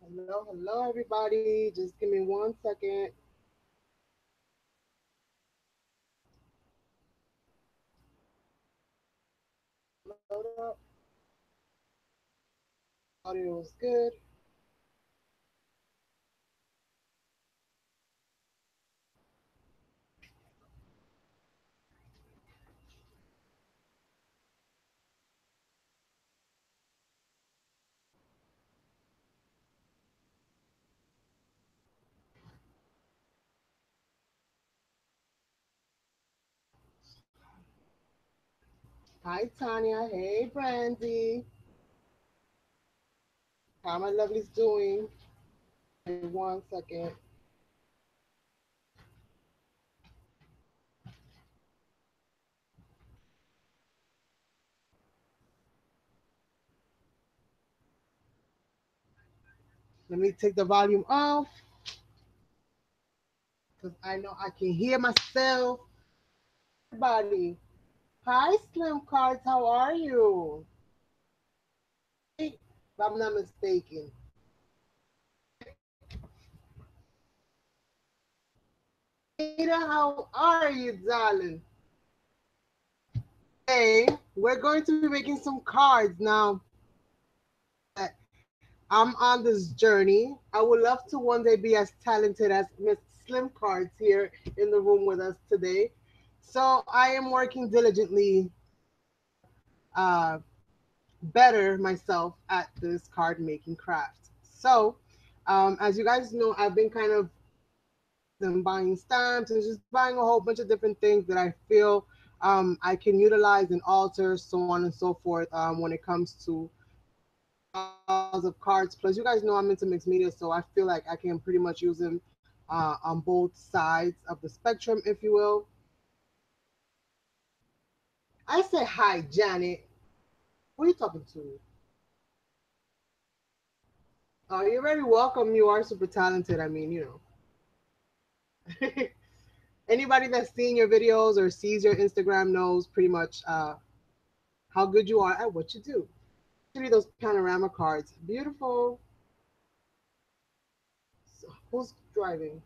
Hello, hello, everybody. Just give me 1 second. Load up. Audio is good. Hi, Tanya. Hey, Brandy. How my lovely's doing? 1 second. Let me take the volume off because I know I can hear myself. Everybody. Hi, Slim Cards. How are you? If I'm not mistaken. Ada, how are you, darling? Hey, we're going to be making some cards now. I'm on this journey. I would love to one day be as talented as Miss Slim Cards here in the room with us today. So I am working diligently, uh, better myself at this card making craft. So, as you guys know, I've been kind of buying stamps and just buying a whole bunch of different things that I feel I can utilize and alter, so on and so forth, when it comes to of cards. Plus, you guys know I'm into mixed media, so I feel like I can pretty much use them on both sides of the spectrum, if you will. I say hi, Janet. Who are you talking to? You're very welcome. You are super talented. I mean, know. Anybody that's seen your videos or sees your Instagram knows pretty much how good you are at what you do. Actually, those panorama cards, beautiful. So, who's driving?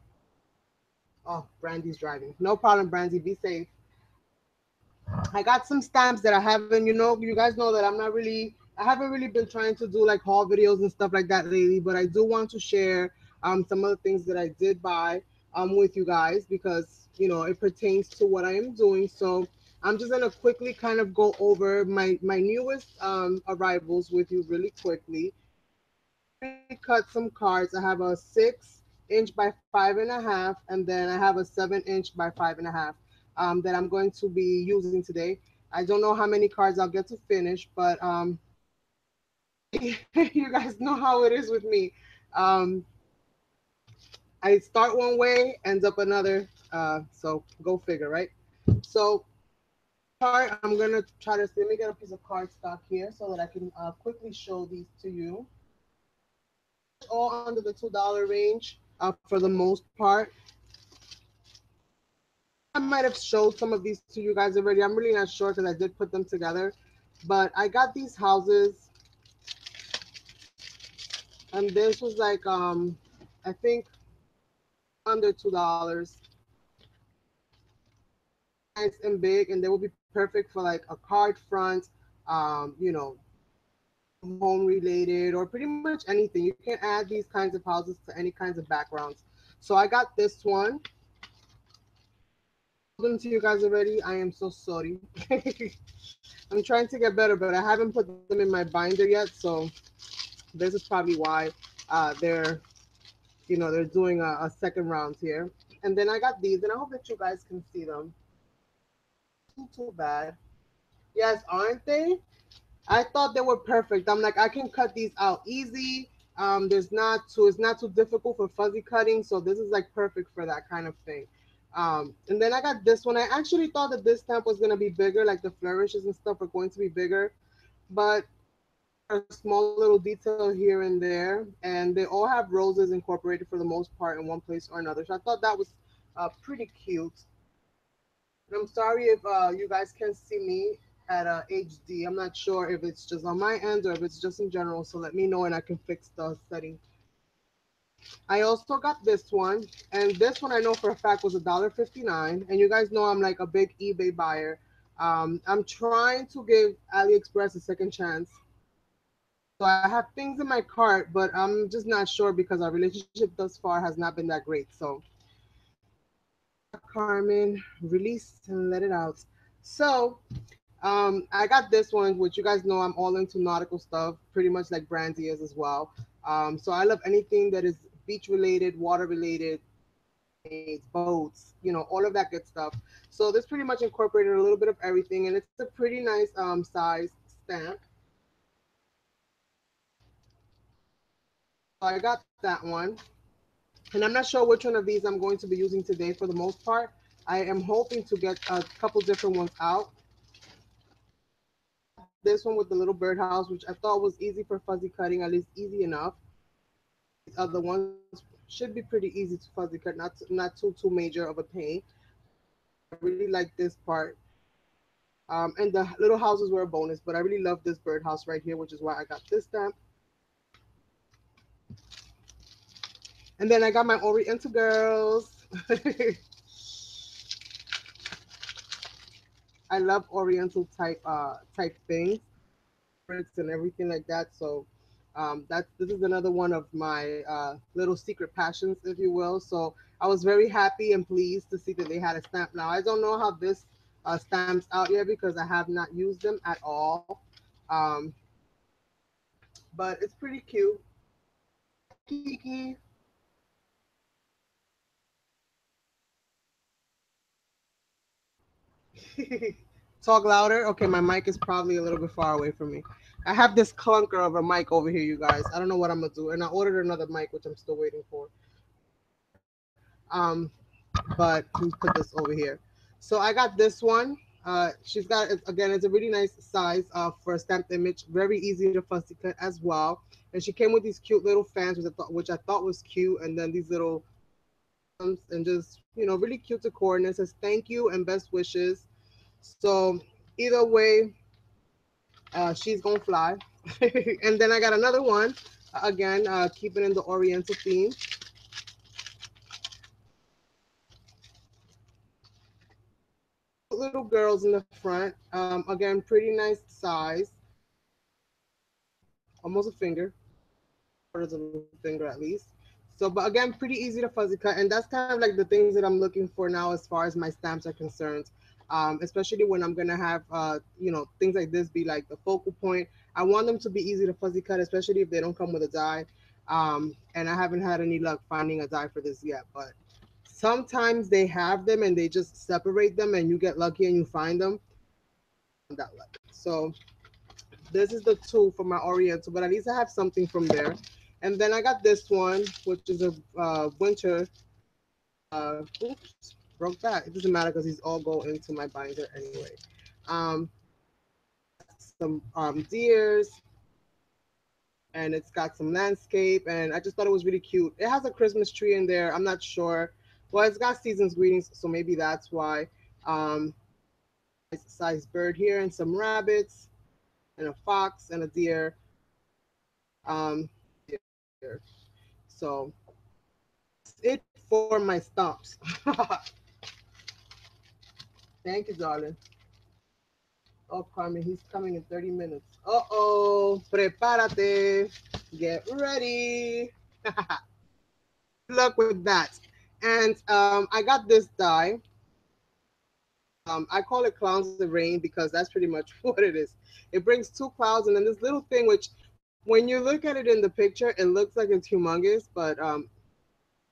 Oh, Brandy's driving. No problem, Brandy. Be safe. I got some stamps that I haven't, you guys know that I haven't really been trying to do like haul videos and stuff like that lately, but I do want to share some of the things that I did buy with you guys because, it pertains to what I am doing. So I'm just going to quickly kind of go over my newest arrivals with you really quickly. Cut some cards. I have a 6 inch by 5.5, and then I have a 7 inch by 5.5 that I'm going to be using today. I don't know how many cards I'll get to finish, but you guys know how it is with me. Um, I start one way, ends up another. So go figure, right? So card, I'm gonna try to let me get a piece of card stock here so that I can quickly show these to you. All under the $2 range for the most part. I might have showed some of these to you guys already. I'm really not sure because I did put them together. But I got these houses, and this was like I think under $2. Nice and big, and they will be perfect for like a card front, um, you know, home related or pretty much anything. You can add these kinds of houses to any kinds of backgrounds. So I got this one. Them to you guys already. I am so sorry. I'm trying to get better, but I haven't put them in my binder yet. So this is probably why they're they're doing a second round here. And then I got these, and I hope that you guys can see them. Too bad. Yes, aren't they? I thought they were perfect. I'm like, I can cut these out easy. It's not too difficult for fuzzy cutting, so this is like perfect for that kind of thing. And then I got this one. I actually thought that this stamp was gonna be bigger, like the flourishes and stuff are going to be bigger, but a small little detail here and there, and they all have roses incorporated for the most part in one place or another. So I thought that was pretty cute. And I'm sorry if you guys can see me at HD. I'm not sure if it's just on my end or if it's just in general. So let me know and I can fix the setting. I also got this one, and this one I know for a fact was $1.59. And you guys know I'm like a big eBay buyer. I'm trying to give AliExpress a second chance. So I have things in my cart, but I'm just not sure because our relationship thus far has not been that great. So Carmen, release and let it out. So I got this one, which you guys know I'm all into nautical stuff, pretty much like Brandy is as well. So I love anything that is beach related, water related, boats, all of that good stuff. So this pretty much incorporated a little bit of everything, and it's a pretty nice size stamp. So I got that one, and I'm not sure which one of these I'm going to be using today. For the most part, I am hoping to get a couple different ones out. This one with the little birdhouse, which I thought was easy for fuzzy cutting, at least easy enough. These other ones should be pretty easy to fuzzy cut, not too major of a pain. I really like this part. And the little houses were a bonus, but I really love this birdhouse right here, which is why I got this stamp. And then I got my Oriental girls. I love Oriental type things, and everything like that. So this is another one of my little secret passions, if you will. So I was very happy and pleased to see that they had a stamp. Now I don't know how this stamps out yet because I have not used them at all, um, but it's pretty cute. Hi, Kiki. Talk louder. Okay, my mic is probably a little bit far away from me. I have this clunker of a mic over here, you guys. I don't know what I'm gonna do, and I ordered another mic, which I'm still waiting for. Um, but let me put this over here. So I got this one. She's got again. It's a really nice size for a stamped image. Very easy to fussy cut as well. And she came with these cute little fans, which I thought was cute, and then these little and just really cute decor. And it says thank you and best wishes. So either way, she's gonna fly. And then I got another one, again, keeping in the Oriental theme. Little girls in the front. Again, pretty nice size, almost a finger, quarters of a finger at least. So, but again, pretty easy to fuzzy cut, and that's kind of like the things that I'm looking for now as far as my stamps are concerned. Especially when I'm gonna have things like this be like the focal point. I want them to be easy to fuzzy cut, especially if they don't come with a die. And I haven't had any luck finding a die for this yet, but sometimes they have them and they just separate them, and you get lucky and you find them. That luck. So this is the two for my Oriental, but at least I have something from there. And then I got this one, which is a winter. Oops, broke that. It doesn't matter because these all go into my binder anyway. Um, some deers, and it's got some landscape, and I just thought it was really cute. It has a Christmas tree in there. I'm not sure. Well, it's got season's greetings, so maybe that's why. Um, size bird here, and some rabbits, and a fox, and a deer. Here. So it for my stumps. Thank you, darling. Oh, Carmen, he's coming in 30 minutes. Uh-oh, prepárate. Get ready. Good luck with that. And I got this die. I call it Clowns of Rain because that's pretty much what it is. It brings two clouds and then this little thing, which when you look at it in the picture, it looks like it's humongous, but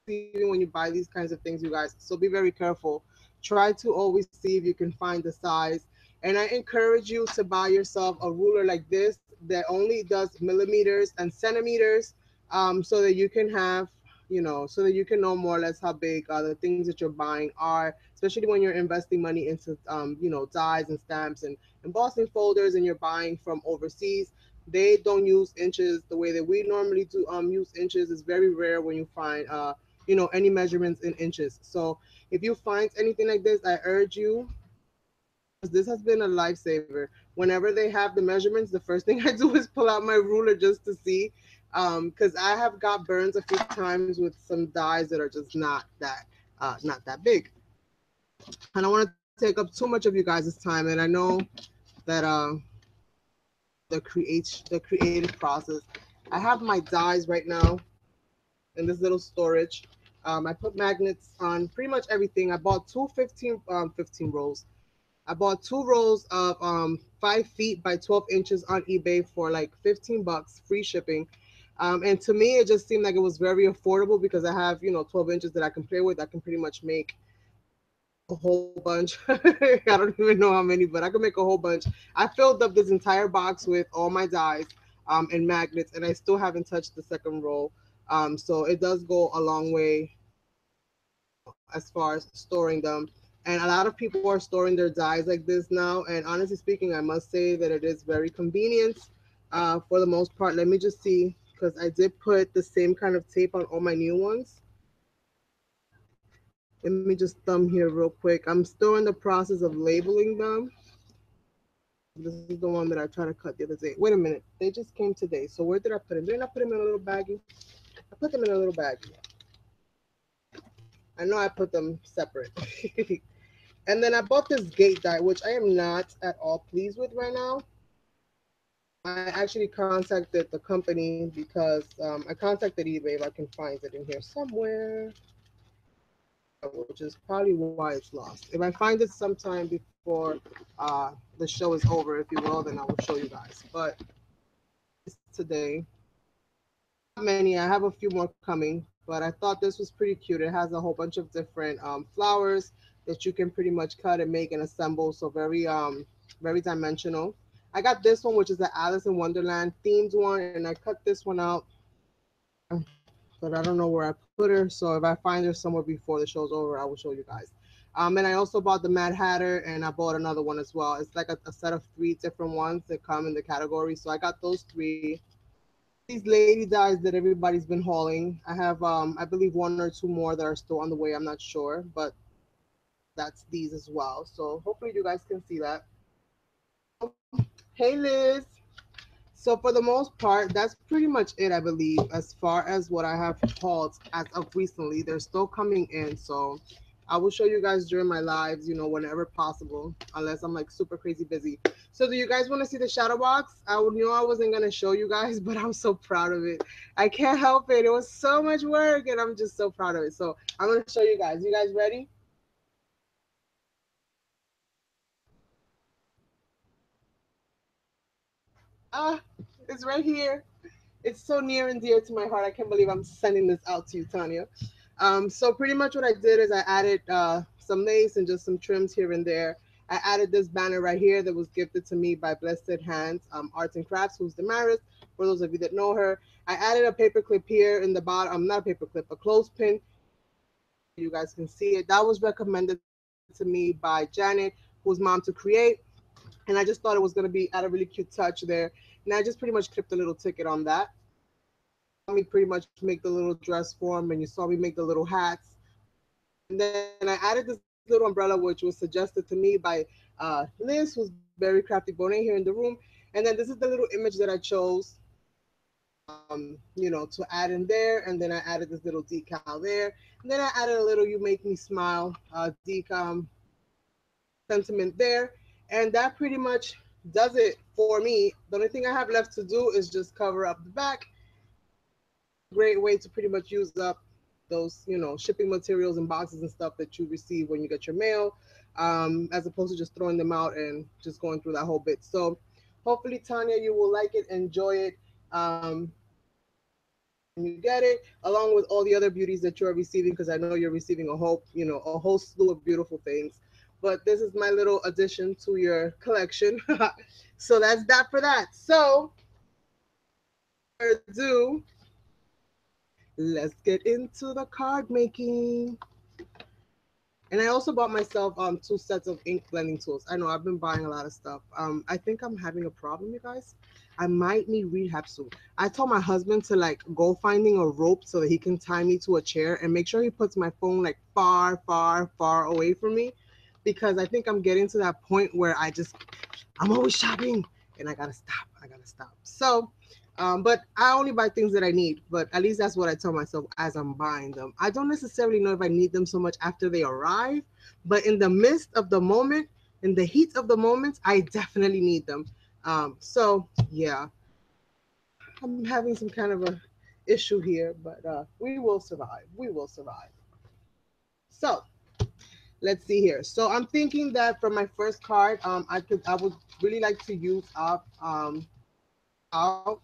even when you buy these kinds of things, you guys, so be very careful. Try to always see if you can find the size. And I encourage you to buy yourself a ruler like this that only does millimeters and centimeters, so that you can have you know, so that you can know more or less how big the things that you're buying are, especially when you're investing money into, you know, dies and stamps and embossing folders, and you're buying from overseas. They don't use inches the way that we normally do. Use inches. It's very rare when you find, you know, any measurements in inches. So if you find anything like this, I urge you, this has been a lifesaver. Whenever they have the measurements, the first thing I do is pull out my ruler just to see, because I have got burns a few times with some dies that are just not that big. I don't want to take up too much of you guys' time, and I know that the creative process. I have my dies right now in this little storage. I put magnets on pretty much everything. I bought 15 rolls. I bought 2 rolls of 5 feet by 12 inches on eBay for like 15 bucks, free shipping. And to me, it just seemed like it was very affordable because I have, you know, 12 inches that I can play with. I can pretty much make a whole bunch. I don't even know how many, but I can make a whole bunch. I filled up this entire box with all my dies and magnets, and I still haven't touched the second roll. So it does go a long way as far as storing them. And a lot of people are storing their dies like this now. And honestly speaking, I must say that it is very convenient for the most part. Let me just see, because I did put the same kind of tape on all my new ones. Let me just thumb here real quick. I'm still in the process of labeling them. This is the one that I tried to cut the other day. Wait a minute. They just came today. So where did I put them? Didn't I put them in a little baggie? I put them in a little baggie. I know I put them separate. And then I bought this gate die, which I am not at all pleased with right now. I actually contacted the company because I contacted eBay, if I can find it in here somewhere, which is probably why it's lost. If I find it sometime before the show is over, if you will, then I will show you guys. But today, not many. I have a few more coming, but I thought this was pretty cute. It has a whole bunch of different flowers that you can pretty much cut and make and assemble. So very dimensional. I got this one, which is the Alice in Wonderland themed one, and I cut this one out, but I don't know where I put her. So if I find her somewhere before the show's over, I will show you guys. And I also bought the Mad Hatter, and I bought another one as well. It's like a set of 3 different ones that come in the category. So I got those 3. These lady dies that everybody's been hauling. I have I believe 1 or 2 more that are still on the way. I'm not sure, but that's these as well. So hopefully you guys can see that. Hey Liz. So for the most part, that's pretty much it, I believe, as far as what I have hauled as of recently. They're still coming in, so I will show you guys during my lives, you know, whenever possible, unless I'm like super crazy busy. So do you guys want to see the shadow box? Knew I wasn't gonna show you guys, but I'm so proud of it. I can't help it. It was so much work, and I'm just so proud of it. So I'm gonna show you guys. You guys ready? Ah, it's right here. It's so near and dear to my heart. I can't believe I'm sending this out to you, Tanya. So pretty much what I did is I added some lace and just some trims here and there. I added this banner right here that was gifted to me by Blessed Hands Arts and Crafts, who's Damaris, for those of you that know her. I added a paper clip here in the bottom. Not a paper clip, a clothespin. You guys can see it. That was recommended to me by Janet, who's Mom to Create. And I just thought it was going to be add a really cute touch there. And I just pretty much clipped a little ticket on that. Me pretty much make the little dress form, and you saw me make the little hats. And then I added this little umbrella, which was suggested to me by Liz, who's very crafty Bonet here in the room. And then this is the little image that I chose, you know, to add in there. And then I added this little decal there. And then I added a little "You Make Me Smile" decal sentiment there. And that pretty much does it for me. The only thing I have left to do is just cover up the back. Great way to pretty much use up those, you know, shipping materials and boxes and stuff that you receive when you get your mail, as opposed to just throwing them out and just going through that whole bit. So hopefully, Tanya, you will like it, enjoy it, and you get it, along with all the other beauties that you're receiving, because I know you're receiving a whole, you know, a whole slew of beautiful things. But this is my little addition to your collection. So that's that for that. So, do Let's get into the card making. And I also bought myself 2 sets of ink blending tools. I know I've been buying a lot of stuff. I think I'm having a problem, you guys. I might need rehab soon. I told my husband to like go finding a rope so that he can tie me to a chair and make sure he puts my phone like far, far, far away from me, because I think I'm getting to that point where I'm always shopping and I gotta stop. I gotta stop. So but I only buy things that I need, but at least that's what I tell myself as I'm buying them. I don't necessarily know if I need them so much after they arrive, but in the midst of the moment, in the heat of the moment, I definitely need them. So yeah, I'm having some kind of a issue here, but we will survive. We will survive. So let's see here. So I'm thinking that for my first card, I would really like to use up out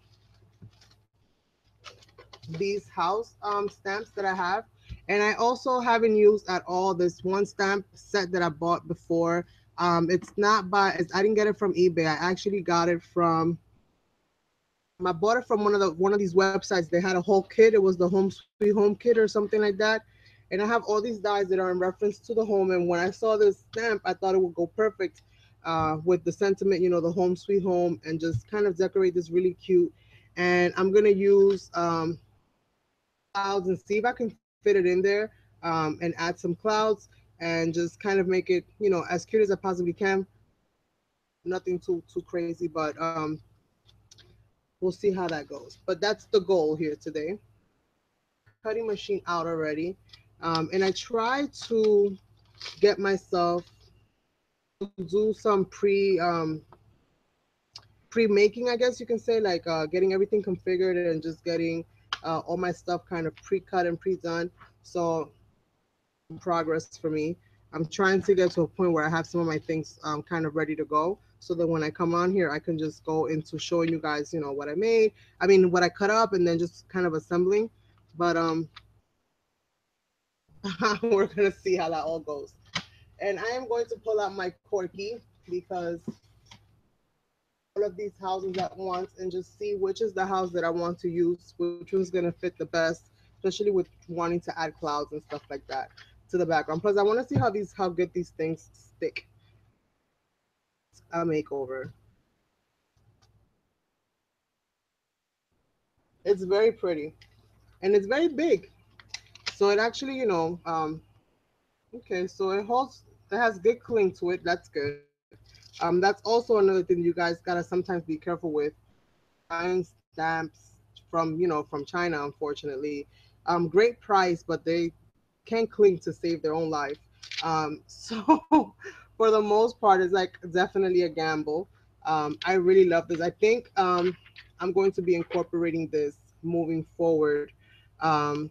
these house stamps that I have. And I also haven't used at all this one stamp set that I bought before. It's not I didn't get it from eBay. I actually got it from I bought it from one of these websites. They had a whole kit. It was the Home Sweet Home kit or something like that. And I have all these dies that are in reference to the home. And when I saw this stamp, I thought it would go perfect with the sentiment, the Home Sweet Home, and just kind of decorate this really cute. And I'm gonna use clouds and see if I can fit it in there, and add some clouds and just kind of make it, as cute as I possibly can. Nothing too crazy, but we'll see how that goes. But that's the goal here today. Cutting machine out already, and I try to get myself to do some pre-making, I guess you can say, like getting everything configured and just getting all my stuff kind of pre-cut and pre-done. So progress for me. I'm trying to get to a point where I have some of my things kind of ready to go, so that when I come on here, I can just go into showing you guys, what I made. I mean, what I cut up, and then just kind of assembling. But we're gonna see how that all goes. And I am going to pull out my Corky, because all of these houses at once and just see which is the house that I want to use, which one's gonna fit the best, especially with wanting to add clouds and stuff like that to the background. Plus, I want to see how good these things stick. A makeover. It's very pretty and it's very big. So it actually, okay, so it has good cling to it. That's good. That's also another thing you guys gotta sometimes be careful with buying stamps from China, unfortunately. Great price, but they can cling to save their own life. So for the most part, it's like definitely a gamble. I really love this. I think I'm going to be incorporating this moving forward. Um,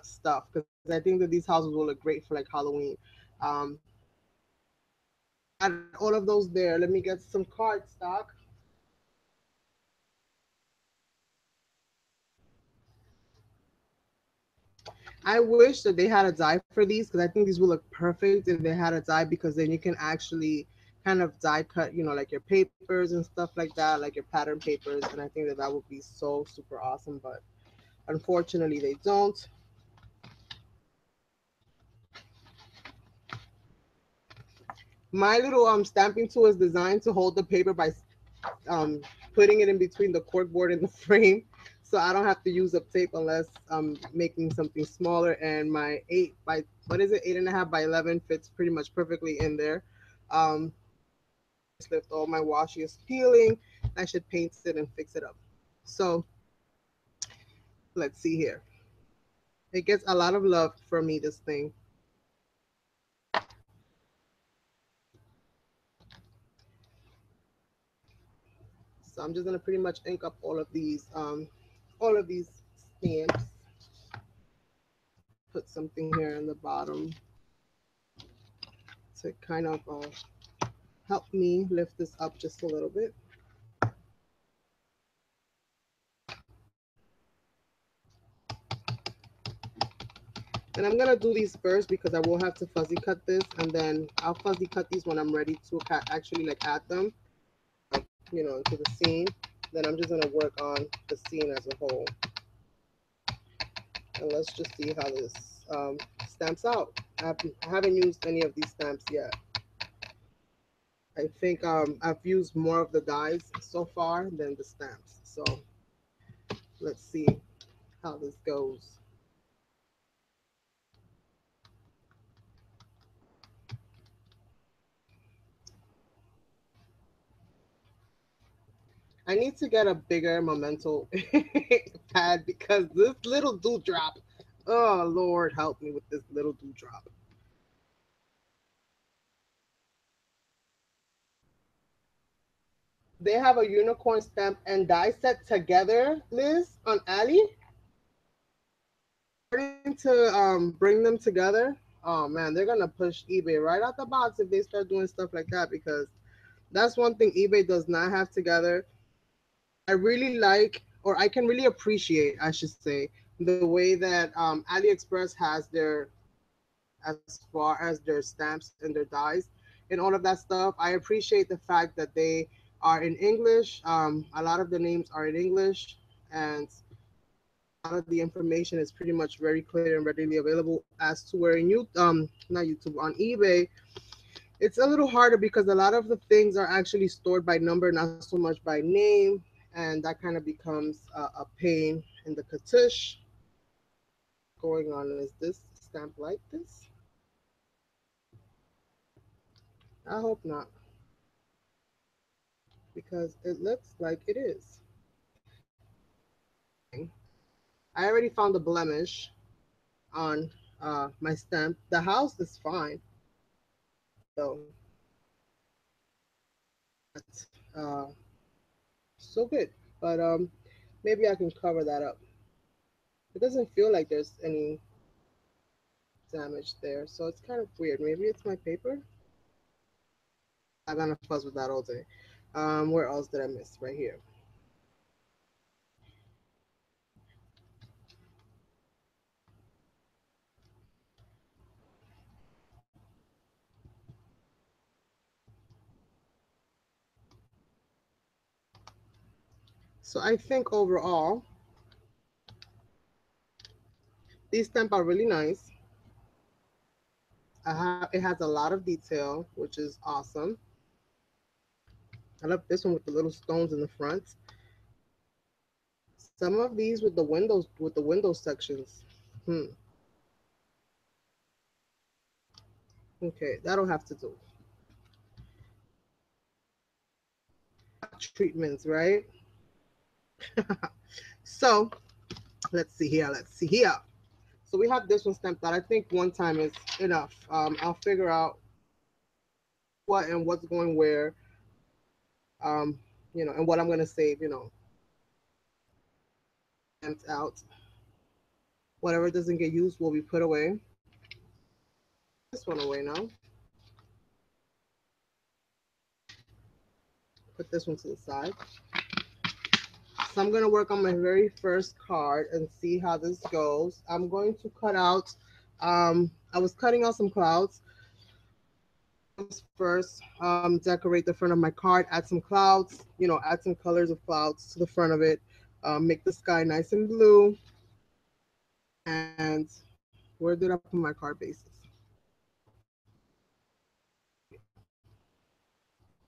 Stuff, because I think that these houses will look great for like Halloween. Um, add all of those there. Let me get some card stock. I wish that they had a die for these, because I think these would look perfect if they had a die, because then you can actually kind of die cut, like your papers and stuff like that, like your pattern papers. And I think that that would be so super awesome. But unfortunately, they don't. My little stamping tool is designed to hold the paper by um, putting it in between the cork board and the frame. So I don't have to use up tape unless I'm making something smaller. And my 8.5 by 11 fits pretty much perfectly in there. Um, just left all my washi is peeling. I should paint it and fix it up. So let's see here. It gets a lot of love from me, this thing. So I'm just gonna pretty much ink up all of these stamps. Put something here in the bottom to kind of help me lift this up just a little bit. And I'm gonna do these first because I will have to fuzzy cut this, and then I'll fuzzy cut these when I'm ready to actually like add them, into the scene. Then I'm just gonna work on the scene as a whole. And let's just see how this stamps out. I haven't used any of these stamps yet. I think I've used more of the dies so far than the stamps. So let's see how this goes. I need to get a bigger memento pad because this little dewdrop, oh Lord, help me with this little dewdrop. They have a unicorn stamp and die set together, Liz, on Ali. Starting to bring them together. Oh man, they're gonna push eBay right out the box if they start doing stuff like that because that's one thing eBay does not have together. I really like, or I can really appreciate, I should say, the way that AliExpress has their, as far as their stamps and their dies and all of that stuff. I appreciate the fact that they are in English. A lot of the names are in English, and a lot of the information is pretty much very clear and readily available. As to where in you, not YouTube, on eBay, it's a little harder because a lot of the things are actually stored by number, not so much by name, and that kind of becomes a pain in the katush. Going on, is this stamp like this? I hope not, because it looks like it is. I already found a blemish on my stamp. The house is fine, so that's so good. But maybe I can cover that up. It doesn't feel like there's any damage there, so it's kind of weird. Maybe it's my paper. I'm gonna fuzz with that all day. Where else did I miss? Right here. So I think overall, these stamps are really nice. It has a lot of detail, which is awesome. I love this one with the little stones in the front. Some of these with the window sections. Hmm. Okay, that'll have to do. Treatments, right? So let's see here. Let's see here. So we have this one stamped out. I think one time is enough. I'll figure out what and what's going where. And what I'm gonna save. Stamped out. Whatever doesn't get used will be put away. This one away now. Put this one to the side. So I'm gonna work on my very first card and see how this goes. I'm going to cut out. I was cutting out some clouds. First, decorate the front of my card. Add some clouds. Add some colors of clouds to the front of it. Make the sky nice and blue. And where did I put my card bases?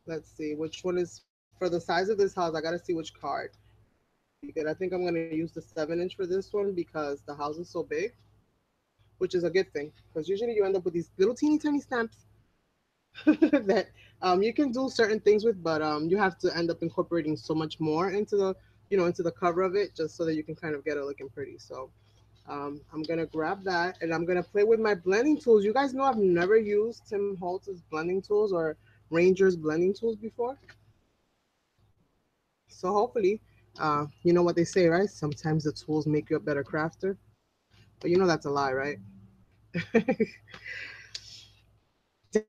Let's see which one is for the size of this house. I gotta see which card. Because I think I'm gonna use the 7-inch for this one because the house is so big, which is a good thing. Because usually you end up with these little teeny tiny stamps that you can do certain things with, but you have to end up incorporating so much more into the cover of it, just so that you can kind of get it looking pretty. So I'm gonna grab that and I'm gonna play with my blending tools. You guys know I've never used Tim Holtz's blending tools or Ranger's blending tools before. So hopefully, you know what they say, right? Sometimes the tools make you a better crafter, but you know that's a lie, right?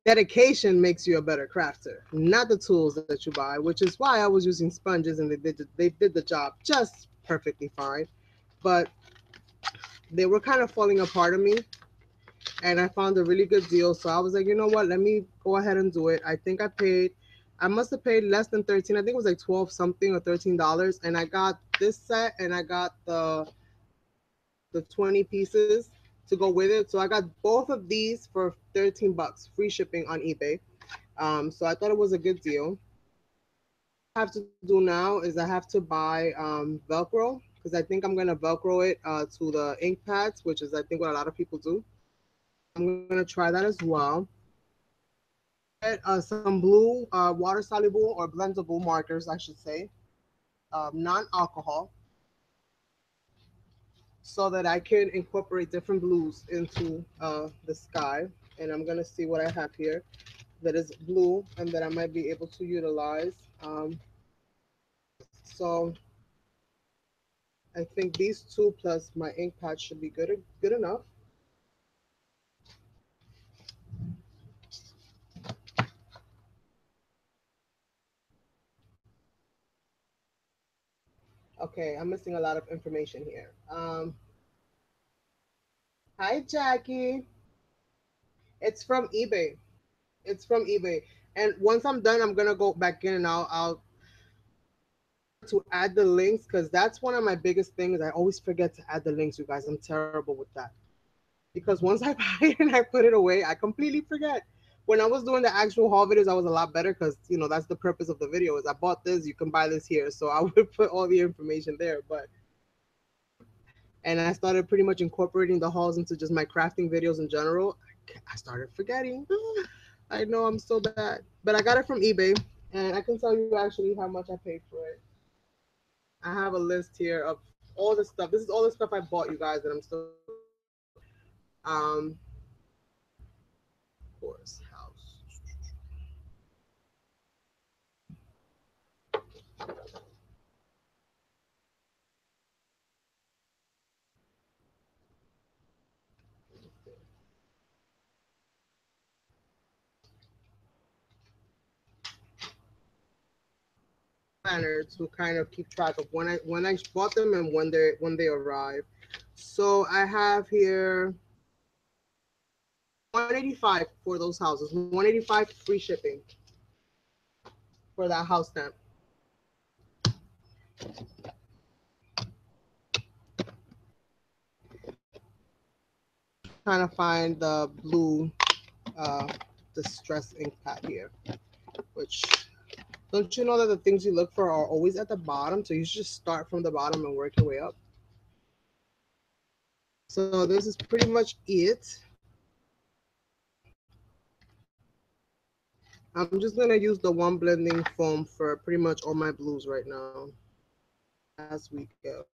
Dedication makes you a better crafter, not the tools that you buy, which is why I was using sponges and they did the job just perfectly fine. But they were kind of falling apart on me, and I found a really good deal. So I was like, you know what? Let me go ahead and do it. I must have paid less than 13. I think it was like 12 something or $13. And I got this set and I got the the 20 pieces to go with it. So I got both of these for 13 bucks, free shipping on eBay. So I thought it was a good deal. What I have to do now is I have to buy Velcro because I think I'm gonna Velcro it to the ink pads, which is I think what a lot of people do. I'm gonna try that as well. Get some blue water soluble or blendable markers, I should say, non-alcohol, so that I can incorporate different blues into the sky. And I'm gonna see what I have here that is blue and that I might be able to utilize. So I think these two plus my ink pad should be good enough. Okay, I'm missing a lot of information here. Hi Jackie, it's from eBay. It's from eBay. And once I'm done, I'm gonna go back in and I'll to add the links because that's one of my biggest things. I always forget to add the links, you guys. I'm terrible with that. Because once I buy it and I put it away, I completely forget. When I was doing the actual haul videos, I was a lot better because that's the purpose of the video is I bought this, you can buy this here. So I would put all the information there. But and I started pretty much incorporating the hauls into just my crafting videos in general. I started forgetting. I know I'm so bad. But I got it from eBay and I can tell you actually how much I paid for it. I have a list here of all the stuff. This is all the stuff I bought, you guys, that I'm still. Of course, house planner to kind of keep track of when I bought them and when they arrive. So I have here 185 for those houses. 185 free shipping for that house stamp. Trying to find the blue distress ink pad here, which don't you know that the things you look for are always at the bottom? So you should just start from the bottom and work your way up. So this is pretty much it. I'm just gonna use the one blending foam for pretty much all my blues right now as we go.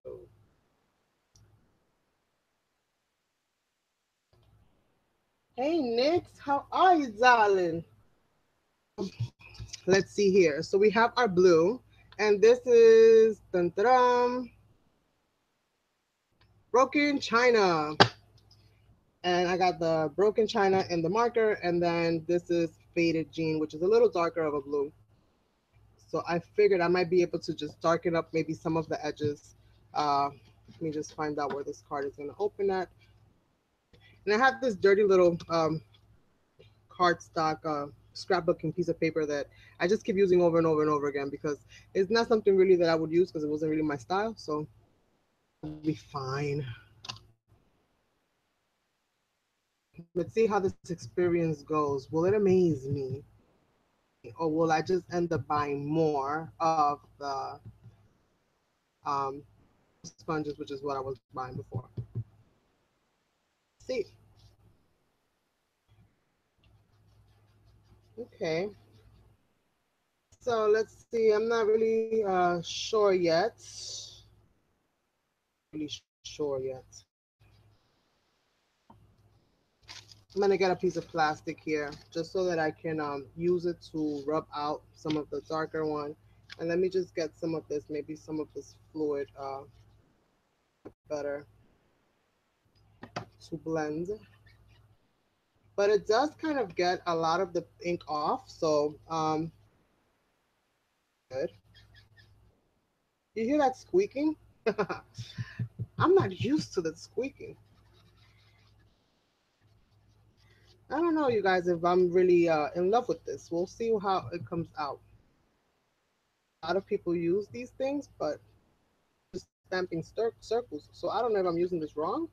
Hey Nix, how are you, darling? Let's see here. So we have our blue, and this is dun, dun, dun, Broken China. And I got the Broken China in the marker, and then this is Faded Jean, which is a little darker of a blue. So I figured I might be able to just darken up maybe some of the edges. Let me just find out where this card is going to open at. And I have this dirty little cardstock scrapbooking piece of paper that I just keep using over and over and over again because it's not something really that I would use because it wasn't really my style. So it'll be fine. Let's see how this experience goes. Will it amaze me? Or will I just end up buying more of the um, sponges, which is what I was buying before? See. Okay. So let's see. I'm not really sure yet. Really sure yet. I'm gonna get a piece of plastic here just so that I can use it to rub out some of the darker one. And let me just get some of this, maybe some of this fluid better to blend. But it does kind of get a lot of the ink off, so good. You hear that squeaking? I'm not used to the squeaking. I don't know, you guys, if I'm really in love with this. We'll see how it comes out. A lot of people use these things, but just stamping circles. So I don't know if I'm using this wrong.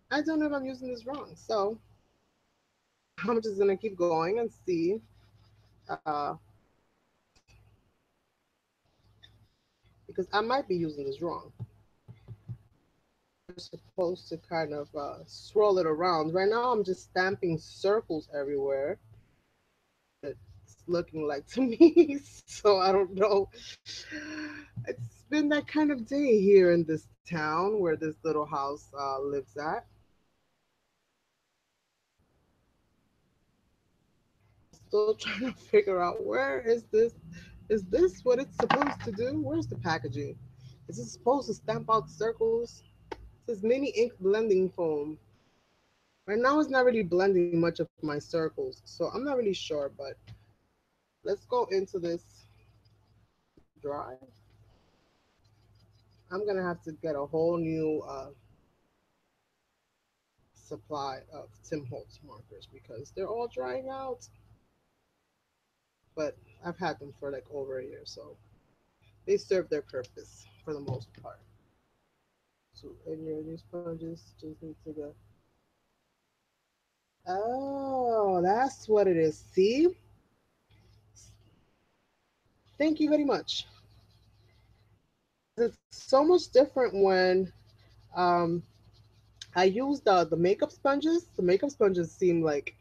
I don't know if I'm using this wrong. So I'm just gonna keep going and see. Uh, because I might be using this wrong. You're supposed to kind of swirl it around. Right now, I'm just stamping circles everywhere. It's looking like to me, so I don't know. It's been that kind of day here in this town where this little house lives at. Still trying to figure out where is this? Is this what it's supposed to do? Where's the packaging? Is it supposed to stamp out circles? It says mini ink blending foam. Right now it's not really blending much of my circles, so I'm not really sure, but let's go into this dry. I'm gonna have to get a whole new supply of Tim Holtz markers because they're all drying out. But I've had them for like over a year, so they serve their purpose for the most part. So any of these sponges just need to go. Oh, that's what it is. See? Thank you very much. It's so much different when um, I use the makeup sponges. The makeup sponges seem like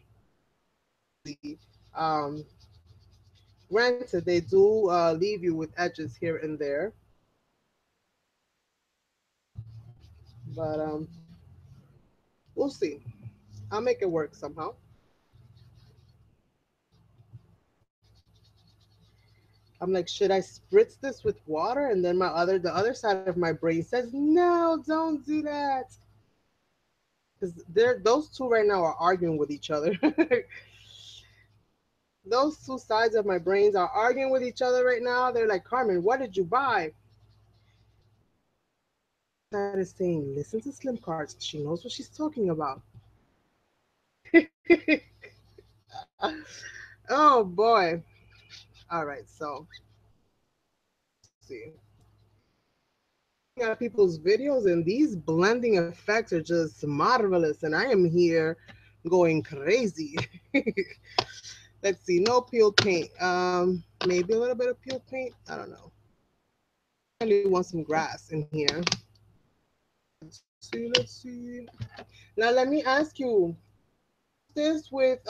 the granted they do leave you with edges here and there, but we'll see. I'll make it work somehow. I'm like, should I spritz this with water? And then the other side of my brain says, no, don't do that. Because those two right now are arguing with each other. Those two sides of my brains are arguing with each other right now. They're like, Carmen, what did you buy? That is saying, listen to Slim Cards. She knows what she's talking about. Oh boy. All right, so let's see. At people's videos, and these blending effects are just marvelous, and I am here going crazy. Let's see, no peel paint. Maybe a little bit of peel paint. I don't know. I really want some grass in here. Let's see. Let's see. Now let me ask you: this with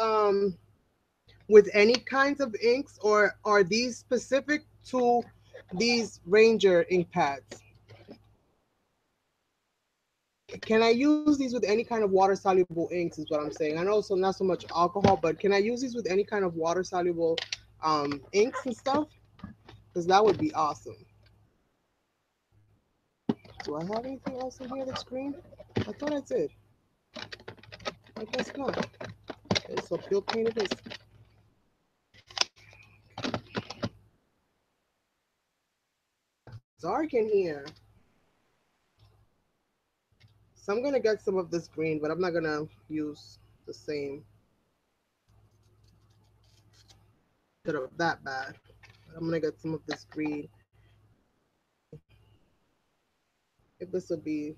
any kinds of inks, or are these specific to these Ranger ink pads? Can I use these with any kind of water soluble inks? Is what I'm saying. I know so not so much alcohol, but can I use these with any kind of water soluble inks and stuff? Because that would be awesome. Do I have anything else in here that's green? I thought I did. I guess not. Okay, so peel paint it is. Dark in here. So I'm gonna get some of this green, but I'm not gonna use the same setup that bad. But I'm gonna get some of this green. If this would be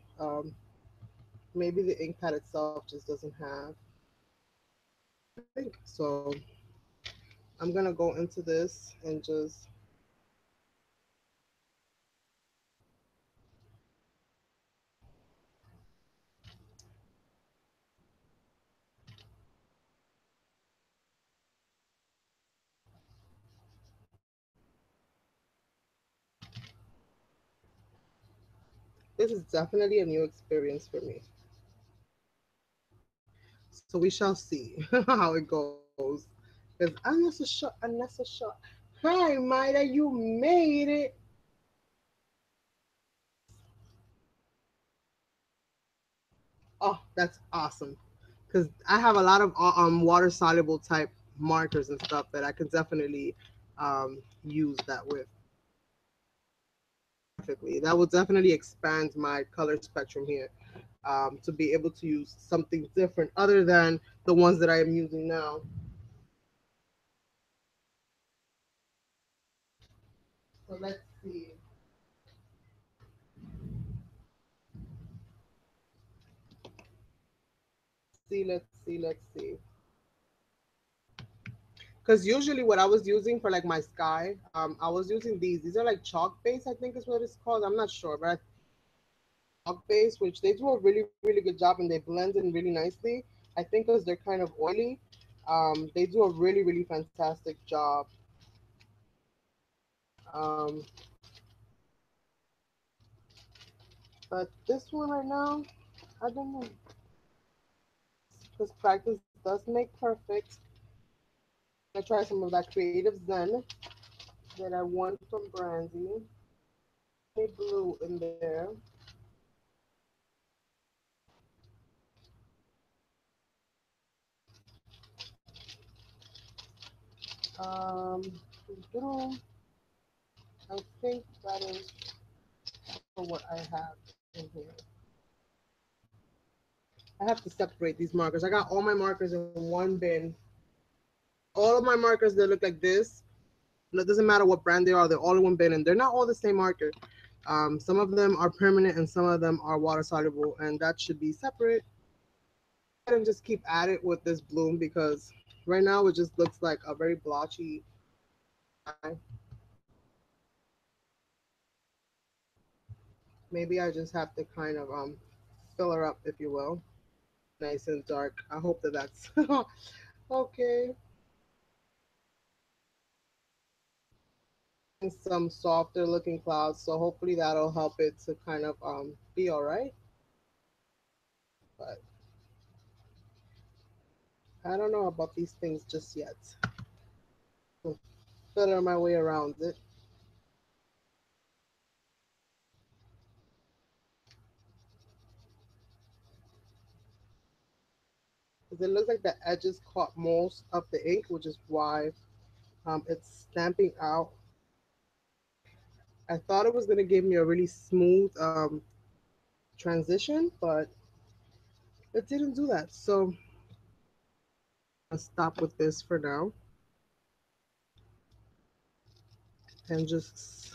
maybe the ink pad itself just doesn't have ink. So I'm gonna go into this and just this is definitely a new experience for me. So we shall see how it goes. Because unnecessary. Hi, Maida, you made it. Oh, that's awesome. Because I have a lot of water soluble type markers and stuff that I can definitely use that with perfectly. That will definitely expand my color spectrum here to be able to use something different other than the ones that I am using now. So let's see. Let's see. Because usually what I was using for like my sky, I was using these. These are like chalk base, I think is what it's called. I'm not sure, but chalk base, which they do a really good job and they blend in really nicely. I think because they're kind of oily, they do a really fantastic job. Um, but this one right now, I don't know, because practice does make perfect. I try some of that Creative Zen that I won from Brandy. Any blue in there. Um, I think that is for what I have in here. I have to separate these markers. I got all my markers in one bin. All of my markers that look like this. It doesn't matter what brand they are. They're all in one bin, and they're not all the same marker. Some of them are permanent, and some of them are water soluble, and that should be separate. And just keep at it with this bloom because right now it just looks like a very blotchy eye. Maybe I just have to kind of fill her up, if you will, nice and dark. I hope that that's okay. And some softer looking clouds, so hopefully that'll help it to kind of be all right. But I don't know about these things just yet. I'll fiddle my way around it. Because it looks like the edges caught most of the ink, which is why it's stamping out. I thought it was going to give me a really smooth transition, but it didn't do that. So I'll stop with this for now and just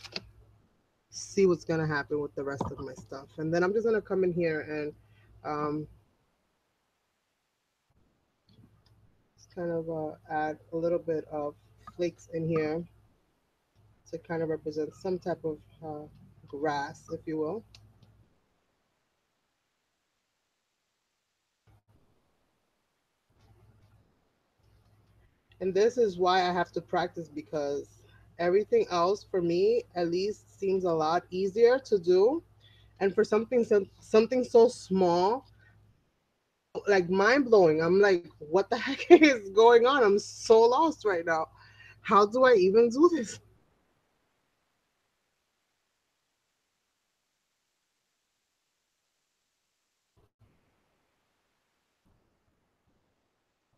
see what's going to happen with the rest of my stuff. And then I'm just going to come in here and um, just kind of add a little bit of flakes in here to kind of represent some type of grass, if you will. And this is why I have to practice because everything else for me at least seems a lot easier to do. And for something so small, like mind blowing. I'm like, what the heck is going on? I'm so lost right now. How do I even do this?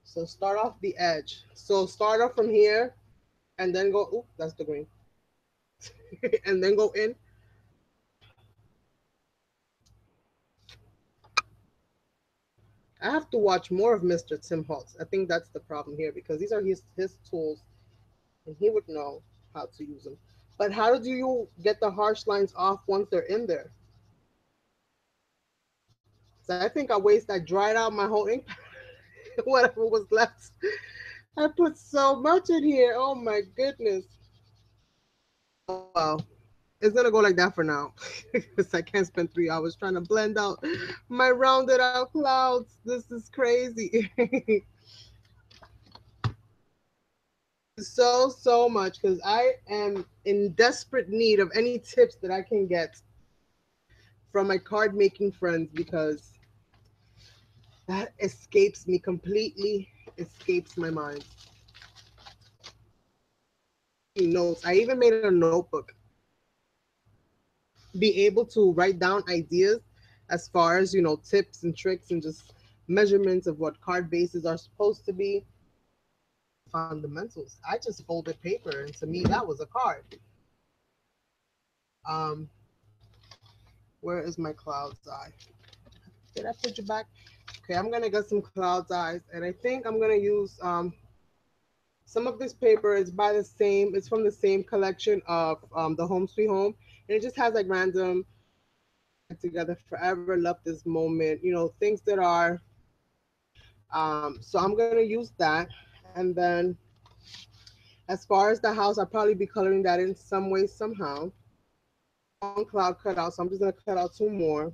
So start off the edge. So start off from here and then go, oop, that's the green. And then go in. I have to watch more of Mr. Tim Holtz. I think that's the problem here because these are his tools and he would know how to use them. But how do you get the harsh lines off once they're in there? So I think I dried out my whole ink, whatever was left. I put so much in here. Oh my goodness. Oh, wow. It's gonna go like that for now because I can't spend 3 hours trying to blend out my rounded out clouds. This is crazy. So much because I am in desperate need of any tips that I can get from my card making friends because that escapes me completely, escapes my mind. Notes. I even made a notebook. Be able to write down ideas as far as tips and tricks and just measurements of what card bases are supposed to be. Fundamentals. I just folded paper, and to me that was a card. Um, where is my cloud's eye? Did I put you back? Okay, I'm gonna get some cloud's eyes, and I think I'm gonna use Some of this paper is by the same, it's from the same collection of the Home Sweet Home. And it just has like random together forever, love this moment, you know, things that are, so I'm gonna use that. And then as far as the house, I'll probably be coloring that in some way, somehow. One cloud cut out, so I'm just gonna cut out two more.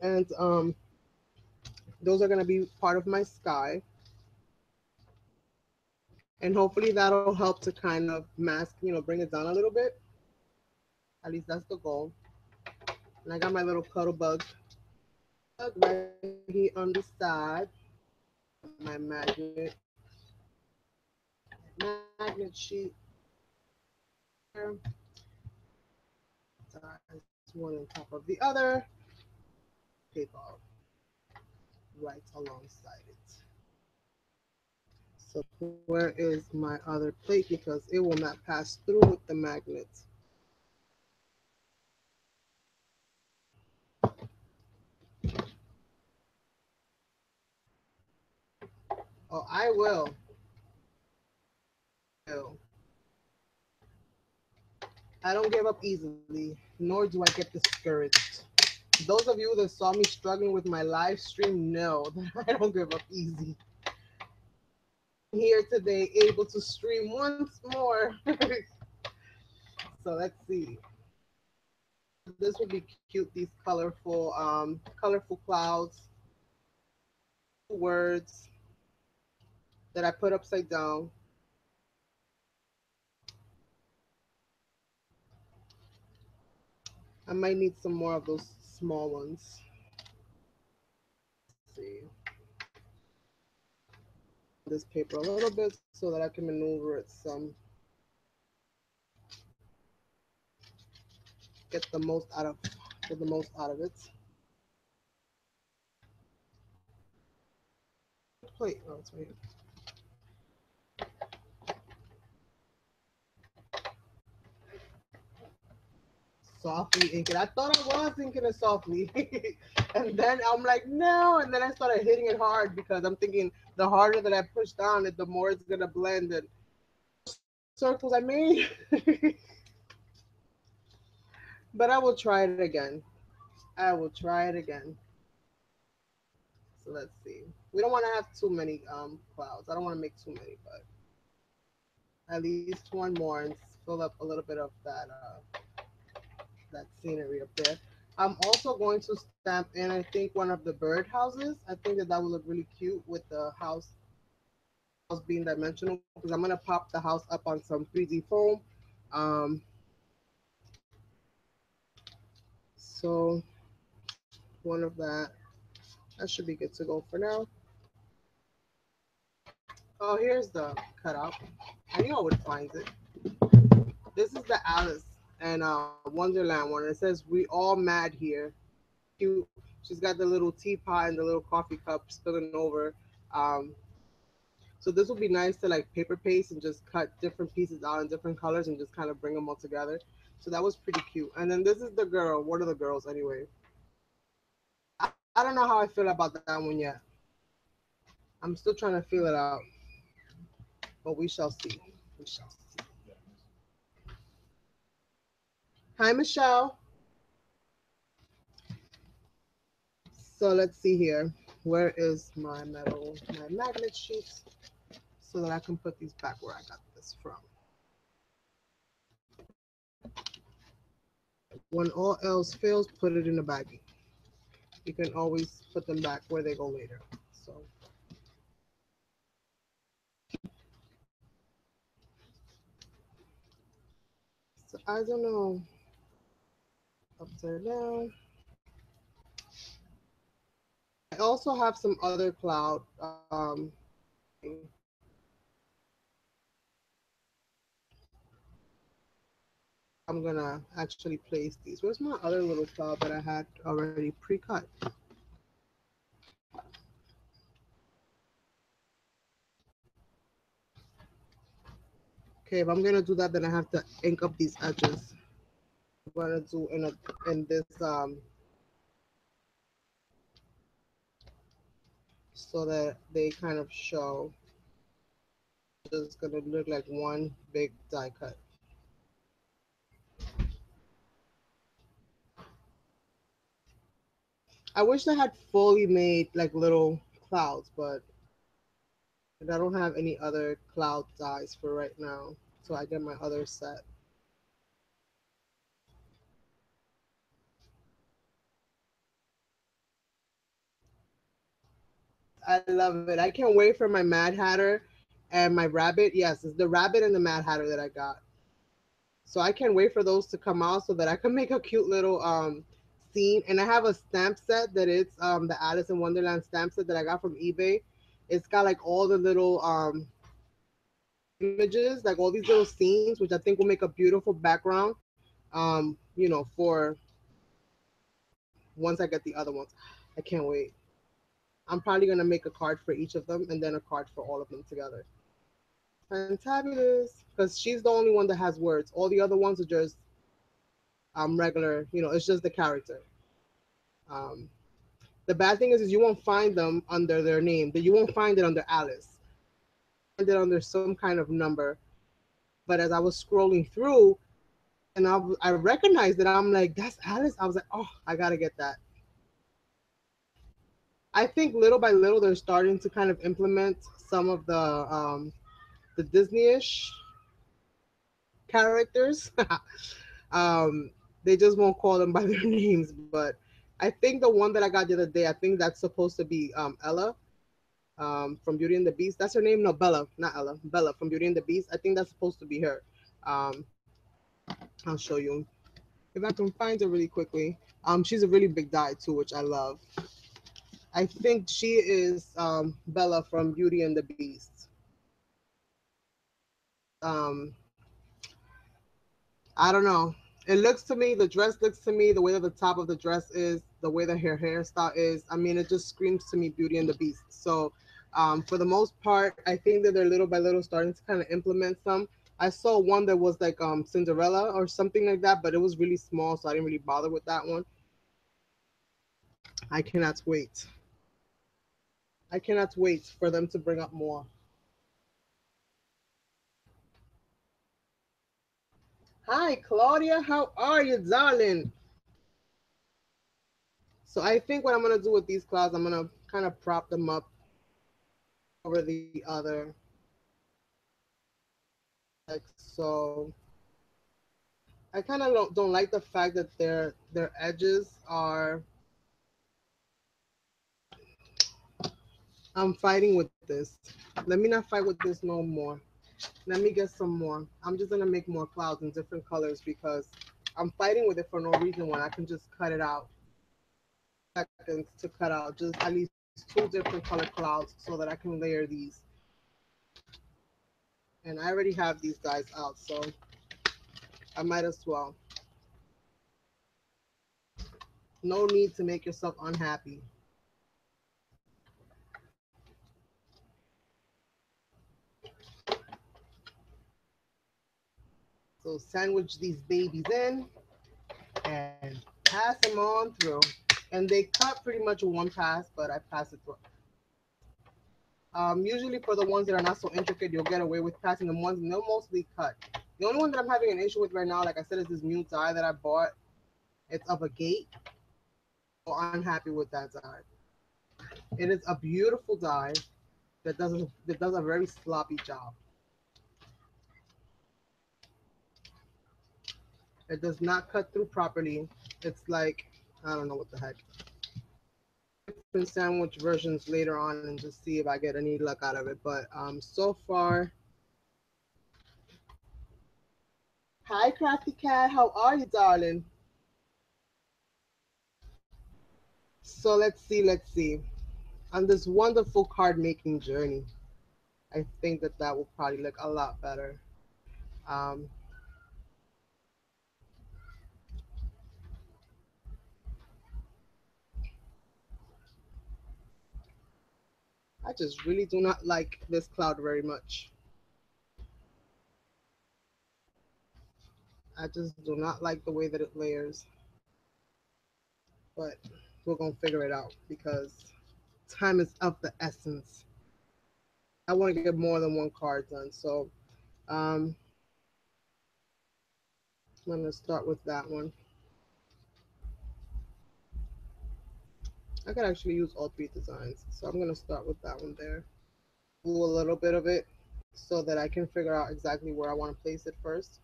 And those are gonna be part of my sky. And hopefully that'll help to kind of mask, you know, bring it down a little bit. At least that's the goal. And I got my little cuddle bug right here on the side. My magnet sheet. Ties one on top of the other. Paper right alongside it. So where is my other plate? Because it will not pass through with the magnet. Oh, I will. I don't give up easily, nor do I get discouraged. Those of you that saw me struggling with my live stream know that I don't give up easy. Here today, able to stream once more. So let's see. This would be cute. These colorful clouds, words that I put upside down. I might need some more of those small ones. Let's see. This paper a little bit so that I can maneuver it some. Get the most out of get the most out of it. Plate. Oh, it's right here. Softly ink it. I thought I was inking it softly. And then I'm like, no. And then I started hitting it hard because I'm thinking the harder that I push down it, the more it's gonna blend. And circles I made. But I will try it again. I will try it again. So let's see. We don't want to have too many clouds. I don't want to make too many, but at least one more and fill up a little bit of that scenery up there. I'm also going to stamp in, I think, one of the bird houses. I think that that will look really cute with the house being dimensional because I'm gonna pop the house up on some 3D foam. Um, so one of that should be good to go for now. Oh, here's the cutout. I knew I would find it. This is the Alice and Wonderland one. It says we all mad here. Cute. She's got the little teapot and the little coffee cup spilling over. Um, so this would be nice to like paper paste and just cut different pieces out in different colors and just kind of bring them all together. So that was pretty cute. And then this is the girl. One of the girls anyway. I don't know how I feel about that one yet. I'm still trying to feel it out, but we shall see. We shall see. Hi, Michelle. So let's see here. Where is my my magnet sheets, so that I can put these back where I got this from. When all else fails, put it in a baggie. You can always put them back where they go later. So I don't know. Upside down. I also have some other cloud. I'm gonna actually place these. Where's my other little cloud that I had already pre-cut? Okay, if I'm gonna do that, then I have to ink up these edges. I'm gonna do in this so that they kind of show. just gonna look like one big die cut. I wish I had fully made like little clouds, but I don't have any other cloud dies for right now. So I get my other set. I love it. I can't wait for my Mad Hatter and my rabbit. Yes, it's the rabbit and the Mad Hatter that I got. So I can't wait for those to come out so that I can make a cute little scene. And I have a stamp set that it's the Alice in Wonderland stamp set that I got from eBay. It's got like all the little images, like all these little scenes, which I think will make a beautiful background. For once I get the other ones. I can't wait. I'm probably gonna make a card for each of them and then a card for all of them together. Fantabulous, because she's the only one that has words. All the other ones are just regular. It's just the character. Um, the bad thing is you won't find them under their name. That you won't find it under Alice. Find it under some kind of number. But as I was scrolling through, and I recognized it, I'm like, that's Alice. I was like, oh, I gotta get that. I think little by little they're starting to kind of implement some of the Disney-ish characters. um, they just won't call them by their names. But I think the one that I got the other day, I think that's supposed to be Ella from Beauty and the Beast. That's her name? No, Bella, not Ella. Bella from Beauty and the Beast. I think that's supposed to be her. Um, I'll show you if I can find her really quickly. She's a really big die too, which I love. I think she is Bella from Beauty and the Beast. Um, I don't know. It looks to me, the dress looks to me, the way that the top of the dress is, the way that her hairstyle is. I mean, it just screams to me Beauty and the Beast. So, for the most part, I think that they're little by little starting to kind of implement some. I saw one that was like Cinderella or something like that, but it was really small, so I didn't really bother with that one. I cannot wait. I cannot wait for them to bring up more. Hi, Claudia. How are you, darling? So I think what I'm gonna do with these clouds, I'm gonna kind of prop them up over the other, like so. I kind of don't like the fact that their edges are. I'm fighting with this. Let me not fight with this no more. Let me get some more. I'm just gonna make more clouds in different colors because I'm fighting with it for no reason when I can just cut it out. Seconds to cut out just at least two different color clouds so that I can layer these. And I already have these guys out, so I might as well. No need to make yourself unhappy. So sandwich these babies in and pass them on through. And they cut pretty much one pass, but I pass it through. Usually for the ones that are not so intricate, you'll get away with passing them ones, and they'll mostly cut. The only one that I'm having an issue with right now, like I said, is this new die that I bought. It's of a gate. So I'm happy with that die. It is a beautiful die that does a very sloppy job. It does not cut through properly. It's like I don't know what the heck. Different sandwich versions later on and just see if I get any luck out of it. But so far, hi Crafty Cat, how are you, darling? So let's see. On this wonderful card making journey, I think that will probably look a lot better. Um, I just really do not like this cloud very much. I just do not like the way that it layers, but we're gonna figure it out because time is of the essence. I want to get more than one card done. So um, I'm gonna start with that one. I could actually use all three designs, so I'm gonna start with that one there. Do a little bit of it so that I can figure out exactly where I want to place it first.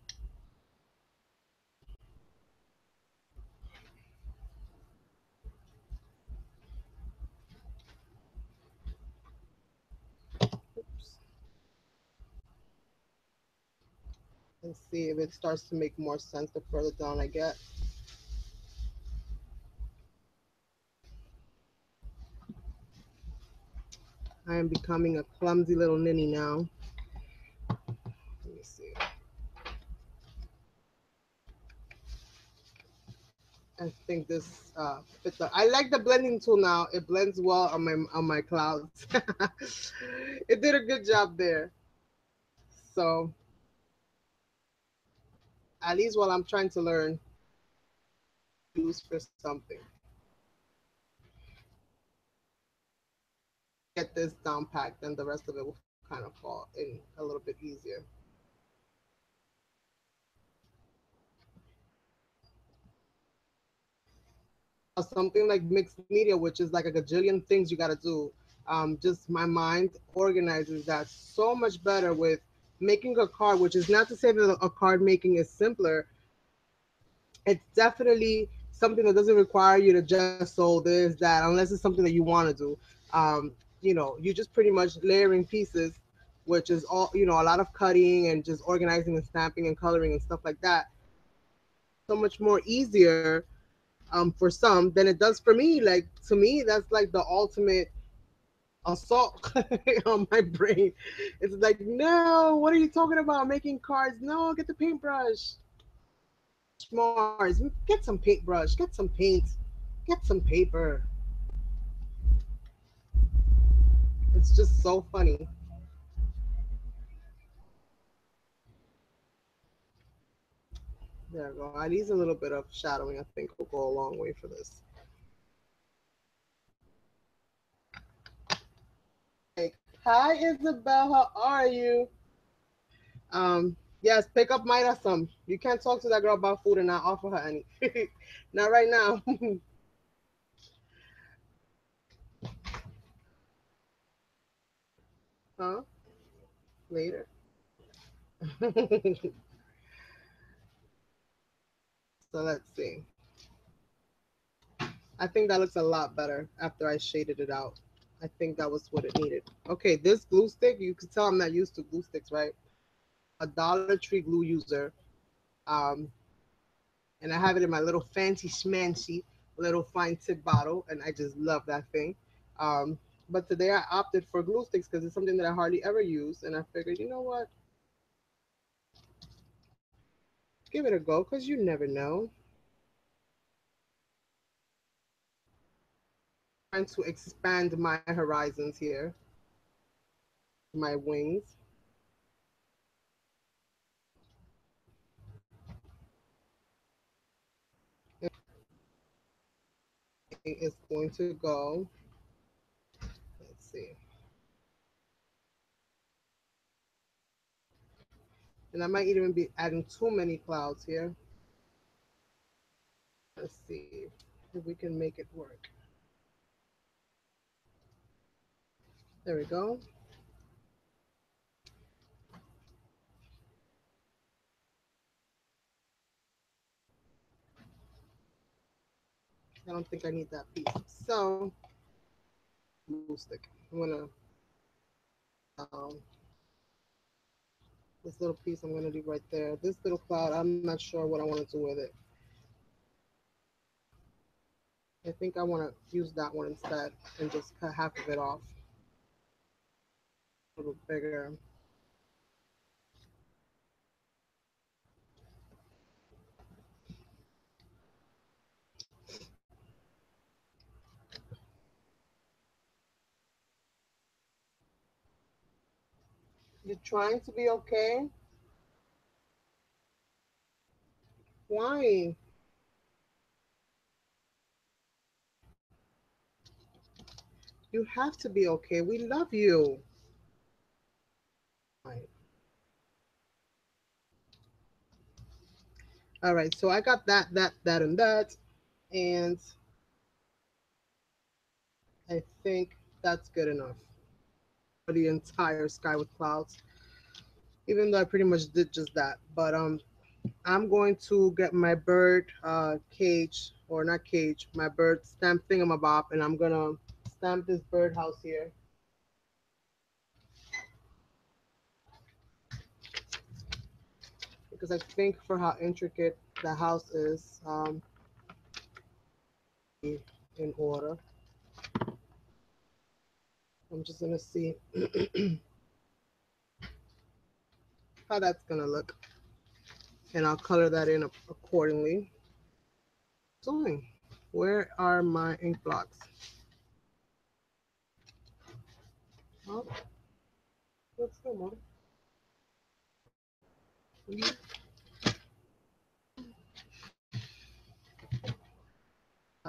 Oops. And see if it starts to make more sense the further down I get. I am becoming a clumsy little ninny now. Let me see. I think this fits. I like the blending tool now. It blends well on my clouds. It did a good job there. So at least while I'm trying to learn, use for something. Get this down packed, then the rest of it will kind of fall in a little bit easier. Something like mixed media, which is like a gajillion things you got to do. Just my mind organizes that so much better with making a card, which is not to say that a card making is simpler. It's definitely something that doesn't require you to just sew this, that, unless it's something that you want to do. You just pretty much layering pieces, which is all, a lot of cutting and just organizing and stamping and coloring and stuff like that. So much more easier for some than it does for me. Like, to me, that's like the ultimate assault on my brain. It's like, no, what are you talking about? Making cards? No, get the paintbrush. Mars, get some paintbrush, get some paint, get some paper. It's just so funny. There we go. I need a little bit of shadowing. I think will go a long way for this. Like, hi Isabel, how are you? Yes, pick up Maida some. You can't talk to that girl about food and not offer her any. Not right now. Huh? Later. So let's see. I think that looks a lot better after I shaded it out. I think that was what it needed. Okay, this glue stick, you can tell I'm not used to glue sticks, right? A Dollar Tree glue user. Um, and I have it in my little fancy schmancy little fine tip bottle, and I just love that thing. Um, but today I opted for glue sticks because it's something that I hardly ever use, and I figured, you know what, give it a go because you never know. Trying to expand my horizons here, my wings. It's going to go. Let's see, and I might even be adding too many clouds here. Let's see if we can make it work. There we go. I don't think I need that piece. So glue stick. I'm gonna um, this little piece I'm gonna leave right there. This little cloud, I'm not sure what I want to do with it. I think I want to use that one instead and just cut half of it off a little bigger. You're trying to be okay. Why? You have to be okay. We love you. Right. All right, so I got that, and that, and I think that's good enough for the entire sky with clouds. Even though I pretty much did just that, but I'm going to get my bird cage, or not cage, my bird stamp thingamabob, and I'm gonna stamp this birdhouse here because I think for how intricate the house is, in order. I'm just gonna see how that's gonna look, and I'll color that in accordingly. Doing. Where are my ink blots? Oh, let's go, Mom. Mhm.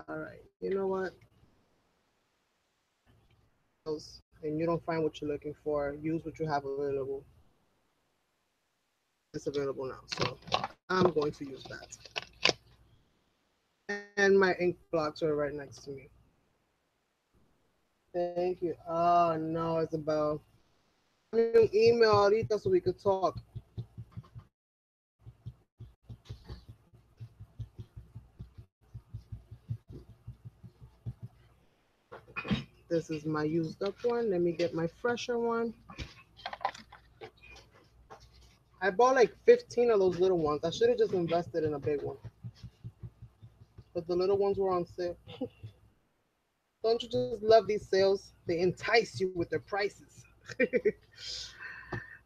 All right. You know what? And you don't find what you're looking for, use what you have available. It's available now, so I'm going to use that. And my ink blots are right next to me. Thank you. Oh no, Isabel. Email ahorita so we could talk. This is my used up one. Let me get my fresher one. I bought like 15 of those little ones. I should have just invested in a big one. But the little ones were on sale. Don't you just love these sales? They entice you with their prices.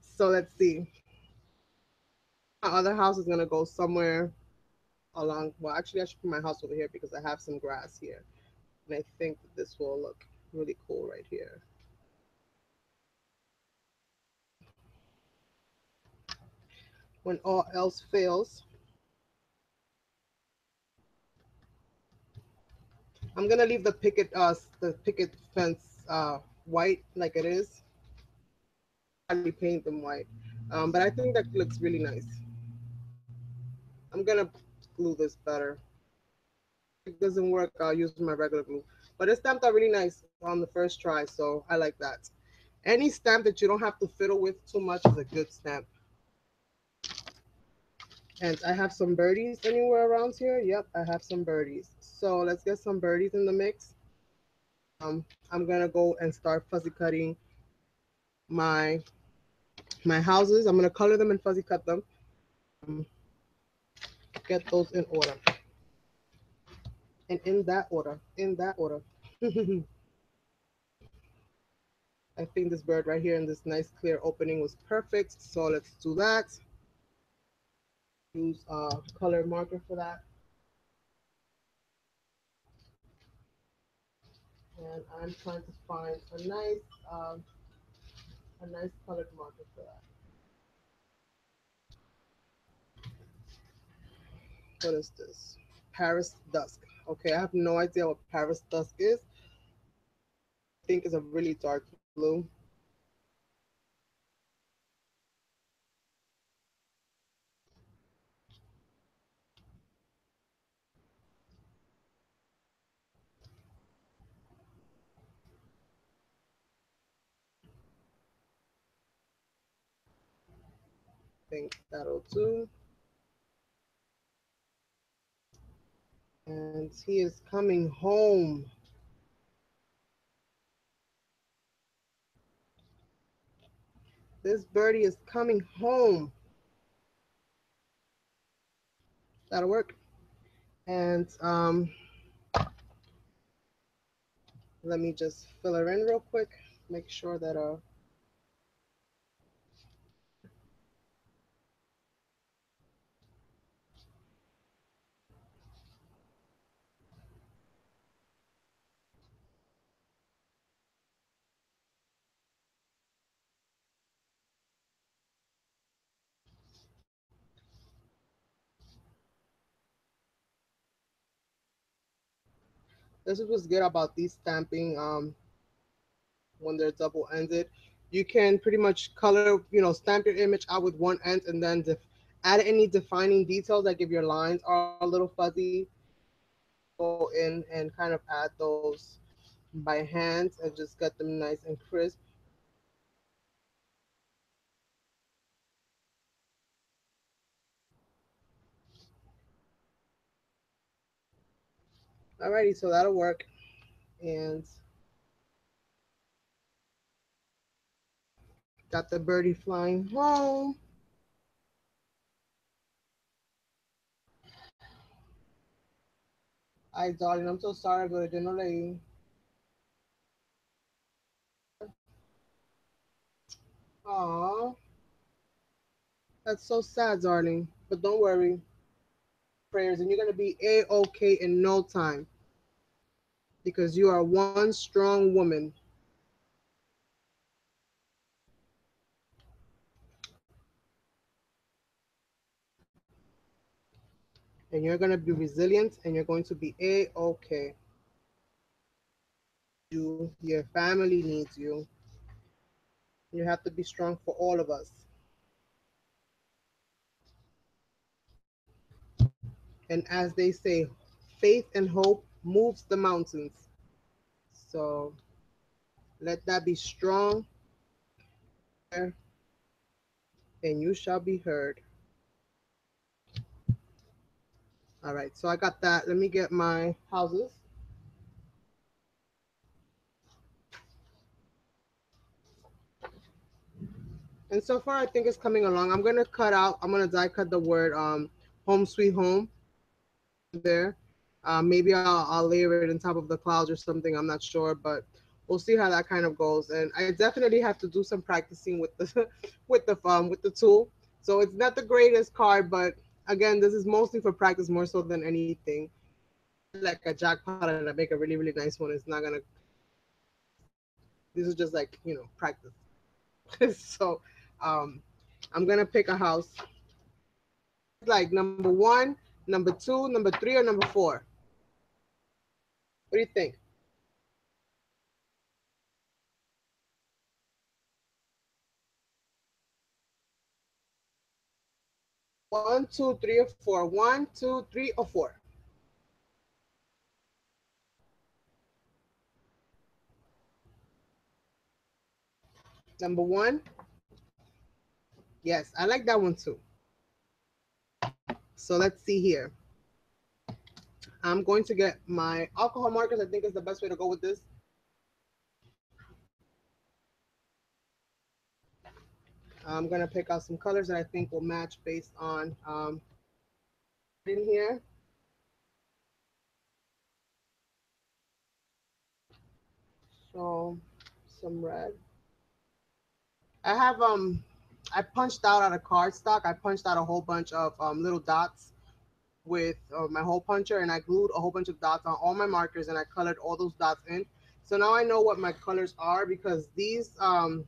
So let's see. My other house is gonna go somewhere along. Well, actually, I should put my house over here because I have some grass here, and I think that this will look really cool right here. When all else fails, I'm gonna leave the picket fence white like it is. Probably paint them white, but I think that looks really nice. I'm gonna glue this better. If it doesn't work, I'll use my regular glue. But it stamped out really nice on the first try, so I like that. Any stamp that you don't have to fiddle with too much is a good stamp. And I have some birdies anywhere around here. Yep, I have some birdies. So let's get some birdies in the mix. I'm gonna go and start fuzzy cutting my my houses. I'm gonna color them and fuzzy cut them. Um, get those in order, and in that order, in that order. I think this bird right here in this nice clear opening was perfect. So let's do that. Use a color marker for that. And I'm trying to find um, a nice colored marker for that. What is this? Paris Dusk. Okay, I have no idea what Paris Dusk is. I think it's a really dark blue. I think that'll do. And he is coming home. This birdie is coming home. That'll work. And let me just fill her in real quick. Make sure that this is what's good about these stamping when they're double ended. You can pretty much color, stamp your image out with one end, and then add any defining details. Like if your lines are a little fuzzy, go in and kind of add those by hand and just get them nice and crisp. Alrighty, so that'll work. And got the birdie flying home. Ay, darling, I'm so sorry, but yo no leí. Aw, that's so sad, darling. But don't worry, prayers, and you're gonna be a-okay in no time because you are one strong woman, and you're gonna be resilient, and you're going to be a-okay. You, your family needs you. You have to be strong for all of us. And as they say, faith and hope moves the mountains. So let that be strong, and you shall be heard. All right, so I got that. Let me get my houses. And so far, I think it's coming along. I'm gonna die cut the word home sweet home there. Maybe I'll layer it on top of the clouds or something. I'm not sure, but we'll see how that kind of goes. And I definitely have to do some practicing with the with the tool. So it's not the greatest card, but again, this is mostly for practice more so than anything. Like a jackpot and I make a really really nice one. It's not gonna. This is just like practice. So um, I'm gonna pick a house like number one, number two, number three, or number four. What do you think? One, two, three, or four. One, two, three, or four. Number one. Yes, I like that one too. So let's see here. I'm going to get my alcohol markers. I think is the best way to go with this. I'm gonna pick out some colors that I think will match based on in here. So some red. I have I punched out of cardstock. I punched out a whole bunch of little dots with my hole puncher, and I glued a whole bunch of dots on all my markers, and I colored all those dots in. So now I know what my colors are because these from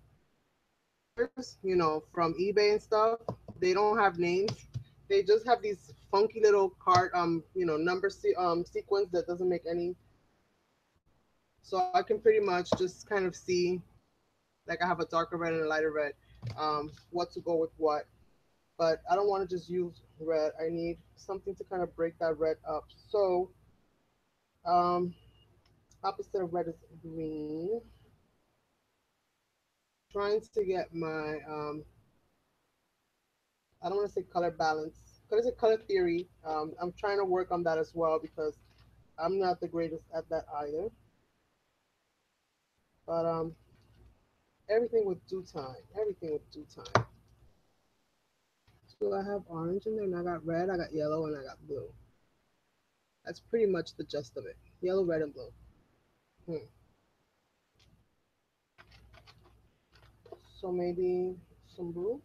eBay and stuff, they don't have names. They just have these funky little card number sequence that doesn't make any. So I can pretty much just kind of see, like I have a darker red and a lighter red, what to go with what. But I don't want to just use red. I need something to kind of break that red up. So um, opposite of red is green. Trying to get my I don't want to say color balance. Because it's a color theory. I'm trying to work on that as well because I'm not the greatest at that either. But everything with due time. Everything with due time. So I have orange in there, and I got red, I got yellow, and I got blue. That's pretty much the gist of it. Yellow, red, and blue. Hmm. So maybe some blue.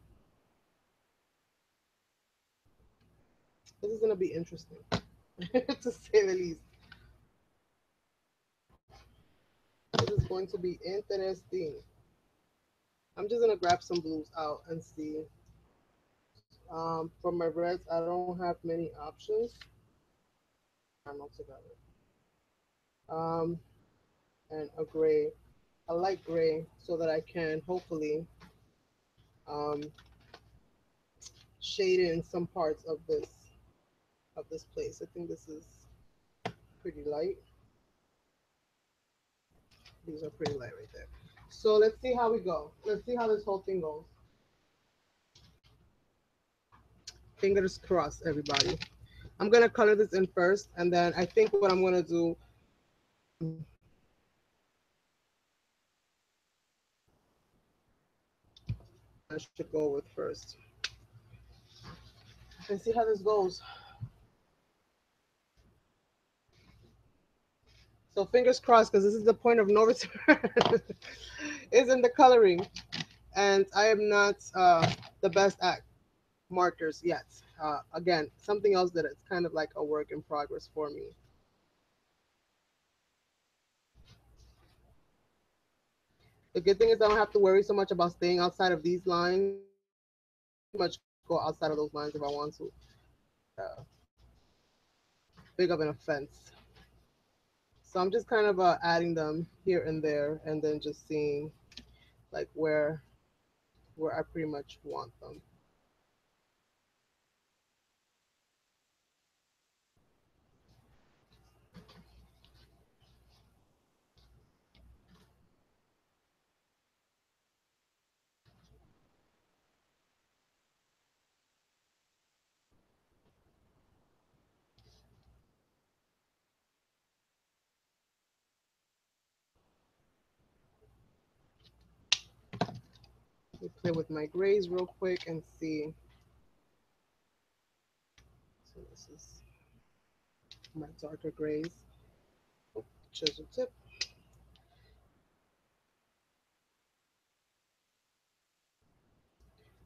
This is gonna be interesting, to say the least. This is going to be interesting. I'm just gonna grab some blues out and see. For my reds, I don't have many options. I'm not together. Um, and a gray. a light gray so that I can hopefully um, shade in some parts of this place. I think this is pretty light. These are pretty light right there. So let's see how we go. Let's see how this whole thing goes. Fingers crossed, everybody. I'm gonna color this in first, and then I think what I'm gonna do, I should go with first. Let's see how this goes. So fingers crossed, because this is the point of no return, is in the coloring, and I am not the best at markers yet. Again, something else that it's kind of like a work in progress for me. The good thing is I don't have to worry so much about staying outside of these lines. Pretty much go outside of those lines if I want to. Uh, Big of an offense. So I'm just kind of adding them here and there, and then just seeing like where I pretty much want them. Let me play with my grays real quick and see. So this is my darker grays. Oh, chisel tip.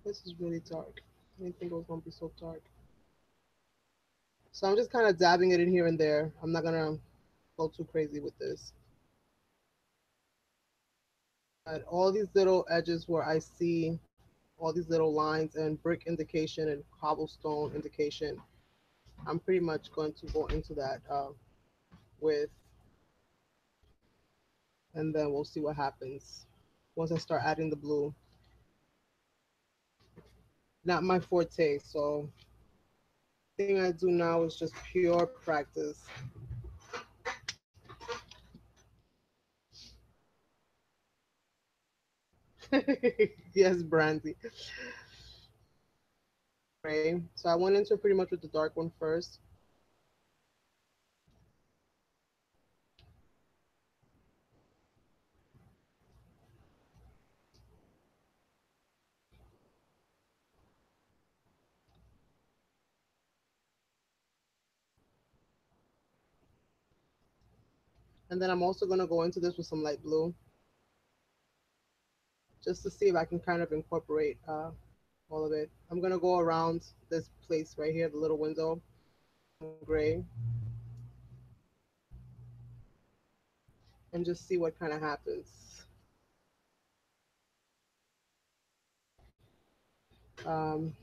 This is really dark. I didn't think it was gonna be so dark. So I'm just kind of dabbing it in here and there. I'm not gonna go too crazy with this. At all these little edges where I see all these little lines and brick indication and cobblestone indication, I'm pretty much going to go into that with, and then we'll see what happens once I start adding the blue. Not my forte, so thing I do now is just pure practice. Yes, Brandy. Gray. So I went into pretty much with the dark one first. And then I'm also going to go into this with some light blue just to see if I can kind of incorporate all of it. I'm going to go around this place right here, the little window, gray, and just see what kind of happens. Um,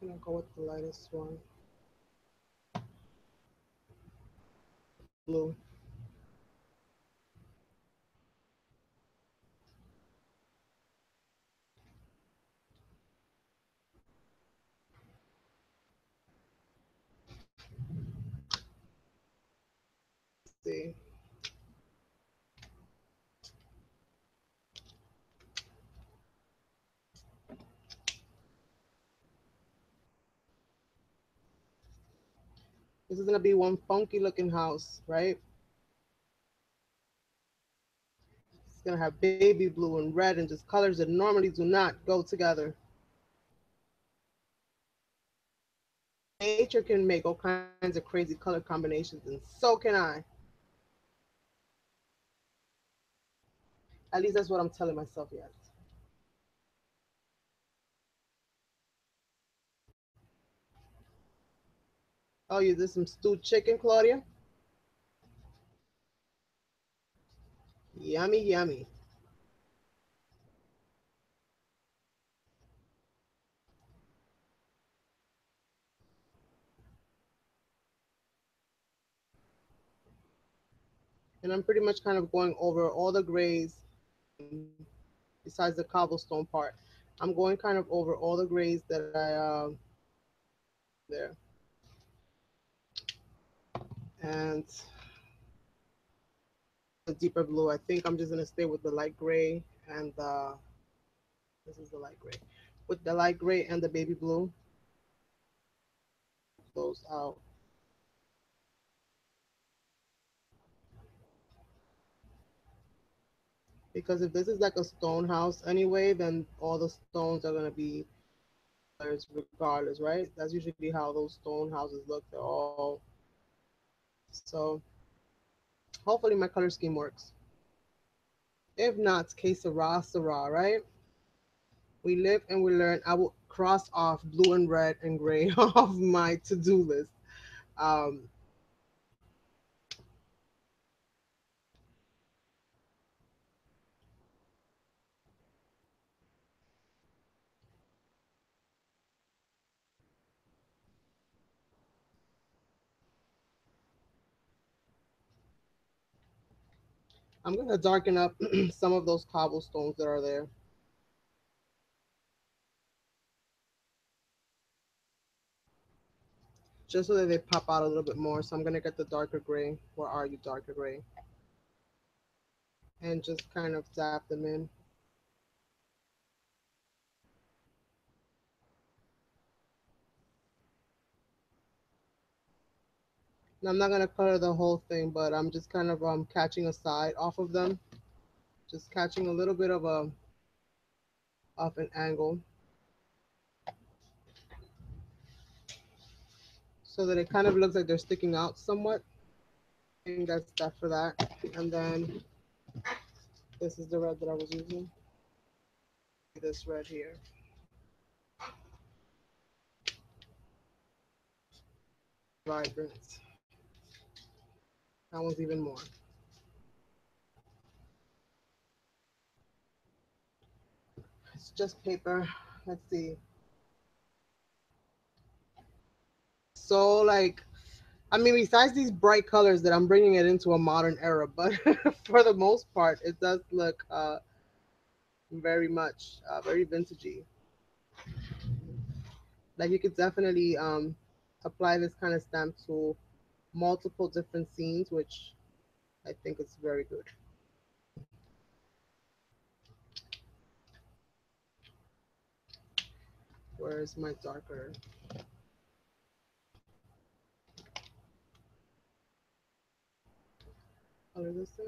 I'm going to go with the lightest one, blue. See. This is going to be one funky looking house, right? It's going to have baby blue and red and just colors that normally do not go together. Nature can make all kinds of crazy color combinations, and so can I. At least that's what I'm telling myself yet. Oh, you did some stewed chicken, Claudia? Yummy, yummy. And I'm pretty much kind of going over all the grays besides the cobblestone part. I'm going kind of over all the grays that I there. And the deeper blue, I think I'm just gonna stay with the light gray and this is the light gray. With the light gray and the baby blue, those out. Because if this is like a stone house anyway, then all the stones are gonna be colors regardless, right? That's usually how those stone houses look. They're all so. Hopefully my color scheme works. If not, que sera, right? We live and we learn. I will cross off blue and red and gray off my to-do list. Um, I'm gonna darken up some of those cobblestones that are there, just so that they pop out a little bit more. So I'm gonna get the darker gray. Where are you, darker gray? And just kind of dab them in. Now, I'm not gonna color the whole thing, but I'm just kind of catching a side off of them, just catching a little bit of a of an angle, so that it kind of looks like they're sticking out somewhat. I think that's that for that. And then this is the red that I was using. This red here, vibrant. That one's even more. It's just paper. Let's see. So like, I mean, besides these bright colors that I'm bringing it into a modern era, but for the most part, it does look very much very vintagey. Like you could definitely apply this kind of stamp to multiple different scenes, which I think is very good. Where's my darker? Color this in.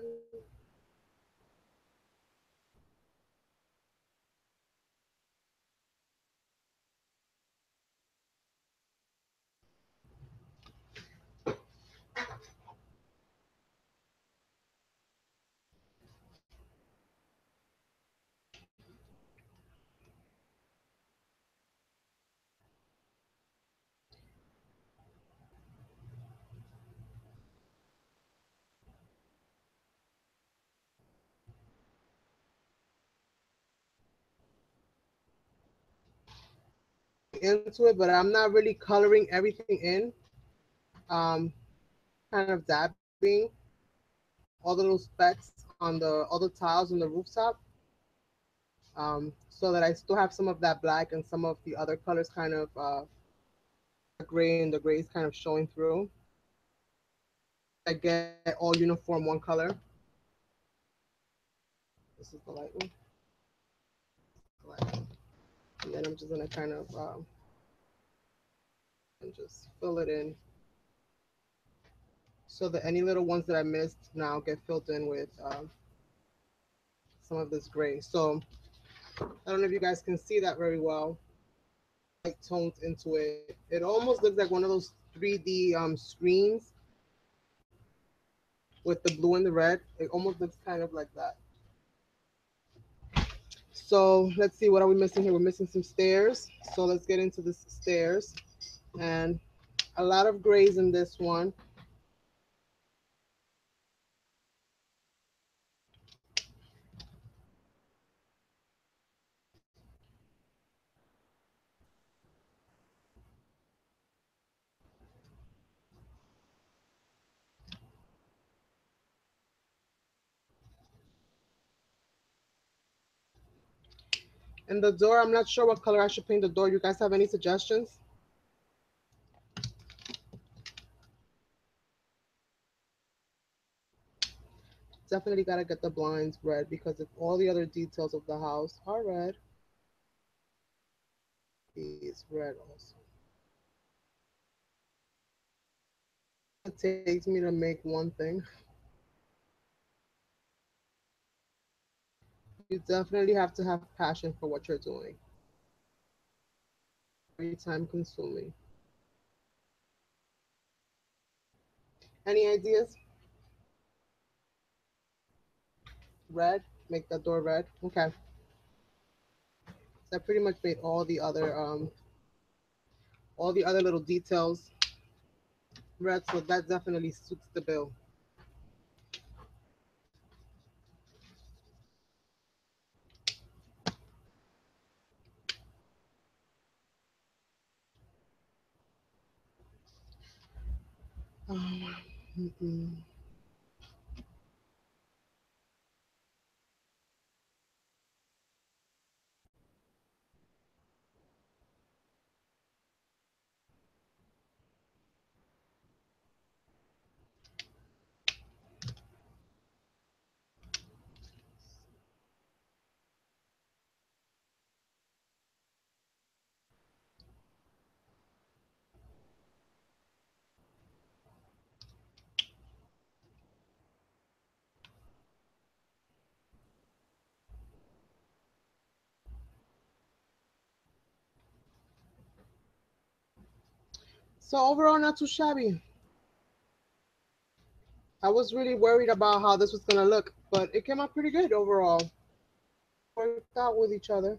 Into it, but I'm not really coloring everything in. Kind of dabbing all the little specks on the all the tiles on the rooftop, so that I still have some of that black and some of the other colors kind of the gray and the grays kind of showing through. I get all uniform one color. This is the light one. The light one. And then I'm just gonna kind of and just fill it in so that any little ones that I missed now get filled in with some of this gray. So I don't know if you guys can see that very well. Light tones into it. It almost looks like one of those 3D screens with the blue and the red. It almost looks kind of like that. So let's see, what are we missing here? We're missing some stairs. So let's get into the stairs. And a lot of grays in this one. And the door, I'm not sure what color I should paint the door. You guys have any suggestions? Definitely got to get the blinds red because if all the other details of the house are red, is red also. It takes me to make one thing. You definitely have to have passion for what you're doing. Very time consuming. Any ideas? Red? Make the door red? Okay. So I pretty much made all the other little details red, so that definitely suits the bill. Mm-mm. So overall, not too shabby. I was really worried about how this was gonna look, but it came out pretty good overall. Worked out with each other.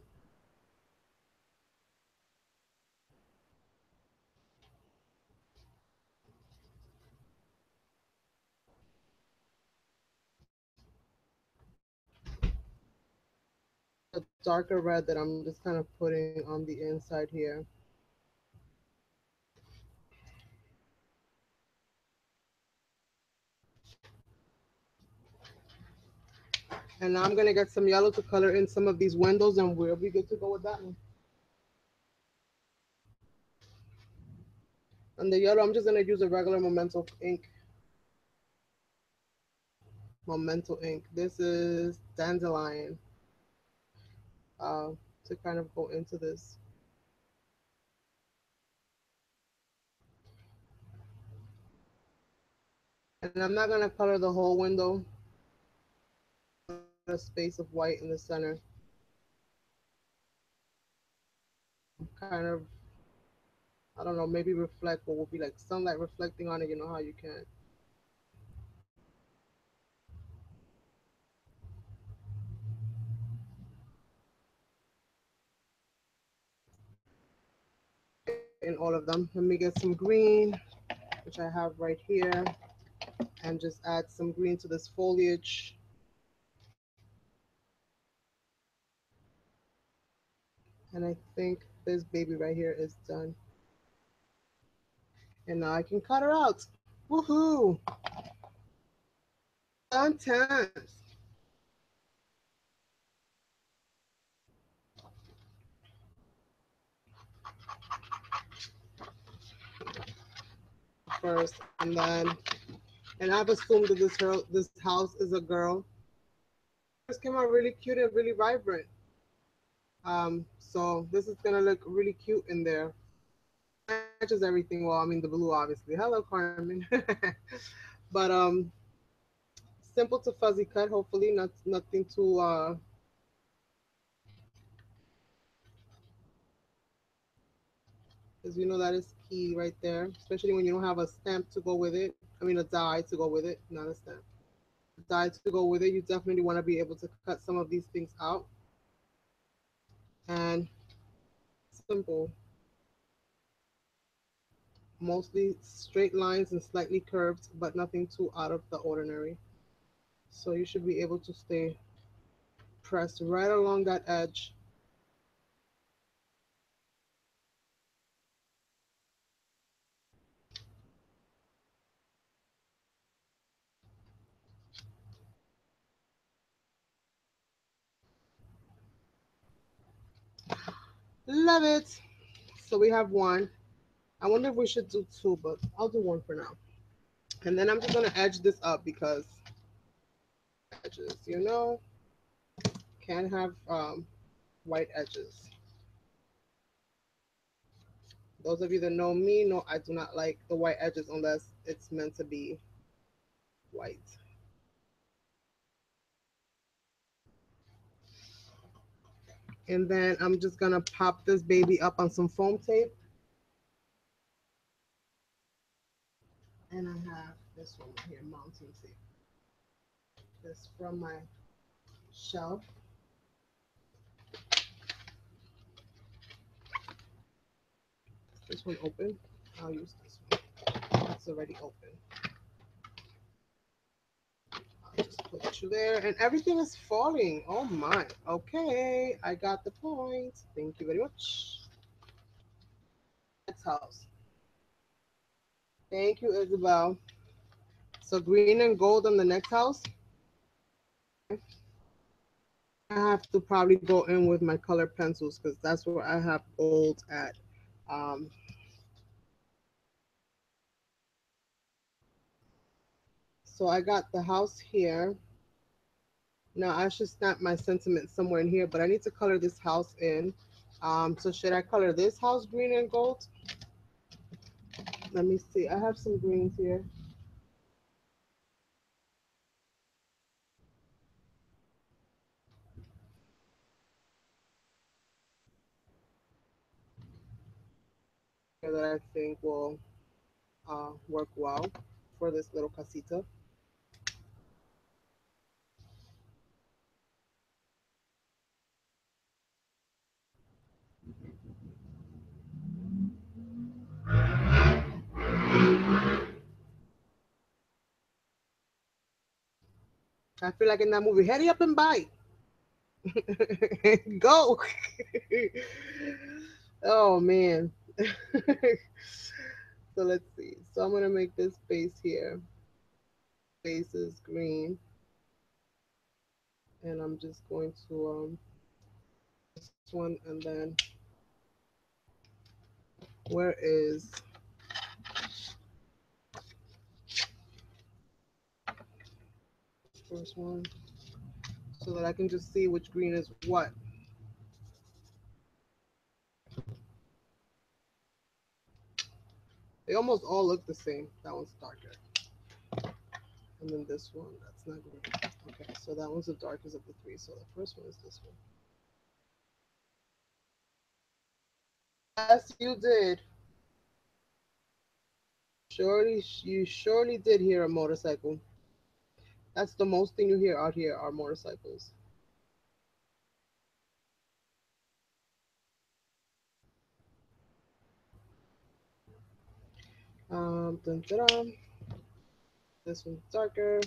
The darker red that I'm just kind of putting on the inside here. And now I'm gonna get some yellow to color in some of these windows and we'll be good to go with that one. And the yellow, I'm just gonna use a regular Memento ink. Memento ink. This is Dandelion. Uh, to kind of go into this. And I'm not gonna color the whole window. A space of white in the center. Kind of, I don't know, maybe reflect what will be like sunlight reflecting on it. You know how you can. In all of them. Let me get some green, which I have right here, and just add some green to this foliage. And I think this baby right here is done. And now I can cut her out. Woohoo! Fun times. First, and then, and I've assumed that this house is a girl. This came out really cute and really vibrant. So this is gonna look really cute in there. Matches everything. Well, I mean the blue, obviously. Hello, Carmen. But simple to fuzzy cut. Hopefully, not nothing too because you know that is key right there, especially when you don't have a stamp to go with it. I mean, a die to go with it, not a stamp. A die to go with it. You definitely want to be able to cut some of these things out and simple, mostly straight lines and slightly curved, but nothing too out of the ordinary. So you should be able to stay pressed right along that edge. Love it. So we have one. I wonder if we should do two, but I'll do one for now. And then I'm just gonna edge this up because edges, can't have white edges. Those of you that know me know I do not like the white edges unless it's meant to be white. And then I'm just gonna pop this baby up on some foam tape. And I have this one right here, mountain tape. This from my shelf. This one open. I'll use this one. It's already open. I'll just put you there, and everything is falling. Oh my. Okay, I got the point. Thank you very much. Next house. Thank you, Isabel. So green and gold on the next house. I have to probably go in with my color pencils because that's where I have gold at. Um, so I got the house here. Now I should snap my sentiment somewhere in here, but I need to color this house in. So should I color this house green and gold? Let me see. I have some greens here. That I think will work well for this little casita. I feel like in that movie, hurry up and buy. Go. Oh man. So let's see. So I'm gonna make this base here. Base is green, and I'm just going to this one, and then where is first one, so that I can just see which green is what. They almost all look the same. That one's darker, and then this one that's not green. Okay, so that one's the darkest of the three. So the first one is this one. Yes, you did. You surely did hear a motorcycle. That's the most thing you hear out here are motorcycles. Dun, dun, dun. This one's darker.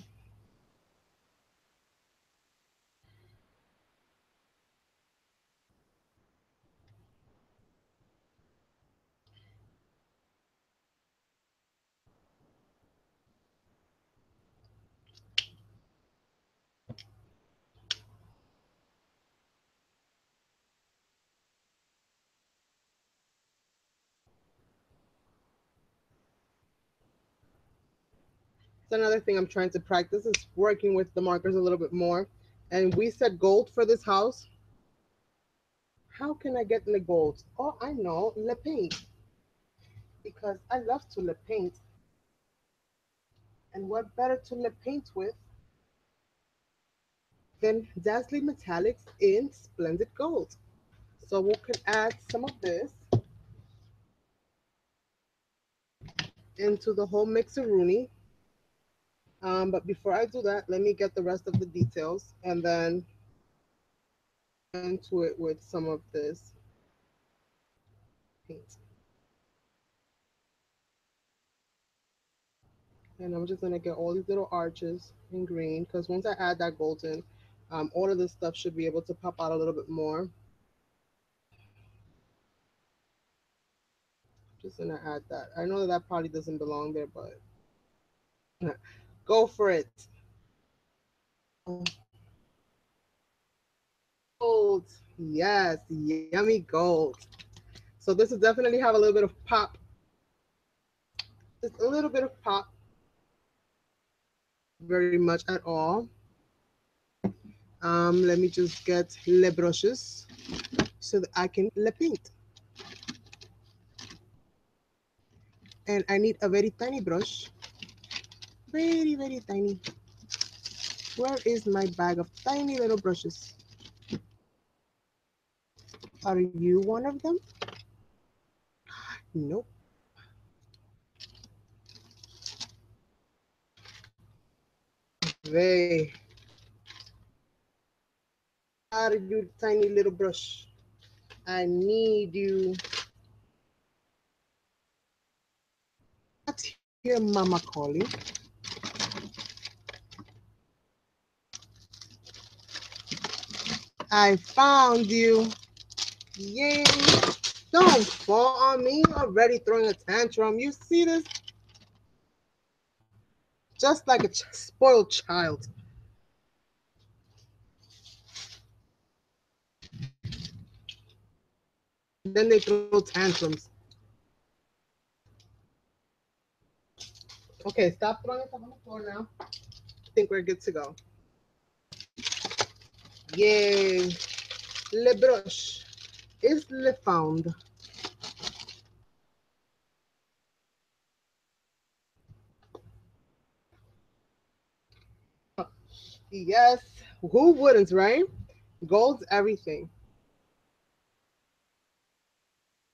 It's another thing I'm trying to practice is working with the markers a little bit more. And we said gold for this house. How can I get in the gold? Oh, I know, Le Paint. Because I love to Le Paint. And what better to Le Paint with than Dazzling Metallics in Splendid Gold? So we can add some of this into the whole mixeroonie. But before I do that, let me get the rest of the details and then into it with some of this paint. And I'm just gonna get all these little arches in green because once I add that golden, all of this stuff should be able to pop out a little bit more. Just gonna add that. I know that that probably doesn't belong there, but go for it. Gold. Yes, yummy gold. So this will definitely have a little bit of pop. Just a little bit of pop. Very much at all. Let me just get le brushes so that I can le paint. And I need a very tiny brush. Very, very tiny. Where is my bag of tiny little brushes? Are you one of them? Nope. Very. Are you tiny little brush? I need you. That's here, Mama calling. I found you. Yay. Don't fall on me. Already throwing a tantrum. You see this? Just like a spoiled child. And then they throw tantrums. Okay, stop throwing stuff on the floor now. I think we're good to go. Yay. Le brush is le found. Yes. Who wouldn't, right? Gold's everything.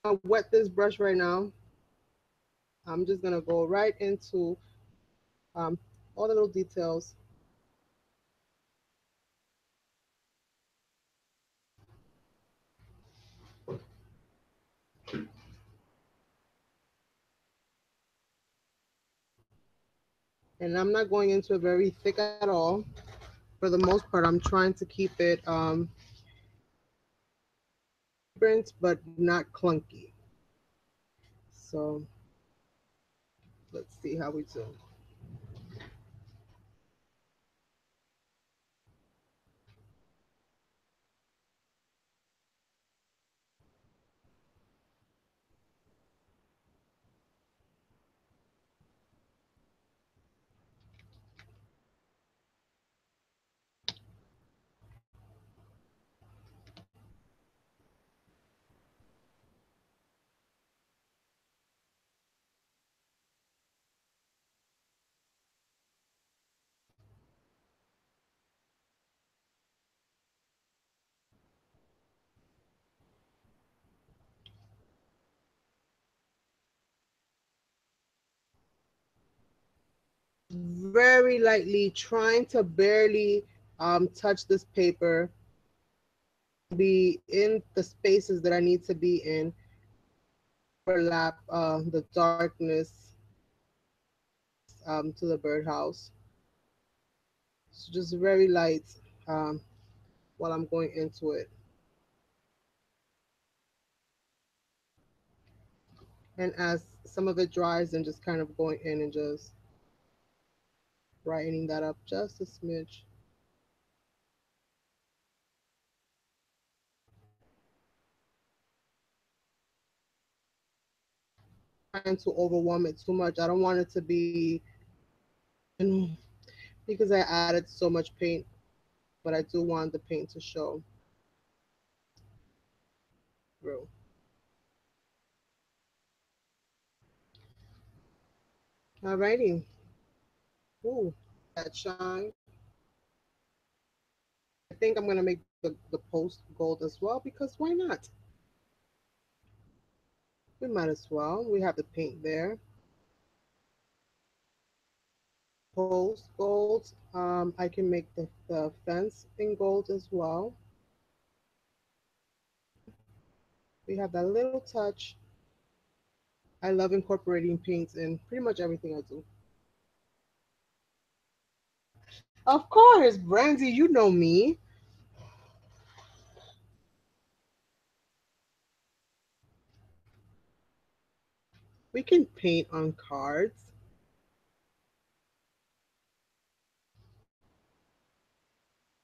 I'll wet this brush right now. I'm just gonna go right into um, all the little details. And I'm not going into it very thick at all. For the most part, I'm trying to keep it vibrant but not clunky. So let's see how we do. Very lightly, trying to barely touch this paper, be in the spaces that I need to be in, overlap the darkness to the birdhouse. So just very light um, while I'm going into it. And as some of it dries, then just kind of going in and just brightening that up just a smidge. Trying to overwhelm it too much. I don't want it to be, you know, because I added so much paint, but I do want the paint to show through. Alrighty. Ooh, that shine. I think I'm gonna make the post gold as well because why not? We might as well. We have the paint there. Post gold. I can make the fence in gold as well. We have that little touch. I love incorporating paints in pretty much everything I do. Of course, Brandy, you know me. We can paint on cards.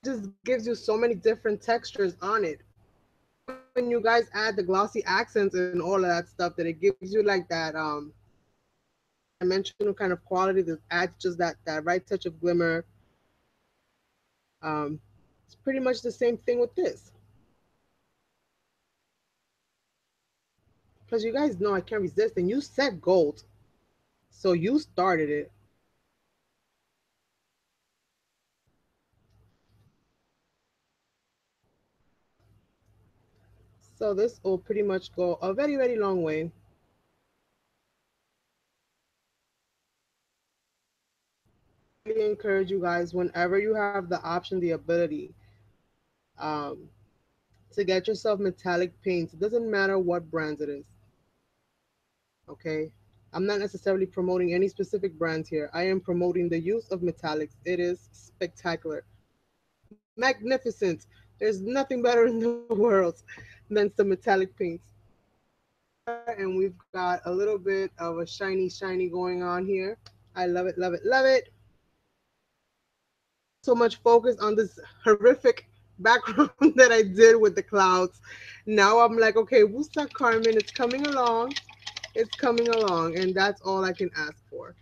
just gives you so many different textures on it. When you guys add the glossy accents and all of that stuff, that it gives you like that dimensional kind of quality that adds just that right touch of glimmer. It's pretty much the same thing with this. Because you guys know I can't resist, and you said gold, so you started it. So this will pretty much go a very, very long way. I really encourage you guys, whenever you have the option, the ability, um, to get yourself metallic paints. It doesn't matter what brands it is. Okay. I'm not necessarily promoting any specific brands here. I am promoting the use of metallics. It is spectacular, magnificent. There's nothing better in the world than some metallic paints. And we've got a little bit of a shiny, shiny going on here. I love it, love it, love it. So much focus on this horrific background that I did with the clouds. Now I'm like, okay, Wusa Carmen, it's coming along. It's coming along, and that's all I can ask for.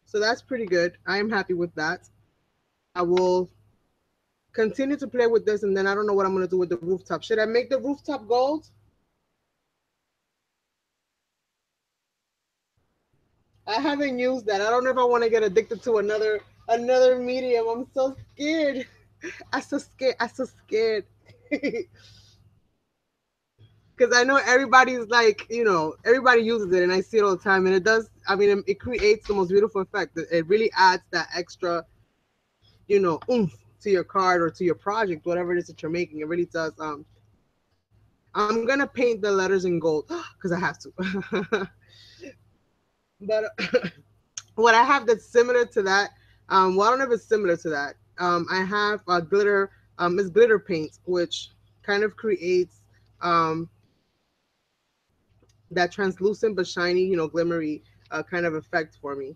So that's pretty good. I am happy with that. I will continue to play with this, and then I don't know what I'm going to do with the rooftop. Should I make the rooftop gold? I haven't used that. I don't know if I want to get addicted to another medium. I'm so scared. I'm so scared. I'm so scared. Because I know everybody's like, everybody uses it, and I see it all the time, and it does. I mean, it creates the most beautiful effect. It really adds that extra, oomph to your card or to your project, whatever it is that you're making. It really does. I'm gonna paint the letters in gold because I have to. But what I have that's similar to that, well, I don't know if it's similar to that. I have glitter. It's glitter paint, which kind of creates that translucent but shiny, glimmery kind of effect for me.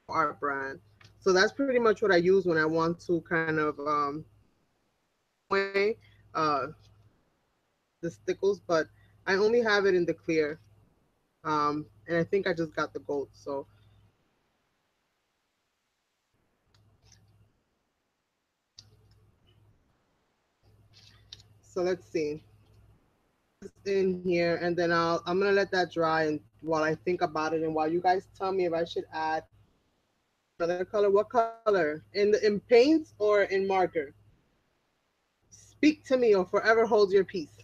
Art brand. So that's pretty much what I use when I want to kind of way uh, the stickles, but I only have it in the clear. And I think I just got the gold. So let's see in here, and then I'm gonna let that dry, and while I think about it, and while you guys tell me if I should add another color. What color? In paint or in marker? Speak to me or forever hold your peace.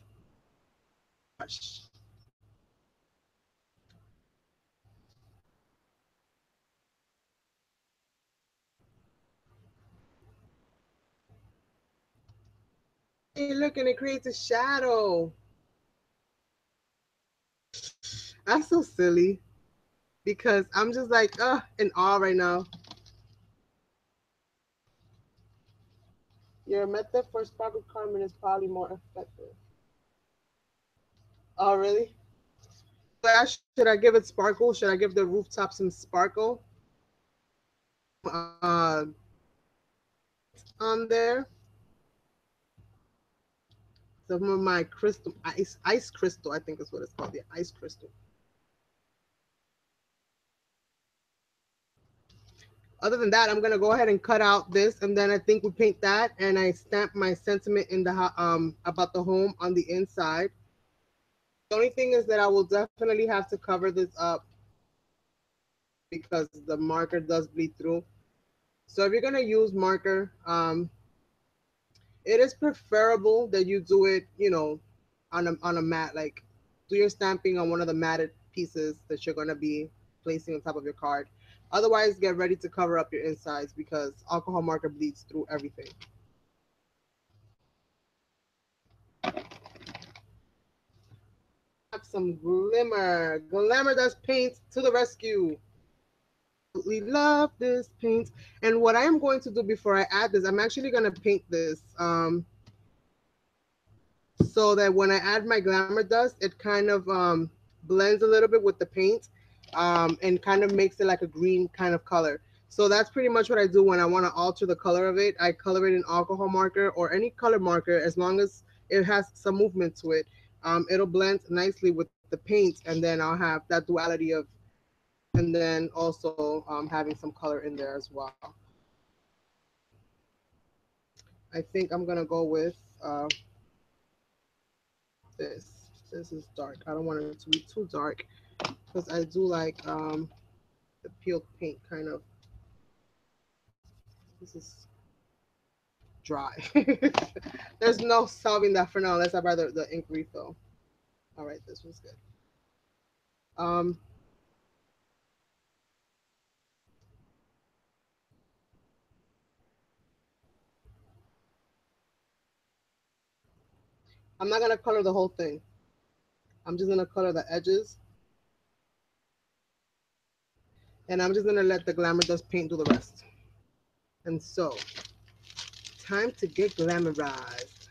Gosh. Hey, look, and it creates a shadow. That's so silly because I'm just like, in awe right now. Your method for sparkle Carmen is probably more effective. Oh, really? Should I give it sparkle? Should I give the rooftop some sparkle? On there. Some of my crystal ice crystal, I think is what it's called. Yeah, ice crystal. Other than that, I'm gonna go ahead and cut out this, and then I think we paint that, and I stamp my sentiment in the about the home on the inside. The only thing is that I will definitely have to cover this up because the marker does bleed through. So if you're gonna use marker, it is preferable that you do it, on a mat. Like, do your stamping on one of the matted pieces that you're gonna be placing on top of your card. Otherwise, get ready to cover up your insides because alcohol marker bleeds through everything. Have some glimmer. Glamour does paint to the rescue. We love this paint. And what I am going to do before I add this, I'm actually going to paint this so that when I add my glamour dust, it kind of blends a little bit with the paint and kind of makes it like a green kind of color. So that's pretty much what I do when I want to alter the color of it. I color it in alcohol marker or any color marker as long as it has some movement to it. It'll blend nicely with the paint, and then I'll have that duality of, and then also having some color in there as well. I think I'm gonna go with this. This is dark. I don't want it to be too dark because I do like the peeled paint kind of. This is dry. There's no solving that for now unless I buy the ink refill. All right, this one's good. Um, I'm not gonna color the whole thing. I'm just gonna color the edges, and I'm just gonna let the Glamour Dust paint do the rest. And so, time to get glamorized.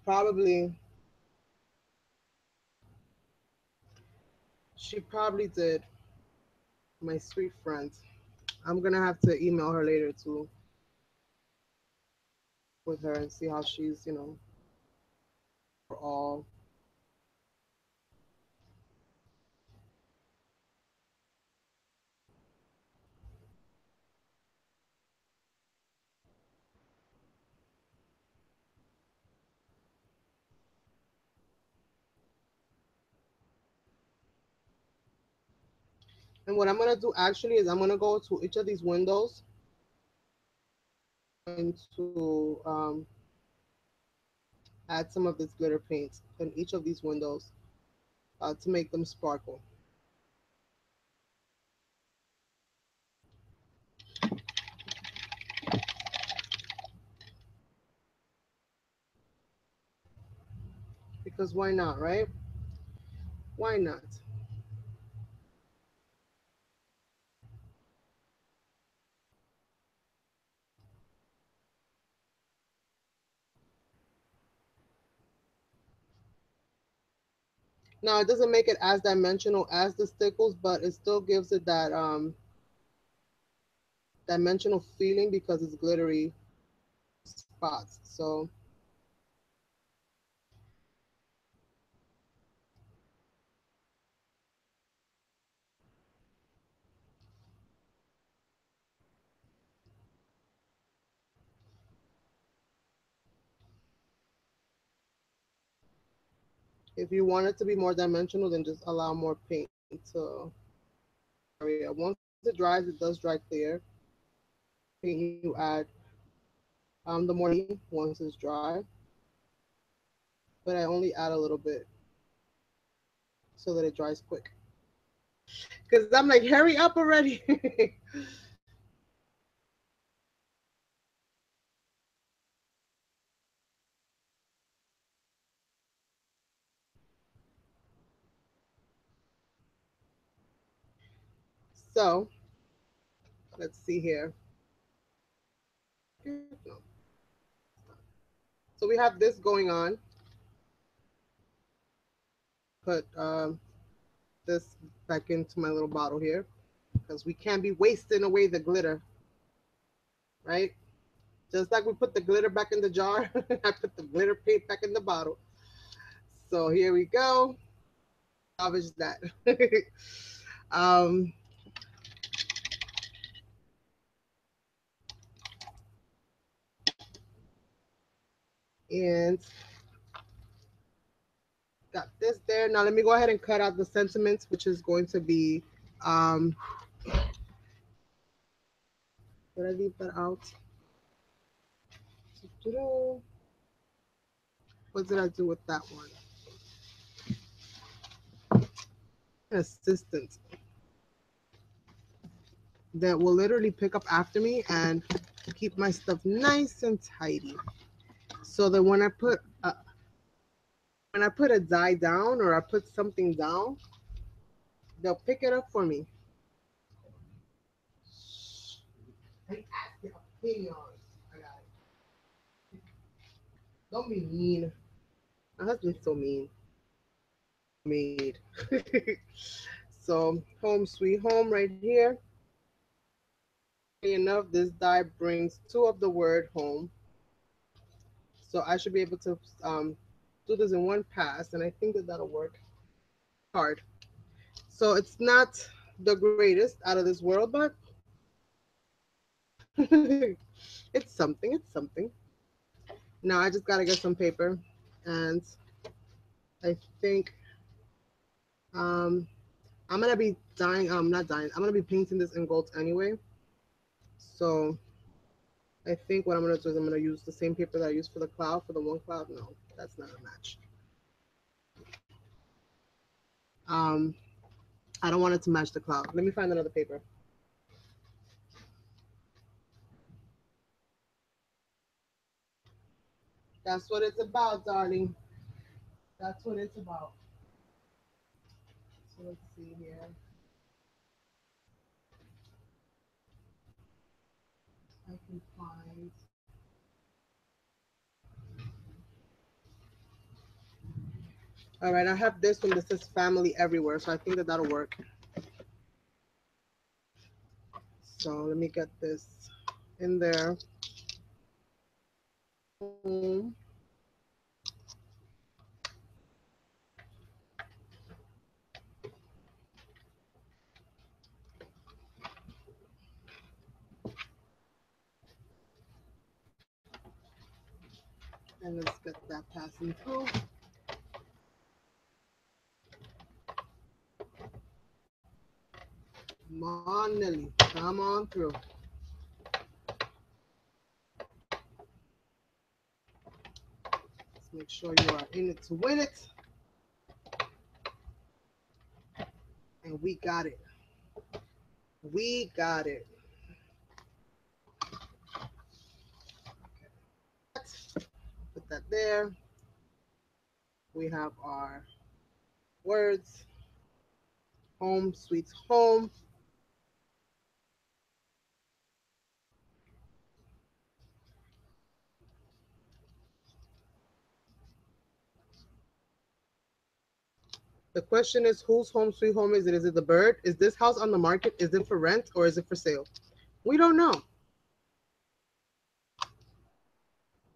Probably, she probably did. My sweet friend. I'm gonna have to email her later too with her and see how she's, all. And what I'm gonna do actually is I'm gonna go to each of these windows and to add some of this glitter paint in each of these windows to make them sparkle. Because why not, right? Why not? Now it doesn't make it as dimensional as the stickles, but it still gives it that dimensional feeling because it's glittery spots. So if you want it to be more dimensional, then just allow more paint to area. Once it dries, it does dry clear. Paint you add the more once it's dry, but I only add a little bit so that it dries quick. Because I'm like, hurry up already. So let's see here. No. So we have this going on. Put this back into my little bottle here because we can't be wasting away the glitter, right? Just like we put the glitter back in the jar, I put the glitter paint back in the bottle. So here we go. Salvage that. um, and got this there. Now let me go ahead and cut out the sentiments, which is going to be, did I leave that out? What did I do with that one? Assistant that will literally pick up after me and keep my stuff nice and tidy. So that when I put a die down or I put something down, they'll pick it up for me. Helios. I got it. Don't be mean. My husband's so mean. Made. So home sweet home right here. Enough, this die brings two of the word home. So I should be able to do this in one pass, and I think that that'll work. Hard. So it's not the greatest out of this world, but it's something. It's something. Now I just gotta get some paper, and I think um, I'm gonna be dying. Not dying. I'm gonna be painting this in gold anyway. So I think what I'm gonna do is I'm gonna use the same paper that I used for the cloud for the one cloud. No, that's not a match. Um, I don't want it to match the cloud. Let me find another paper. That's what it's about, darling. That's what it's about. So let's see here. I can find. All right, I have this one that says family everywhere, so I think that that'll work. So let me get this in there. Home. And let's get that passing through. Come on, Nelly. Come on through. Let's make sure you are in it to win it. And we got it. We got it. Put that there. We have our words. Home, sweet home. The question is whose home, sweet home is it? Is it the bird? Is this house on the market? Is it for rent or is it for sale? We don't know.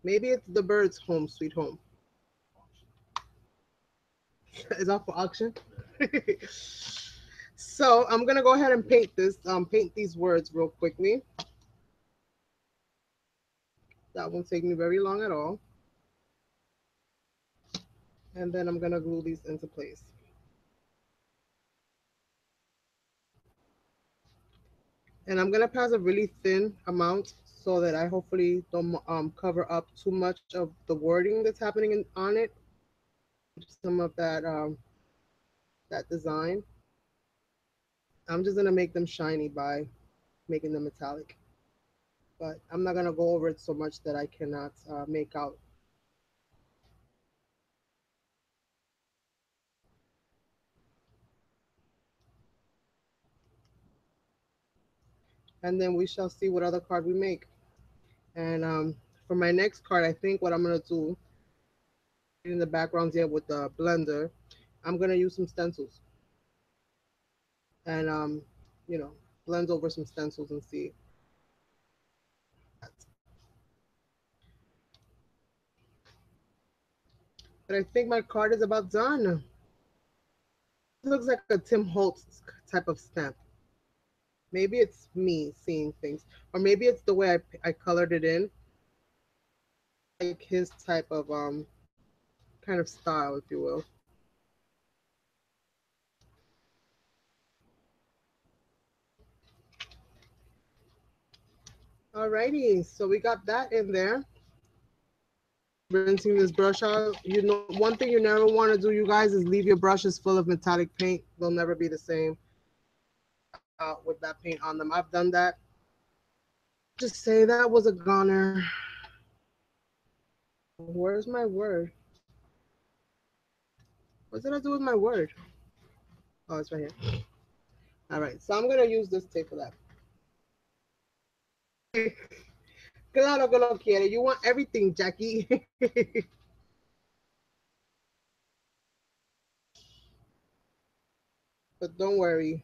Maybe it's the bird's home, sweet home. Is that for auction? So I'm gonna go ahead and paint this. Paint these words real quickly. That won't take me very long at all. And then I'm gonna glue these into place. And I'm gonna pass a really thin amount so that I hopefully don't cover up too much of the wording that's happening on it. Some of that design. I'm just gonna make them shiny by making them metallic. But I'm not gonna go over it so much that I cannot make out. And then we shall see what other card we make. And for my next card, I think what I'm gonna do in the background here with the blender, I'm gonna use some stencils and you know, blend over some stencils and see. But I think my card is about done. It looks like a Tim Holtz type of stamp. Maybe it's me seeing things, or maybe it's the way I colored it in, like his type of kind of style, if you will. Alrighty, so we got that in there. Rinsing this brush out. You know, one thing you never want to do, you guys, is leave your brushes full of metallic paint. They'll never be the same with that paint on them. I've done that. Just say that was a goner. Where's my word? What did I do with my word? Oh, it's right here. All right, so I'm gonna use this tape for that. Claro que lo quiere. You want everything, Jackie. But don't worry,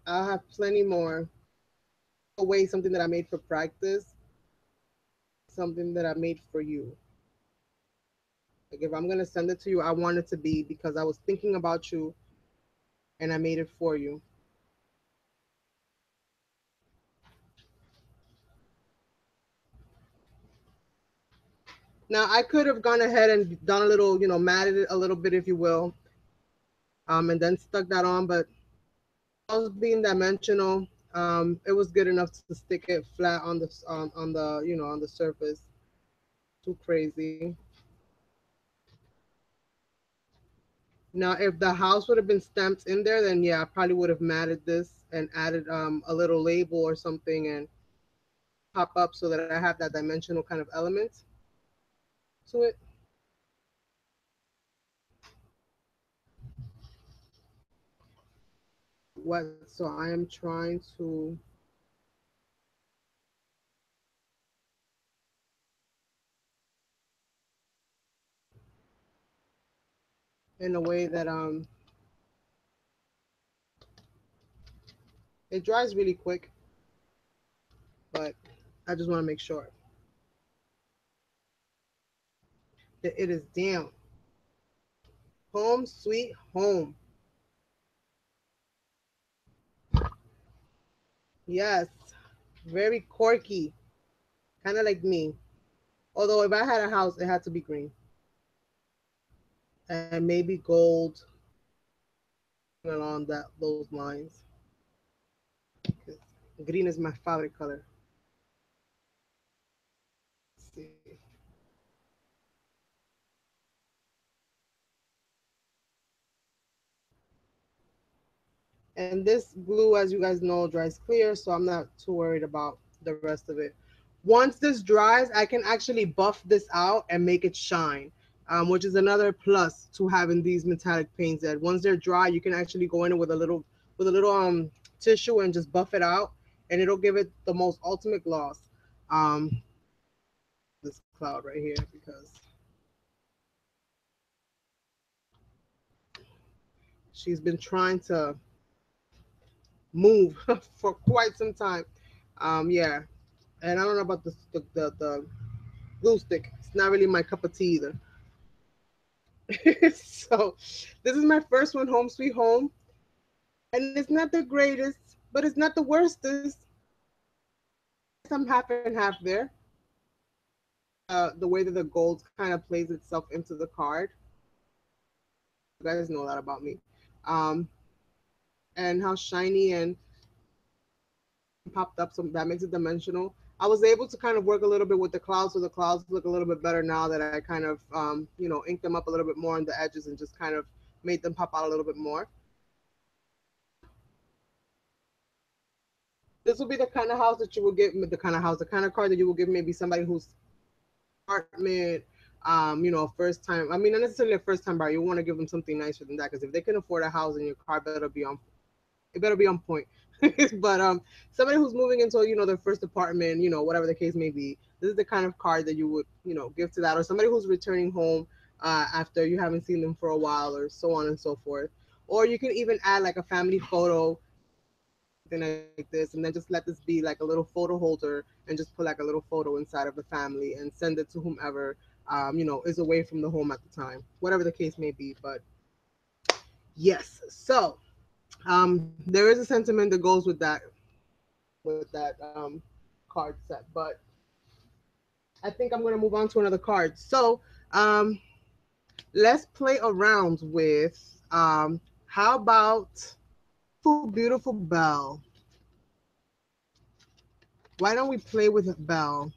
I'll have plenty more. Away something that I made for practice, something that I made for you. Like if I'm gonna send it to you, I want it to be because I was thinking about you and I made it for you. Now I could have gone ahead and done a little, matted it a little bit, if you will, and then stuck that on. But I was being dimensional. It was good enough to stick it flat on the surface. Too crazy. Now, if the house would have been stamped in there, then yeah, I probably would have matted this and added a little label or something and pop up so that I have that dimensional kind of element to it. What? So I am trying to in a way that it dries really quick, but I just want to make sure that it is down. Home sweet home. Yes, very quirky, kind of like me. Although if I had a house, it had to be green and maybe gold along that those lines. 'Cause green is my favorite color. Let's see. And this glue, as you guys know, dries clear, so I'm not too worried about the rest of it. Once this dries, I can actually buff this out and make it shine, which is another plus to having these metallic paints. That once they're dry, you can actually go in with a little tissue and just buff it out, and it'll give it the most ultimate gloss. Um, this cloud right here because she's been trying to move for quite some time. Yeah, and I don't know about the glue stick. It's not really my cup of tea either. So this is my first one, Home Sweet Home, and it's not the greatest, but it's not the worstest. I'm half and half there. The way that the gold kind of plays itself into the card. You guys know that about me. Um, and how shiny and popped up, so that makes it dimensional. I was able to kind of work a little bit with the clouds, so the clouds look a little bit better now that I kind of, inked them up a little bit more on the edges and just kind of made them pop out a little bit more. This will be the kind of house that you will give, the kind of car that you will give maybe somebody who's apartment, first time. I mean, not necessarily a first time buyer. You want to give them something nicer than that because if they can afford a house, then your car better be on point. But somebody who's moving into their first apartment, whatever the case may be, this is the kind of card that you would give to that, or somebody who's returning home after you haven't seen them for a while, or so on and so forth. Or you can even add like a family photo, something like this, and then just let this be like a little photo holder, and just put like a little photo inside of the family and send it to whomever is away from the home at the time, whatever the case may be. But yes, so there is a sentiment that goes with that card set, but I think I'm going to move on to another card. So um, let's play around with how about beautiful Belle? Why don't we play with Belle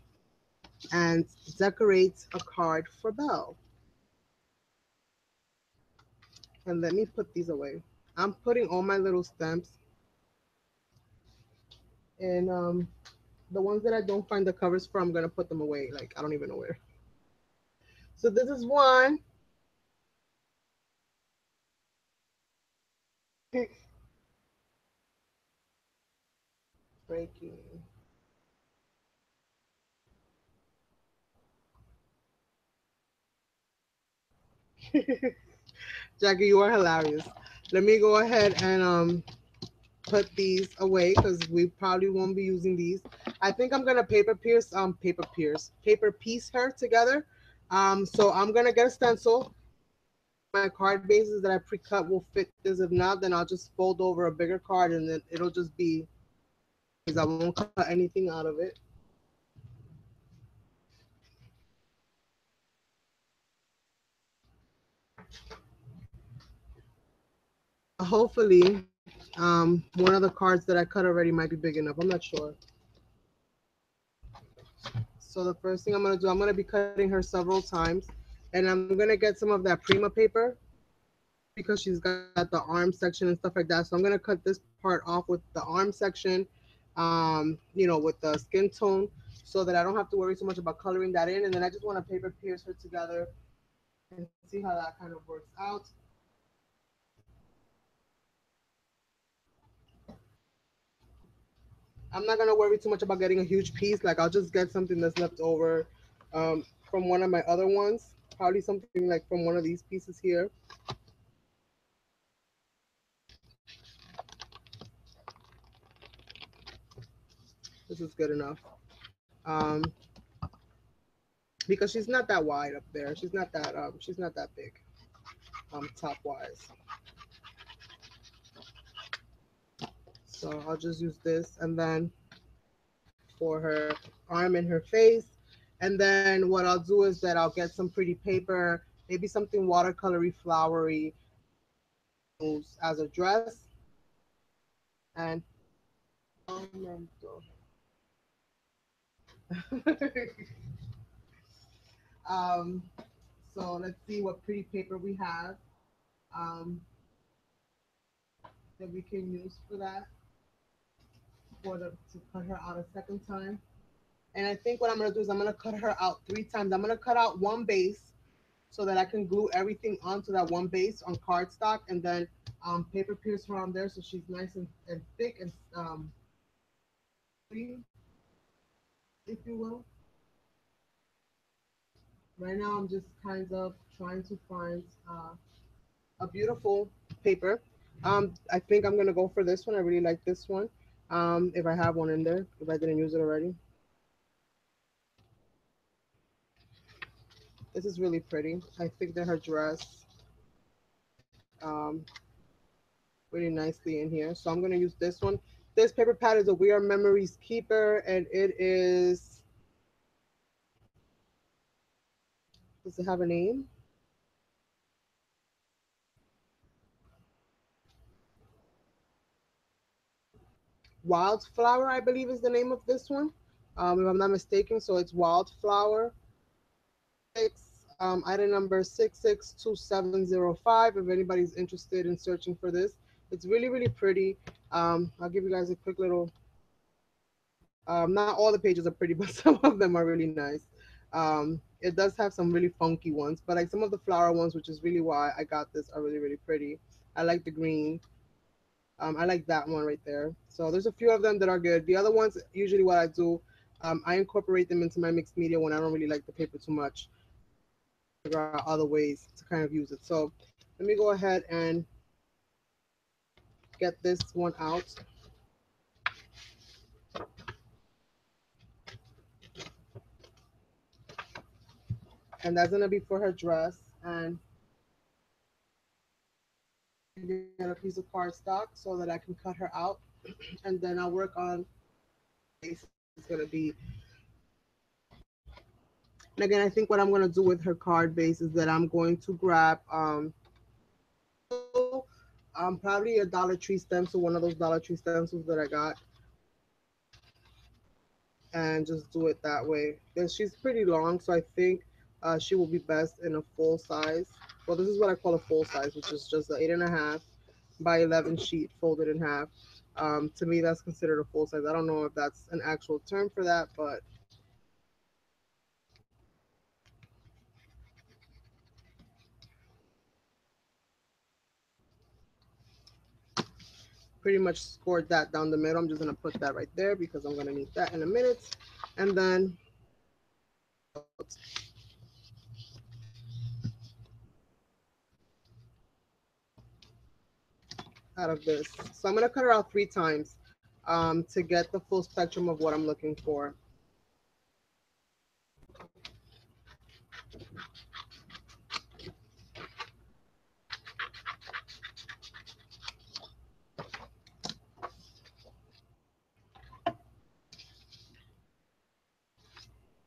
and decorate a card for Belle? And let me put these away. I'm putting all my little stamps and the ones that I don't find the covers for, I'm gonna put them away. Like I don't even know where. So this is one. Breaking. Jackie, you are hilarious. Let me go ahead and put these away because we probably won't be using these. I think I'm gonna paper piece her together. So I'm gonna get a stencil. My card bases that I pre-cut will fit this. If not, then I'll just fold over a bigger card and then it'll just be, because I won't cut anything out of it. Hopefully, one of the cards that I cut already might be big enough. I'm not sure. So the first thing I'm gonna do, I'm gonna be cutting her several times, and I'm gonna get some of that Prima paper because she's got the arm section and stuff like that. So I'm gonna cut this part off with the arm section, with the skin tone, so that I don't have to worry so much about coloring that in. And then I just want to paper pierce her together and see how that kind of works out. I'm not gonna worry too much about getting a huge piece. Like I'll just get something that's left over from one of my other ones. Probably something like from one of these pieces here. This is good enough. Um, because she's not that wide up there. She's not that big. Top wise. So I'll just use this and then for her arm and her face. And then what I'll do is that I'll get some pretty paper, maybe something watercolory, flowery as a dress. And um, so let's see what pretty paper we have um, that we can use for that, to cut her out a second time. And I think what I'm gonna do is I'm gonna cut her out 3 times. I'm gonna cut out one base so that I can glue everything onto that one base on cardstock, and then paper pierce her on there so she's nice and thick and free, if you will. Right now, I'm just kind of trying to find a beautiful paper. I think I'm gonna go for this one. I really like this one. If I have one in there, if I didn't use it already. This is really pretty. I think that her dress um, really nicely in here. So I'm gonna use this one. This paper pad is a We Are Memories Keeper, and it is. Does it have a name? Wildflower, I believe, is the name of this one. If I'm not mistaken, so it's Wildflower. Item number 662705. If anybody's interested in searching for this, it's really, really pretty. I'll give you guys a quick little. Not all the pages are pretty, but some of them are really nice. It does have some really funky ones, but like some of the flower ones, which is really why I got this, are really, really pretty. I like the green. I like that one right there. So there's a few of them that are good. The other ones, usually what I do, I incorporate them into my mixed media when I don't really like the paper too much. Figure out other ways to kind of use it. So let me go ahead and get this one out. And that's gonna be for her dress. And get a piece of cardstock so that I can cut her out. And then I'll work on face. It's gonna be. And again, I think what I'm gonna do with her card base is that I'm going to grab probably a Dollar Tree stencil, one of those Dollar Tree stencils that I got, and just do it that way. And she's pretty long, so I think she will be best in a full size. Well, this is what I call a full size, which is just an 8.5 by 11 sheet folded in half. To me, that's considered a full size. I don't know if that's an actual term for that, but pretty much scored that down the middle. I'm just gonna put that right there because I'm gonna need that in a minute. And then out of this. So I'm gonna cut it out 3 times to get the full spectrum of what I'm looking for.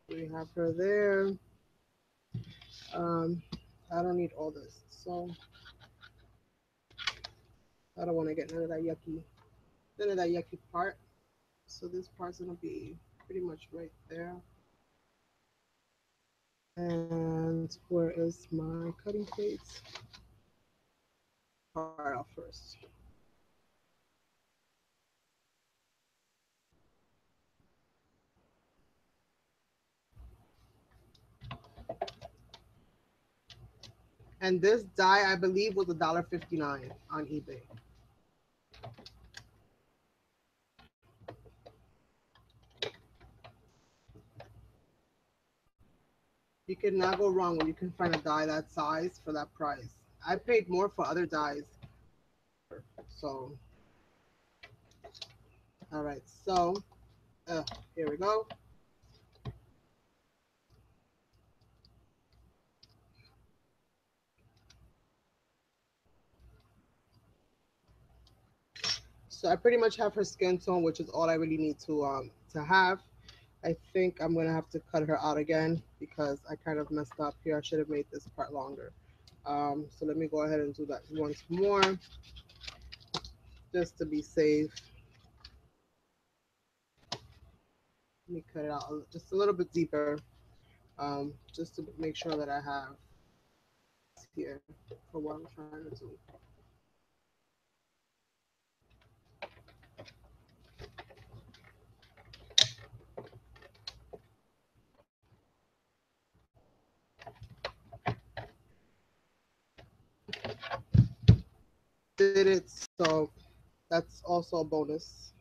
We have her there. Um, I don't need all this, so I don't want to get none of that yucky part. So this part's gonna be pretty much right there. And where is my cutting plates? Part out first. And this die, I believe, was $1.59 on eBay. You cannot go wrong when you can find a die that size for that price. I paid more for other dies. So, all right. So, here we go. So I pretty much have her skin tone, which is all I really need to have. I think I'm gonna have to cut her out again because I kind of messed up here. I should have made this part longer. So let me go ahead and do that once more, just to be safe. Let me cut it out just a little bit deeper, just to make sure that I have here for what I'm trying to do. Did it, so that's also a bonus.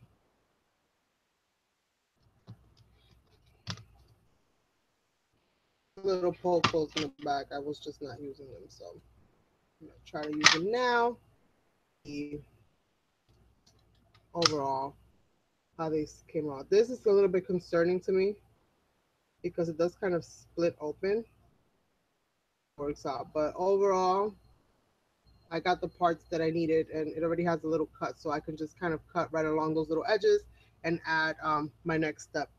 Little poke holes in the back. I was just not using them, so I'm gonna try to use them now. The overall how they came out. This is a little bit concerning to me because it does kind of split open. Works out, but overall, I got the parts that I needed, and it already has a little cut, so I can just kind of cut right along those little edges and add my next step,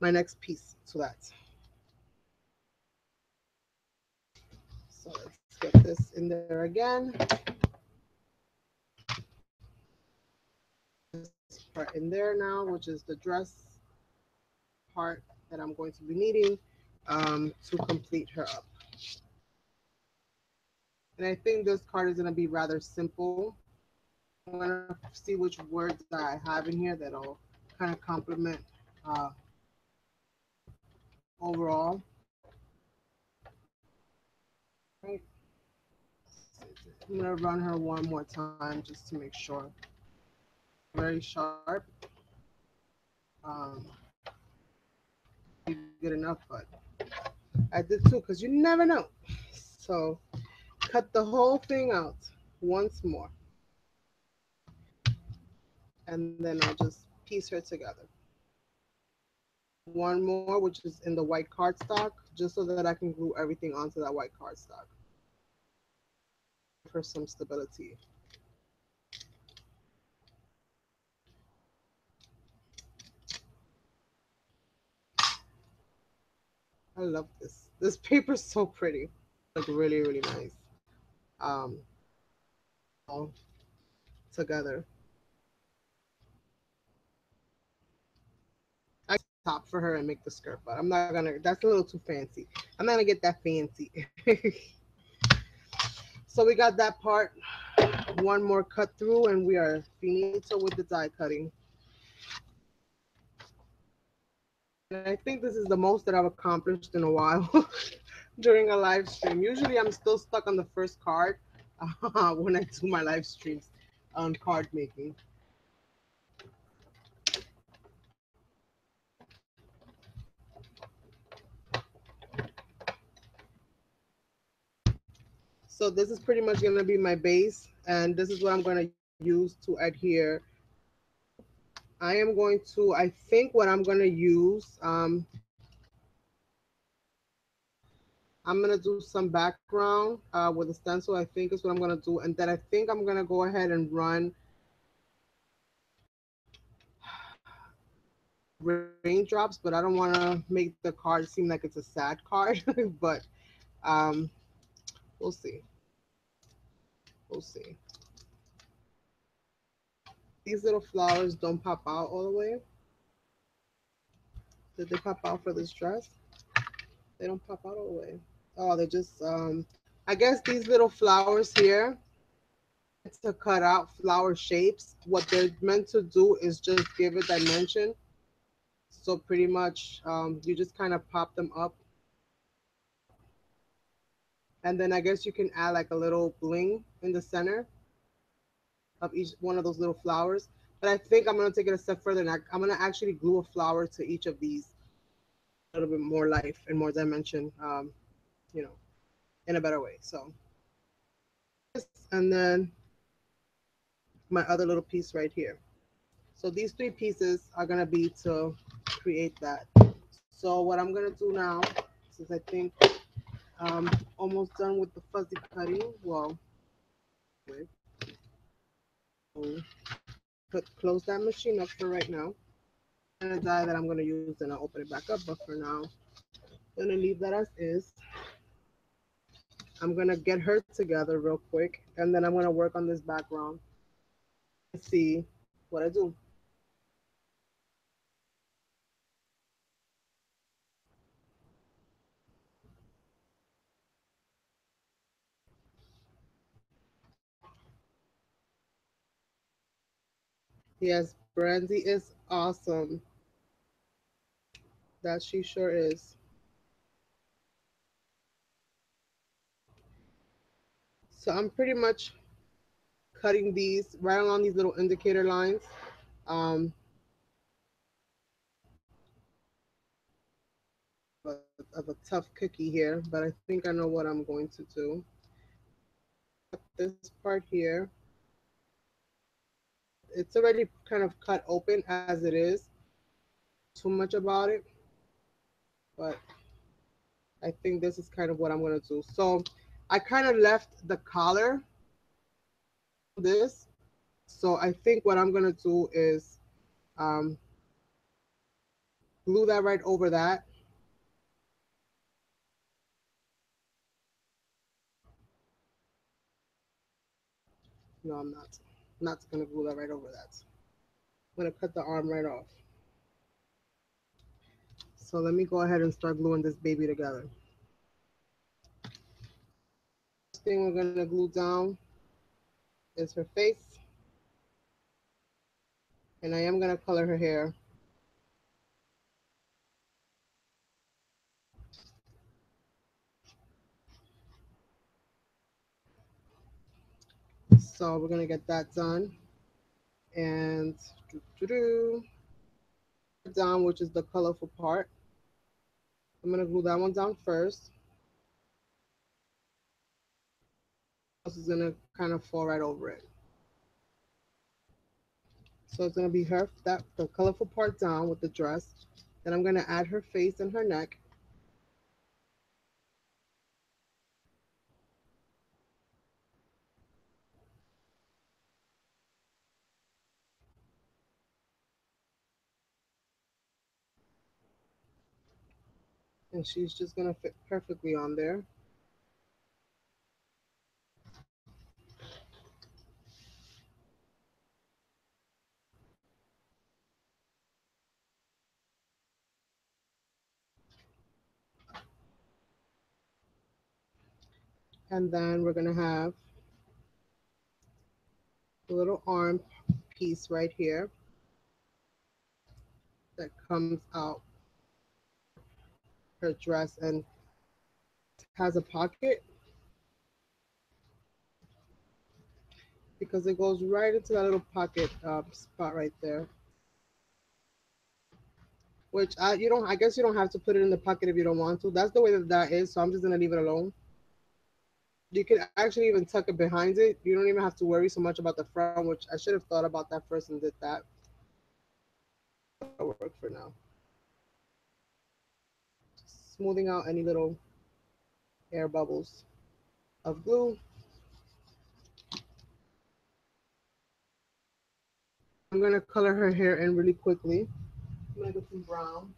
my next piece to that. So let's get this in there again. This part in there now, which is the dress part that I'm going to be needing to complete her up. And I think this card is going to be rather simple. I'm going to see which words that I have in here that'll kind of complement uh, overall. Right. I'm going to run her one more time just to make sure. Very sharp. Um, good enough, but I did too because you never know. So cut the whole thing out once more. And then I'll just piece her together. One more, which is in the white cardstock, just so that I can glue everything onto that white cardstock for some stability. I love this. This paper's so pretty. Like really, really nice. Um, all together. I top for her and make the skirt, but I'm not gonna. That's a little too fancy. I'm not gonna get that fancy. So we got that part. One more cut through, and we are finito with the die cutting. And I think this is the most that I've accomplished in a while during a live stream. Usually I'm still stuck on the first card when I do my live streams on card making. So this is pretty much going to be my base, and this is what I'm going to use to adhere. I am going to, I think what I'm going to use, I'm going to do some background with a stencil, I think is what I'm going to do. And then I think I'm going to go ahead and run raindrops, but I don't want to make the card seem like it's a sad card, but um, we'll see. We'll see. These little flowers don't pop out all the way. Did they pop out for this dress? They don't pop out all the way. Oh, they just I guess these little flowers here to cut out flower shapes. What they're meant to do is just give it dimension. So pretty much you just kind of pop them up. And then I guess you can add like a little bling in the center of each one of those little flowers. But I think I'm gonna take it a step further, and I'm gonna actually glue a flower to each of these, a little bit more life and more dimension, you know, in a better way. So, and then my other little piece right here. So these three pieces are gonna be to create that. So what I'm gonna do now, since I think almost done with the fuzzy cutting, well, wait, I'll close that machine up for right now. And a die that I'm gonna use, and I'll open it back up. But for now, I'm gonna leave that as is. I'm gonna get her together real quick, and then I'm gonna work on this background and see what I do. Yes, Brandy is awesome. That she sure is. So I'm pretty much cutting these right along these little indicator lines. Um, of a tough cookie here, but I think I know what I'm going to do. This part here, it's already kind of cut open as it is. Too much about it, but I think this is kind of what I'm going to do. So I kind of left the collar this. So I think what I'm going to do is um, glue that right over that. No, I'm not. I'm not going to glue that right over that. I'm going to cut the arm right off. So let me go ahead and start gluing this baby together. First thing we're going to glue down is her face. And I am going to color her hair. So we're going to get that done. And down, which is the colorful part. I'm going to glue that one down first. This is going to kind of fall right over it. So it's going to be her, that the colorful part down with the dress. Then I'm going to add her face and her neck. And she's just going to fit perfectly on there. And then we're going to have a little arm piece right here that comes out her dress and has a pocket because it goes right into that little pocket spot right there. Which you don't. I guess you don't have to put it in the pocket if you don't want to. That's the way that that is. So I'm just gonna leave it alone. You can actually even tuck it behind it. You don't even have to worry so much about the front, which I should have thought about that first and did that. That'll work for now. Just smoothing out any little air bubbles of glue. I'm gonna color her hair in really quickly. I'm gonna get some brown.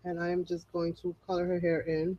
And I am just going to color her hair in.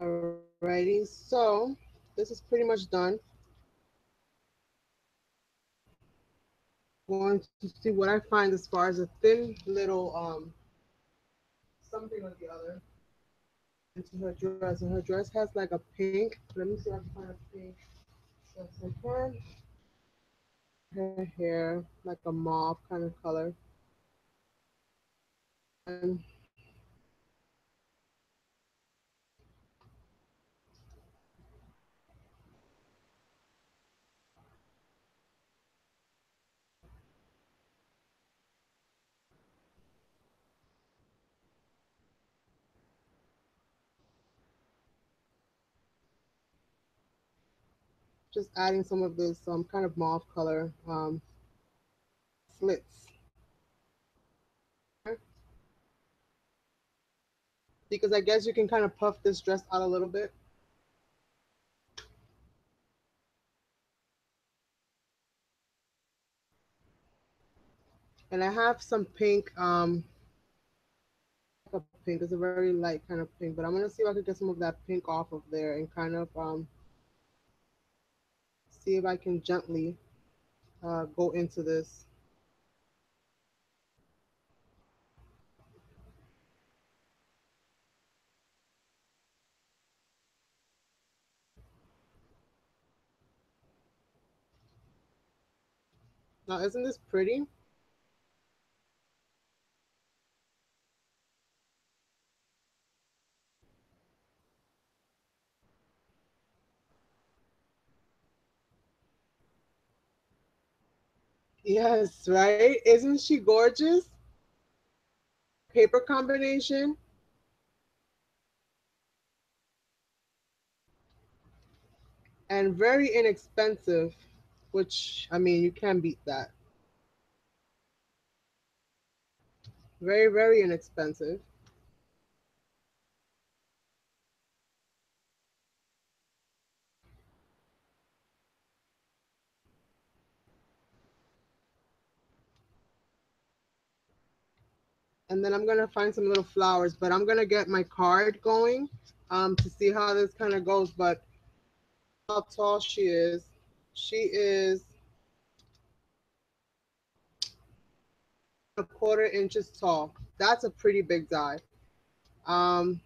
Alrighty, so this is pretty much done. Going to see what I find as far as a thin little something or the other into her dress. And her dress has like a pink. Let me see if I can find a pink. Yes, I can. Her hair like a mauve kind of color. And just adding some of this kind of mauve color slits. Because I guess you can kind of puff this dress out a little bit. And I have some pink, a pink. It's a very light kind of pink, but I'm gonna see if I can get some of that pink off of there and kind of see if I can gently go into this. Now, isn't this pretty? Yes, right? Isn't she gorgeous? Paper combination and very inexpensive, which I mean, you can't beat that. Very, very inexpensive. And then I'm gonna find some little flowers, but I'm gonna get my card going to see how this kind of goes. But how tall she is 1/4 inches tall. That's a pretty big die. Um,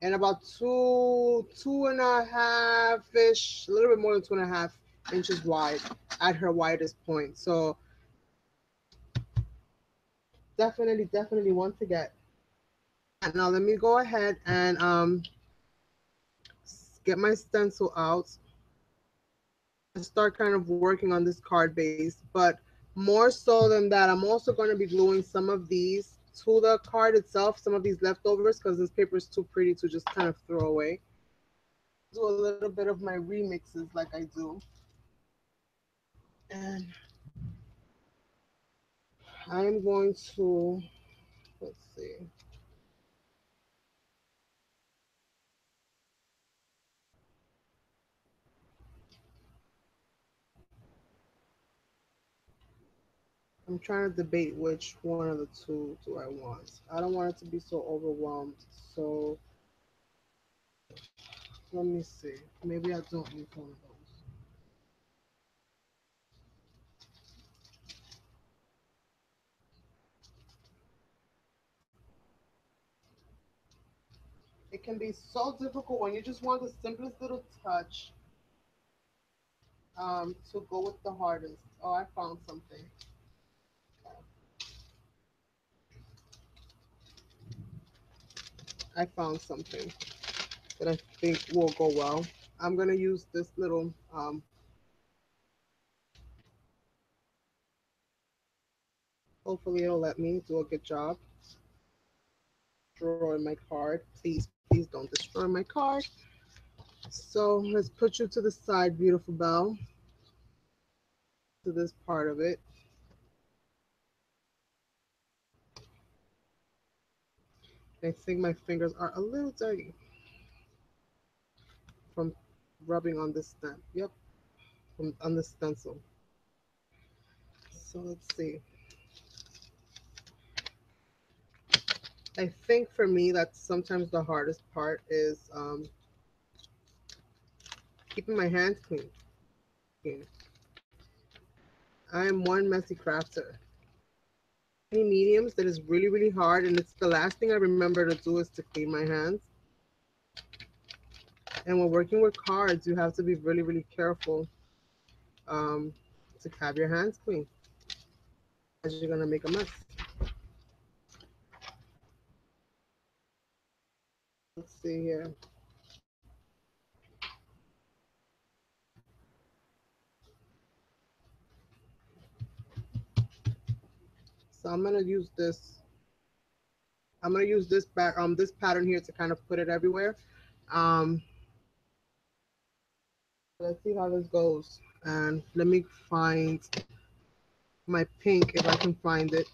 and about two and a half ish, a little bit more than 2.5 inches wide at her widest point. So definitely want to get. Now let me go ahead and get my stencil out and start kind of working on this card base. But more so than that, I'm also going to be gluing some of these to the card itself, some of these leftovers, because this paper is too pretty to just kind of throw away. Do a little bit of my remixes like I do. And I am going to, let's see. I'm trying to debate which one of the two do I want. I don't want it to be so overwhelmed. So let me see. Maybe I don't need one of those. It can be so difficult when you just want the simplest little touch to go with the hardest. Oh, I found something. I found something that I think will go well. I'm gonna use this little hopefully it'll let me do a good job. Destroy my card. Please don't destroy my card. So let's put you to the side, beautiful Belle, to this part of it. I think my fingers are a little dirty from rubbing on this stem. Yep, from on the stencil. So let's see. I think for me, that's sometimes the hardest part is keeping my hands clean. I am one messy crafter. Any mediums that is really hard, and it's the last thing I remember to do is to clean my hands. And when working with cards, you have to be really careful um, to have your hands clean, as you're gonna make a mess. Let's see here. So I'm gonna use this. I'm gonna use this pattern here to kind of put it everywhere. Um, let's see how this goes. And let me find my pink if I can find it.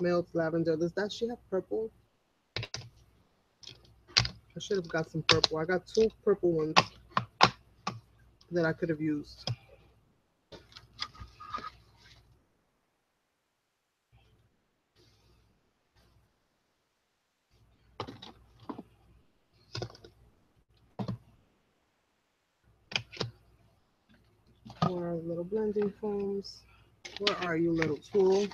Milk lavender. Does that she have purple? I should have got some purple. I got two purple ones that I could have used. Where are little blending foams? Where are you, little tool?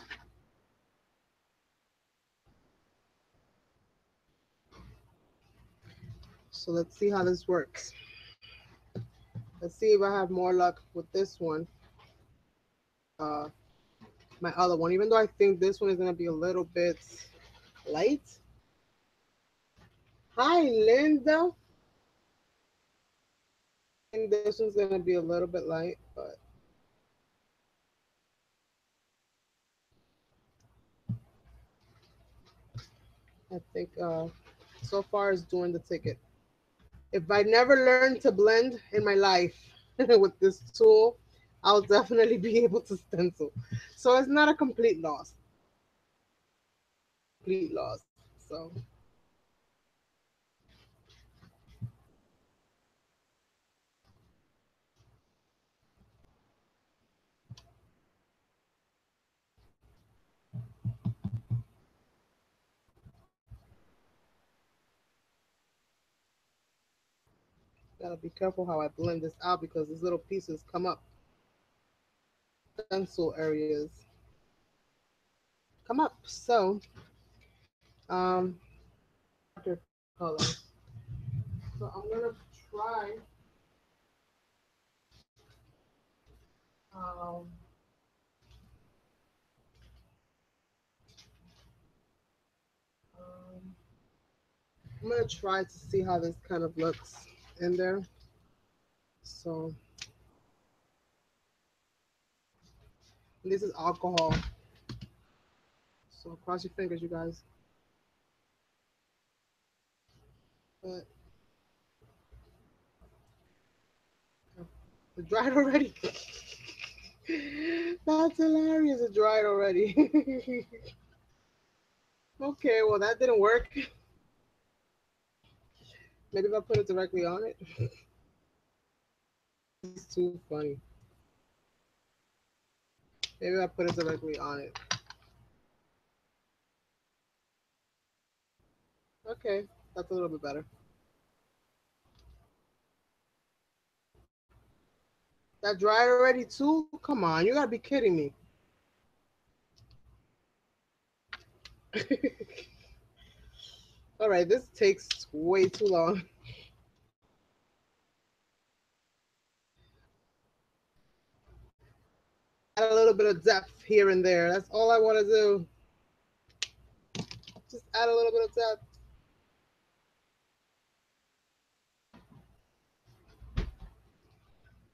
So let's see how this works. Let's see if I have more luck with this one. Uh, my other one, even though I think this one is gonna be a little bit light. Hi, Linda. And this one's gonna be a little bit light, but I think so far it's doing the ticket. If I never learned to blend in my life with this tool, I'll definitely be able to stencil. So it's not a complete loss. Complete loss. So Gotta be careful how I blend this out because these little pieces come up. Stencil areas come up. So, darker color. So I'm gonna try um, um, I'm gonna try to see how this kind of looks in there. So this is alcohol. So cross your fingers, you guys. But it dried already. That's hilarious. It dried already. Okay, well that didn't work. Maybe if I put it directly on it. It's too funny. Maybe if I put it directly on it. Okay, that's a little bit better. That dried already too? Come on, you gotta be kidding me. All right, this takes way too long. Add a little bit of depth here and there. That's all I want to do. Just add a little bit of depth.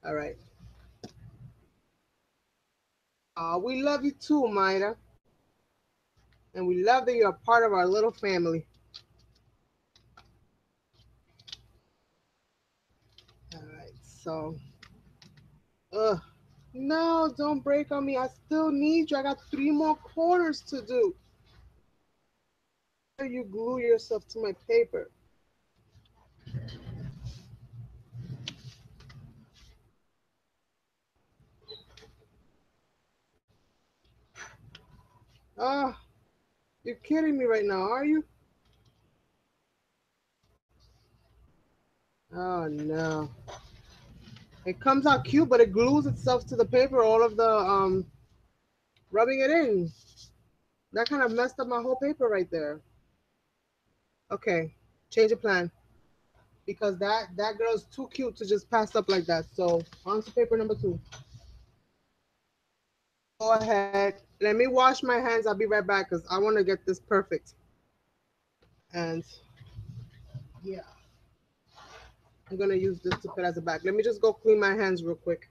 All right. We love you too, Maida. And we love that you're a part of our little family. All right, so, ugh. No, don't break on me. I still need you. I got 3 more corners to do. You glue yourself to my paper. Oh, you're kidding me right now, are you? Oh no. It comes out cute, but it glues itself to the paper, all of the rubbing it in. That kind of messed up my whole paper right there. Okay, change of plan. Because that girl's too cute to just pass up like that. So on to paper number 2. Go ahead. Let me wash my hands. I'll be right back because I want to get this perfect. And yeah, I'm gonna use this to put as a back. Let me just go clean my hands real quick.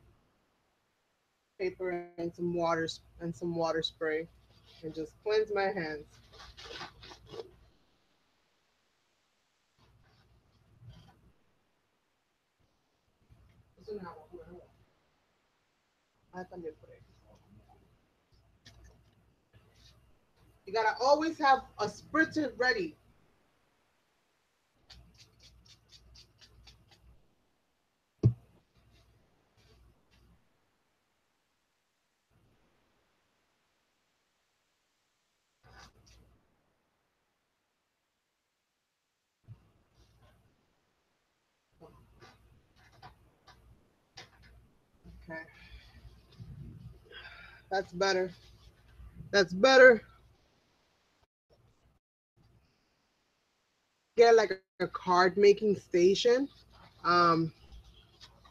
Paper and some water spray, and just cleanse my hands. You gotta always have a spritzer ready. Okay, that's better. That's better. Get like a card making station, um,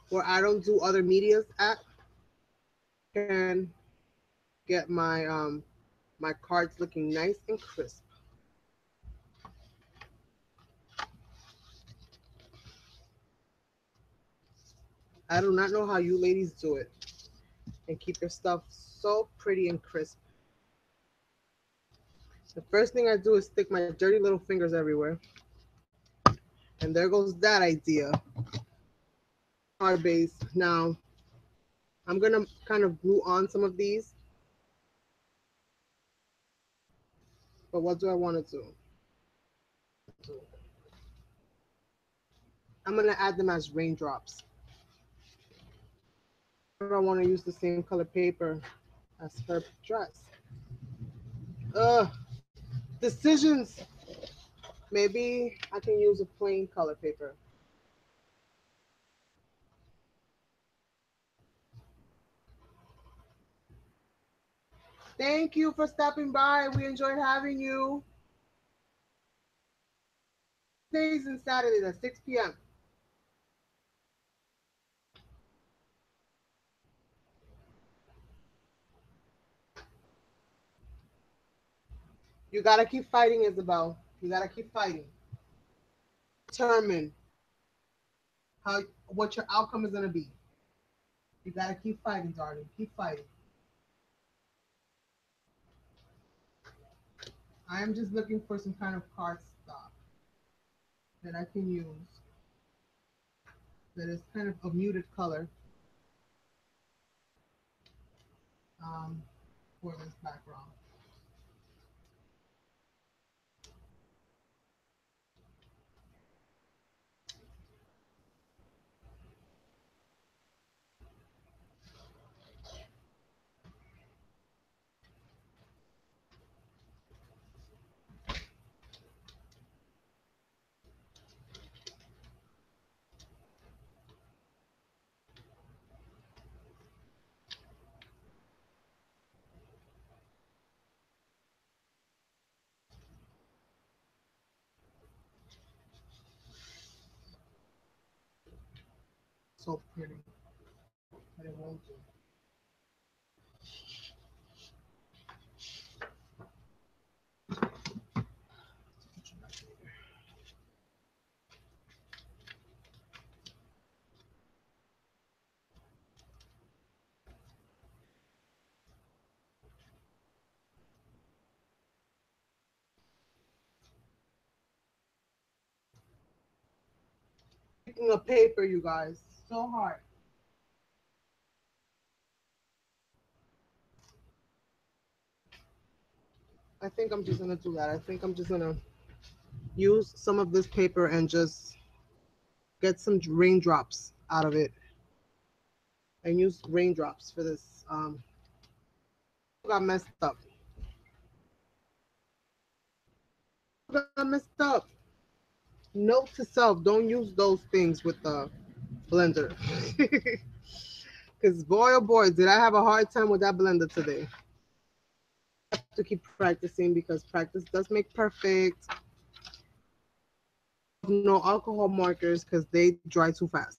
where I don't do other medias at. Can get my cards looking nice and crisp. I do not know how you ladies do it and keep your stuff so pretty and crisp. The first thing I do is stick my dirty little fingers everywhere. And there goes that idea. Card base. Now, I'm going to kind of glue on some of these. But what do I want to do? I'm going to add them as raindrops. Or I want to use the same color paper as her dress. Ugh. Decisions. Maybe I can use a plain color paper. Thank you for stopping by. We enjoyed having you. Days and Saturdays at 6 p.m. You gotta keep fighting, Isabel. You gotta keep fighting. Determine how what your outcome is gonna be. You gotta keep fighting, darling. Keep fighting. I am just looking for some kind of cardstock that I can use that is kind of a muted color um, for this background. So pretty, but it won't do. Picking a paper, you guys, so hard. I think I'm just gonna do that. I think I'm just gonna use some of this paper and just get some raindrops out of it and use raindrops for this. Got messed up. Got messed up. Note to self: don't use those things with the blender. Because boy, oh boy, did I have a hard time with that blender today. I have to keep practicing because practice does make perfect. No alcohol markers because they dry too fast.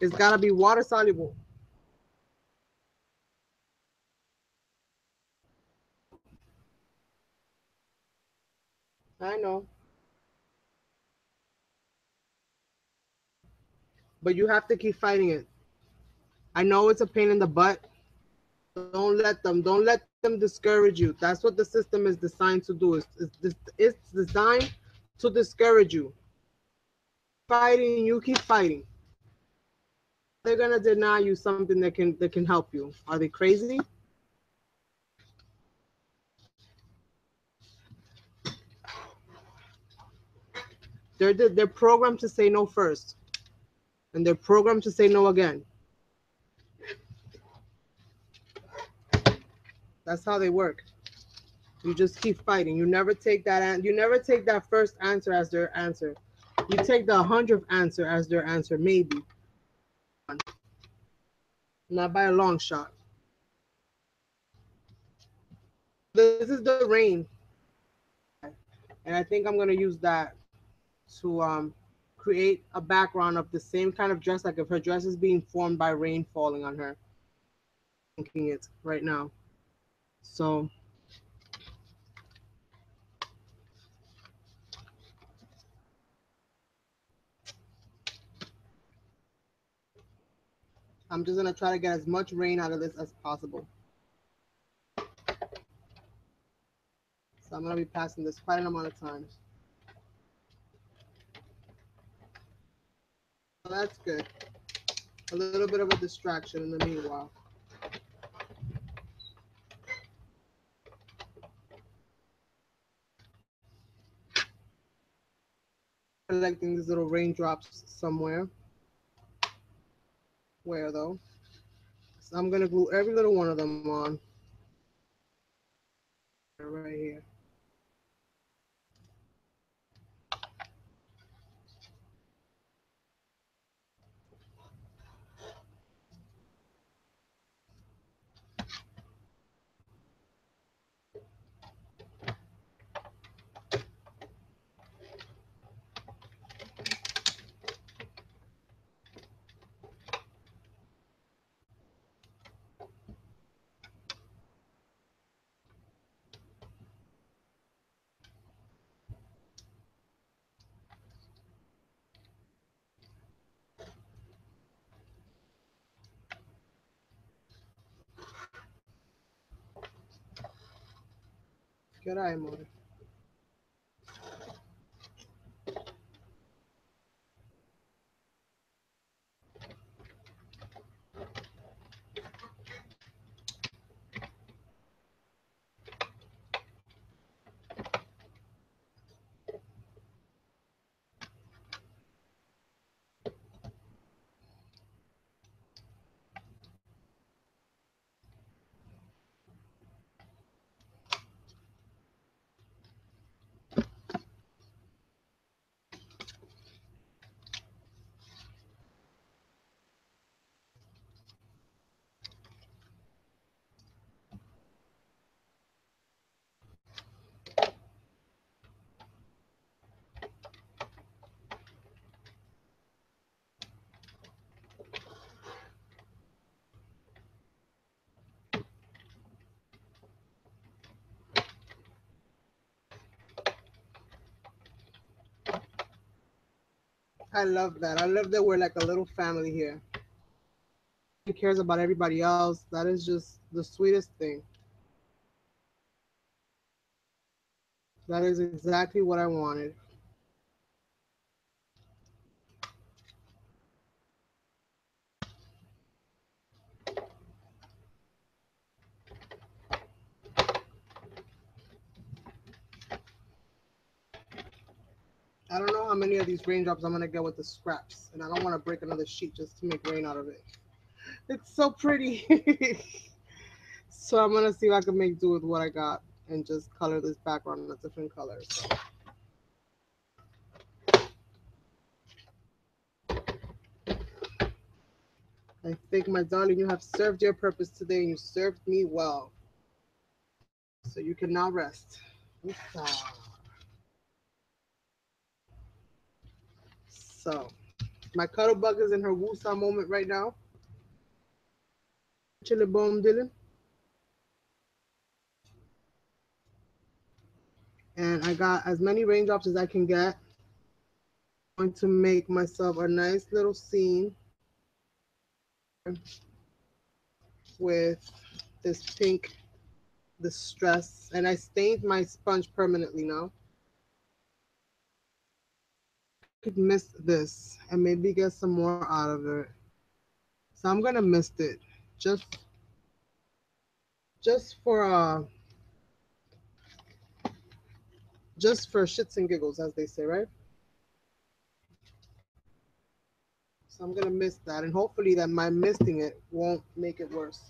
It's gotta be water soluble. I know, but you have to keep fighting it. I know it's a pain in the butt. Don't let them discourage you. That's what the system is designed to do. It's designed to discourage you. Fighting, you keep fighting. They're gonna deny you something that can help you. Are they crazy? They're programmed to say no first, and they're programmed to say no again. That's how they work. You just keep fighting. You never take that first answer as their answer. You take the 100th answer as their answer, maybe. Not by a long shot. This is the rain, and I think I'm gonna use that to create a background of the same kind of dress, like if her dress is being formed by rain falling on her. Thinking it right now. So I'm just gonna try to get as much rain out of this as possible. So I'm gonna be passing this quite an amount of times. So that's good. A little bit of a distraction in the meanwhile. Collecting these little raindrops somewhere. Where though? So I'm gonna glue every little one of them on right here. ¿Qué hora es, amor? I love that. I love that we're like a little family here. He cares about everybody else. That is just the sweetest thing. That is exactly what I wanted. I don't know how many of these raindrops I'm gonna get with the scraps, and I don't want to break another sheet just to make rain out of it. It's so pretty. So I'm gonna see if I can make do with what I got and just color this background in a different color. So I think, my darling, you have served your purpose today, and you served me well. So you can now rest. So my cuddle bug is in her woosah moment right now. Chili bone Dylan. And I got as many raindrops as I can get. I'm going to make myself a nice little scene with this pink distress. And I stained my sponge permanently now. Could mist this and maybe get some more out of it. So I'm gonna mist it just just for uh just for shits and giggles, as they say, right? So I'm gonna mist that, and hopefully that my misting it won't make it worse.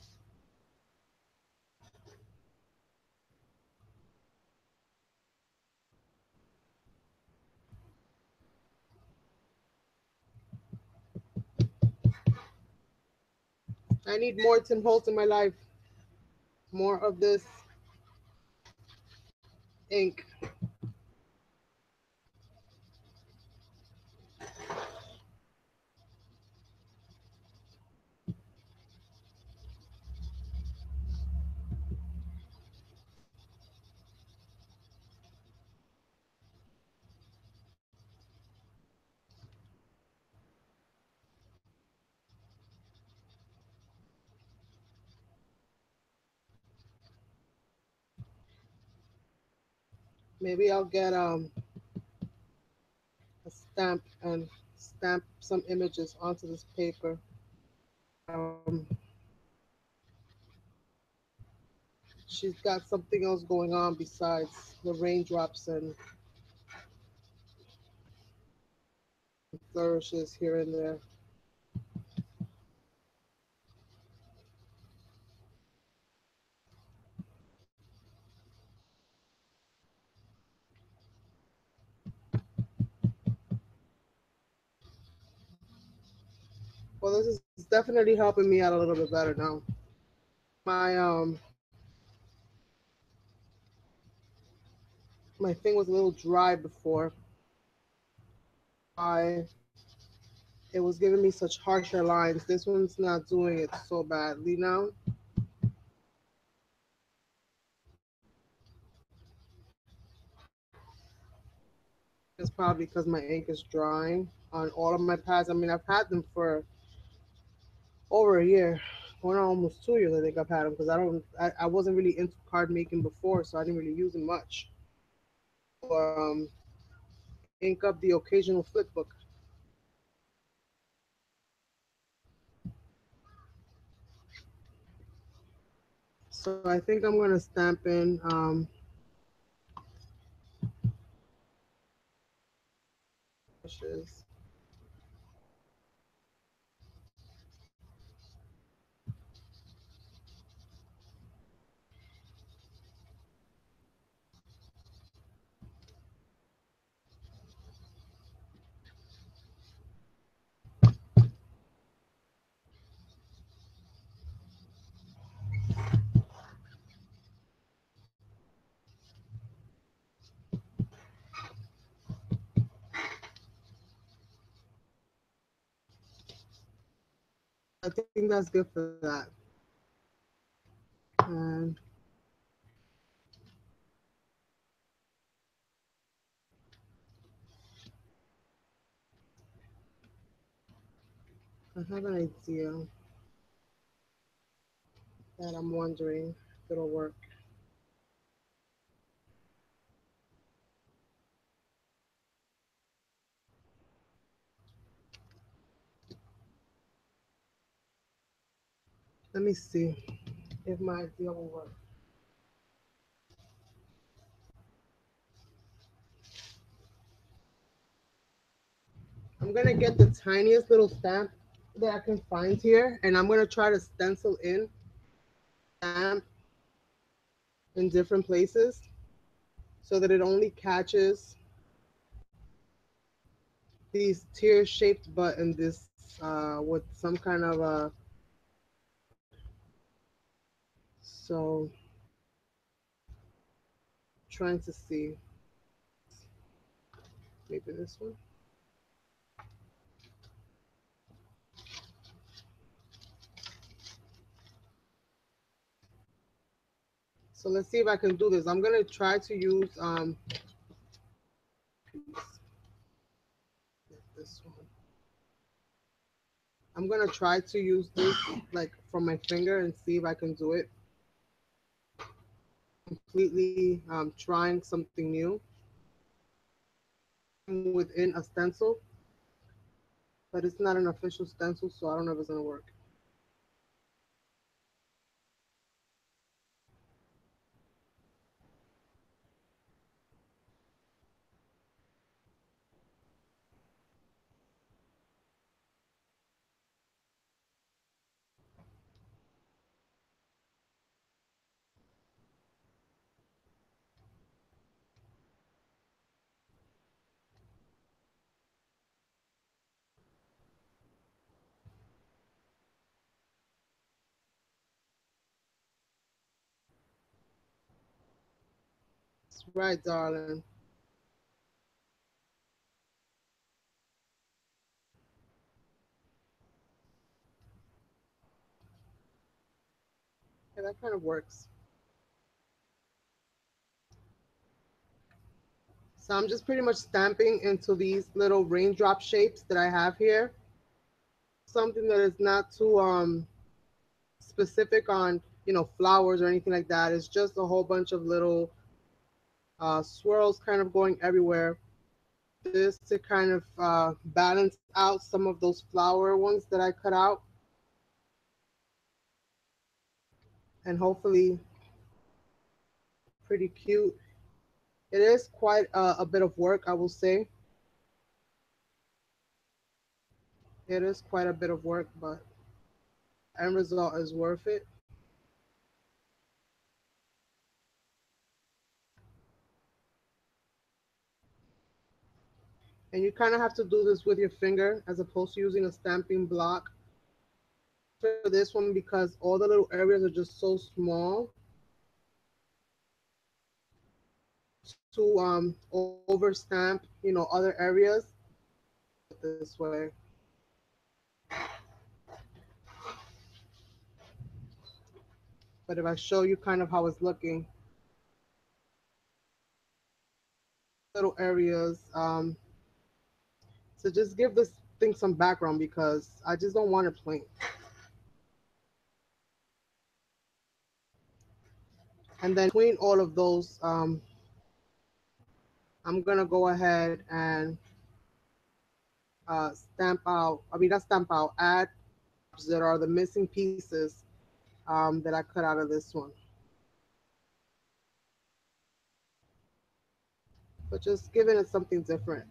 I need more Tim Holtz in my life. More of this ink. Maybe I'll get a stamp and stamp some images onto this paper. She's got something else going on besides the raindrops and flourishes here and there. Well, this is definitely helping me out a little bit better now. My my thing was a little dry before. I It was giving me such harsher lines. This one's not doing it so badly now. It's probably because my ink is drying on all of my pads. I mean, I've had them for over a year. going on almost 2 years, I think I've had them because I wasn't really into card making before, so I didn't really use them much. Or ink up the occasional flip book. So I think I'm gonna stamp in brushes. I think that's good for that. And I have an idea that I'm wondering if it'll work. Let me see if my idea will work. I'm gonna get the tiniest little stamp that I can find here, and I'm gonna try to stencil in stamp in different places so that it only catches these tear-shaped buttons. This with some kind of a so trying to see maybe this one. So let's see if I can do this. I'm gonna try to use this one. I'm gonna try to use this like from my finger and see if I can do it. Completely trying something new within a stencil, but it's not an official stencil, so I don't know if it's gonna work. That's right, darling. Yeah, that kind of works. So I'm just pretty much stamping into these little raindrop shapes that I have here. Something that is not too specific on, flowers or anything like that. It's just a whole bunch of little swirls kind of going everywhere. This to kind of balance out some of those flower ones that I cut out, and hopefully pretty cute. It is quite a bit of work, I will say. It is quite a bit of work, but end result is worth it. And you kind of have to do this with your finger as opposed to using a stamping block for this one because all the little areas are just so small to over stamp, other areas this way. But if I show you kind of how it's looking, little areas, to just give this thing some background because I just don't want it plain. And then between all of those, I'm gonna go ahead and stamp out. I mean, not stamp out. Add that are the missing pieces that I cut out of this one. But just giving it something different.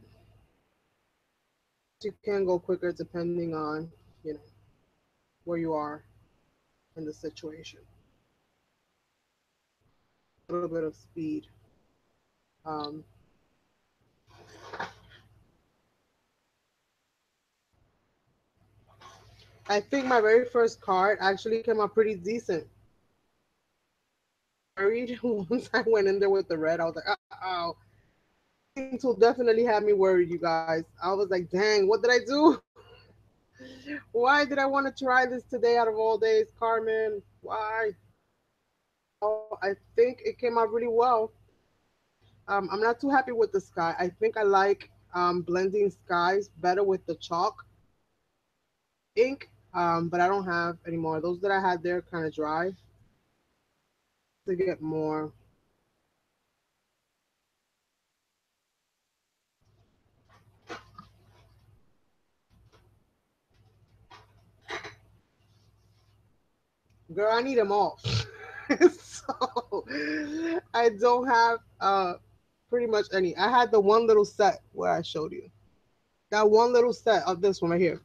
You can go quicker depending on, you know, where you are in the situation. A little bit of speed. Um, I think my very first card actually came out pretty decent. Worried once I went in there with the red, I was like, oh, painting tool definitely had me worried, you guys. I was like, dang, what did I do? Why did I want to try this today out of all days, Carmen? Why? Oh, I think it came out really well. I'm not too happy with the sky. I think I like blending skies better with the chalk ink, but I don't have anymore. Those that I had there kind of dry. To get more. Girl, I need them all. So I don't have pretty much any. I had the one little set where I showed you. That one little set of this one right here.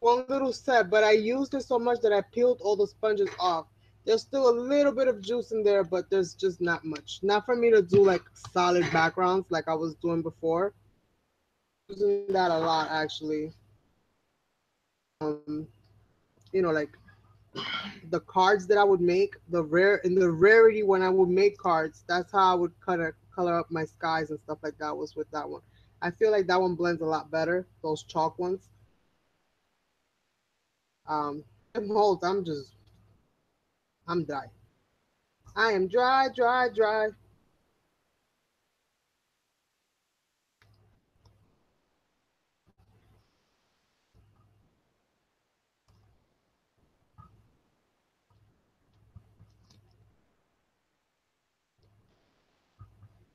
One little set, but I used it so much that I peeled all the sponges off. There's still a little bit of juice in there, but there's just not much. Not for me to do like solid backgrounds like I was doing before. Using that a lot actually. Um, like the cards that I would make, the rarity when I would make cards, that's how I would color up my skies and stuff like that was with that one. I feel like that one blends a lot better, those chalk ones. Tim Holtz, I'm dry. I am dry, dry, dry.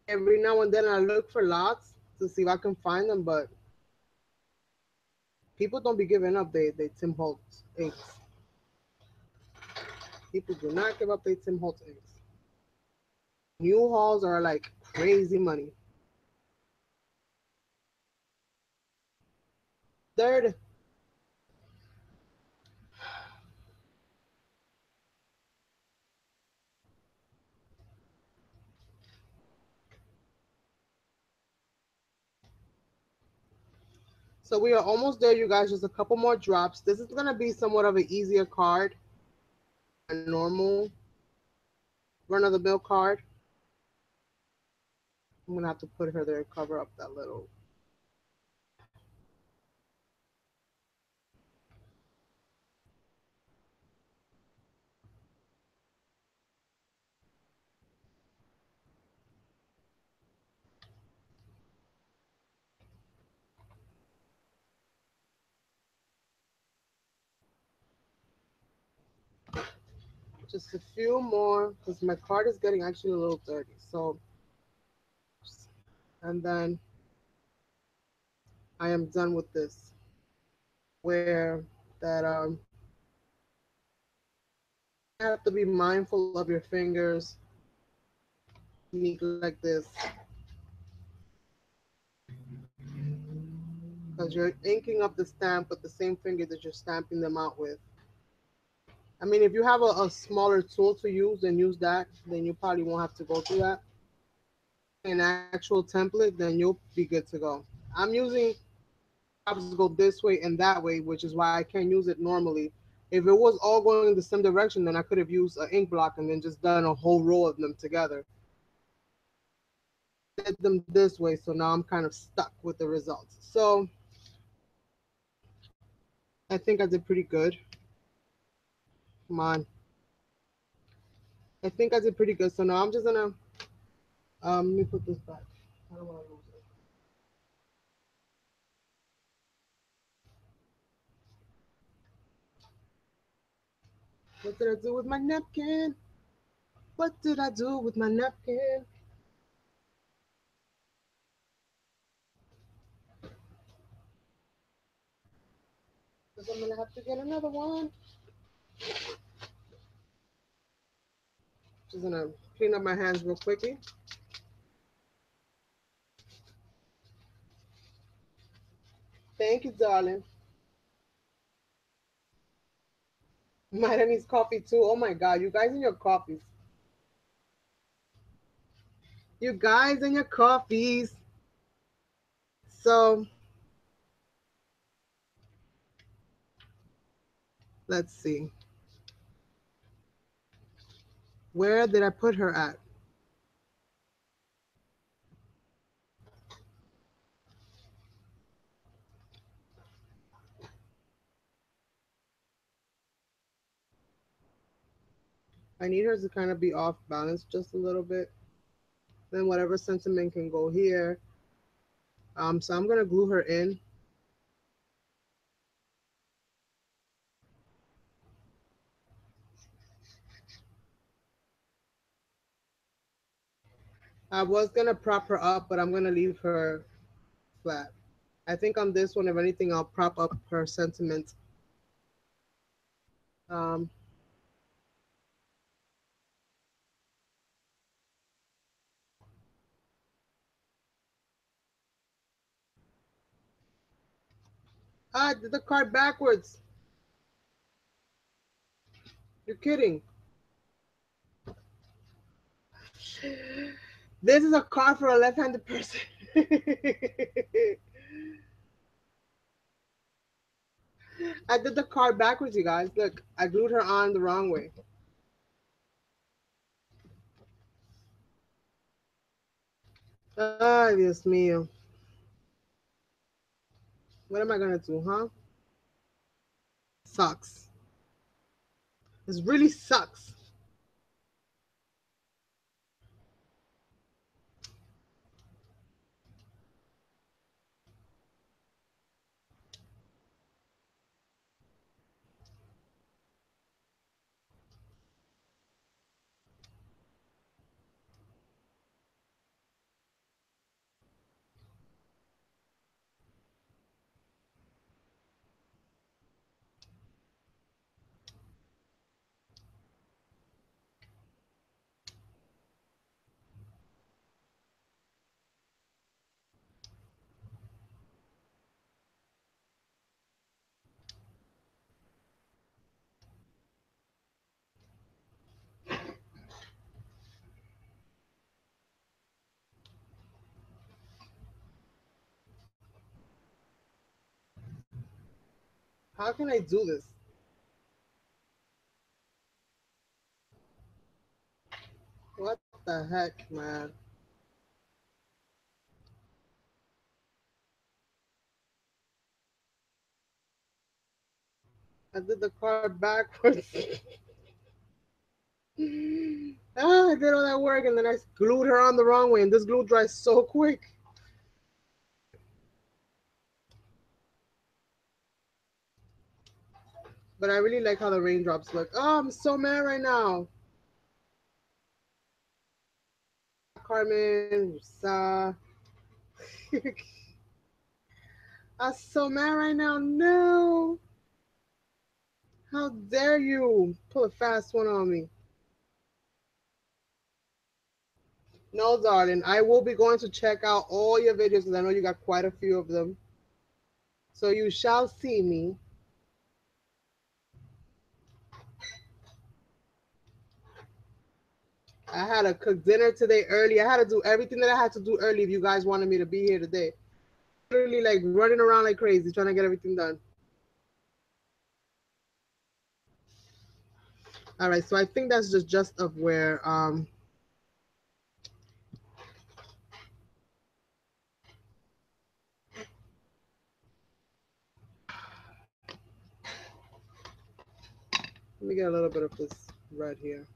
Every now and then I look for lots to see if I can find them, but people don't be giving up they Tim Holtz inks. People do not give up their Tim Holtz inks. New hauls are like crazy money. Third, so we are almost there, you guys. Just a couple more drops. This is gonna be somewhat of an easier card, a normal run of the mill card. I'm gonna have to put her there, cover up that little. Just a few more because my card is getting actually a little dirty. So, and then I am done with this. Where that you have to be mindful of your fingers, neat like this, because you're inking up the stamp with the same finger that you're stamping them out with. I mean, if you have a smaller tool to use, then use that. Then you probably won't have to go through that. An actual template, then you'll be good to go. I'm using to go this way and that way, which is why I can't use it normally. If it was all going in the same direction, then I could have used an ink block and then just done a whole row of them together. Did them this way, so now I'm kind of stuck with the results. So I think I did pretty good. Come on. I think I did pretty good. So now I'm just gonna let me put this back. I don't want to lose it. What did I do with my napkin? What did I do with my napkin? Because I'm gonna have to get another one. Just gonna clean up my hands real quickly. Thank you, darling. Myra needs coffee too. Oh my god, you guys and your coffees. You guys and your coffees. So let's see. Where did I put her at? I need her to kind of be off balance just a little bit. Then whatever sentiment can go here. So I'm gonna glue her in. I was gonna prop her up, but I'm gonna leave her flat. I think on this one, if anything, I'll prop up her sentiment. Um, I did the card backwards. You're kidding. This is a card for a left-handed person. I did the card backwards, you guys. Look, I glued her on the wrong way. Ay, Dios mío. What am I gonna do, huh? Sucks. This really sucks. How can I do this? What the heck, man? I did the card backwards. I did all that work and then I glued her on the wrong way, and this glue dries so quick. But I really like how the raindrops look. Oh, I'm so mad right now. Carmen, I'm so mad right now. No. How dare you pull a fast one on me? No, darling. I will be going to check out all your videos because I know you got quite a few of them. So you shall see me. I had to cook dinner today early. I had to do everything that I had to do early if you guys wanted me to be here today. Literally like running around like crazy trying to get everything done. All right, so I think that's just of where let me get a little bit of this red here.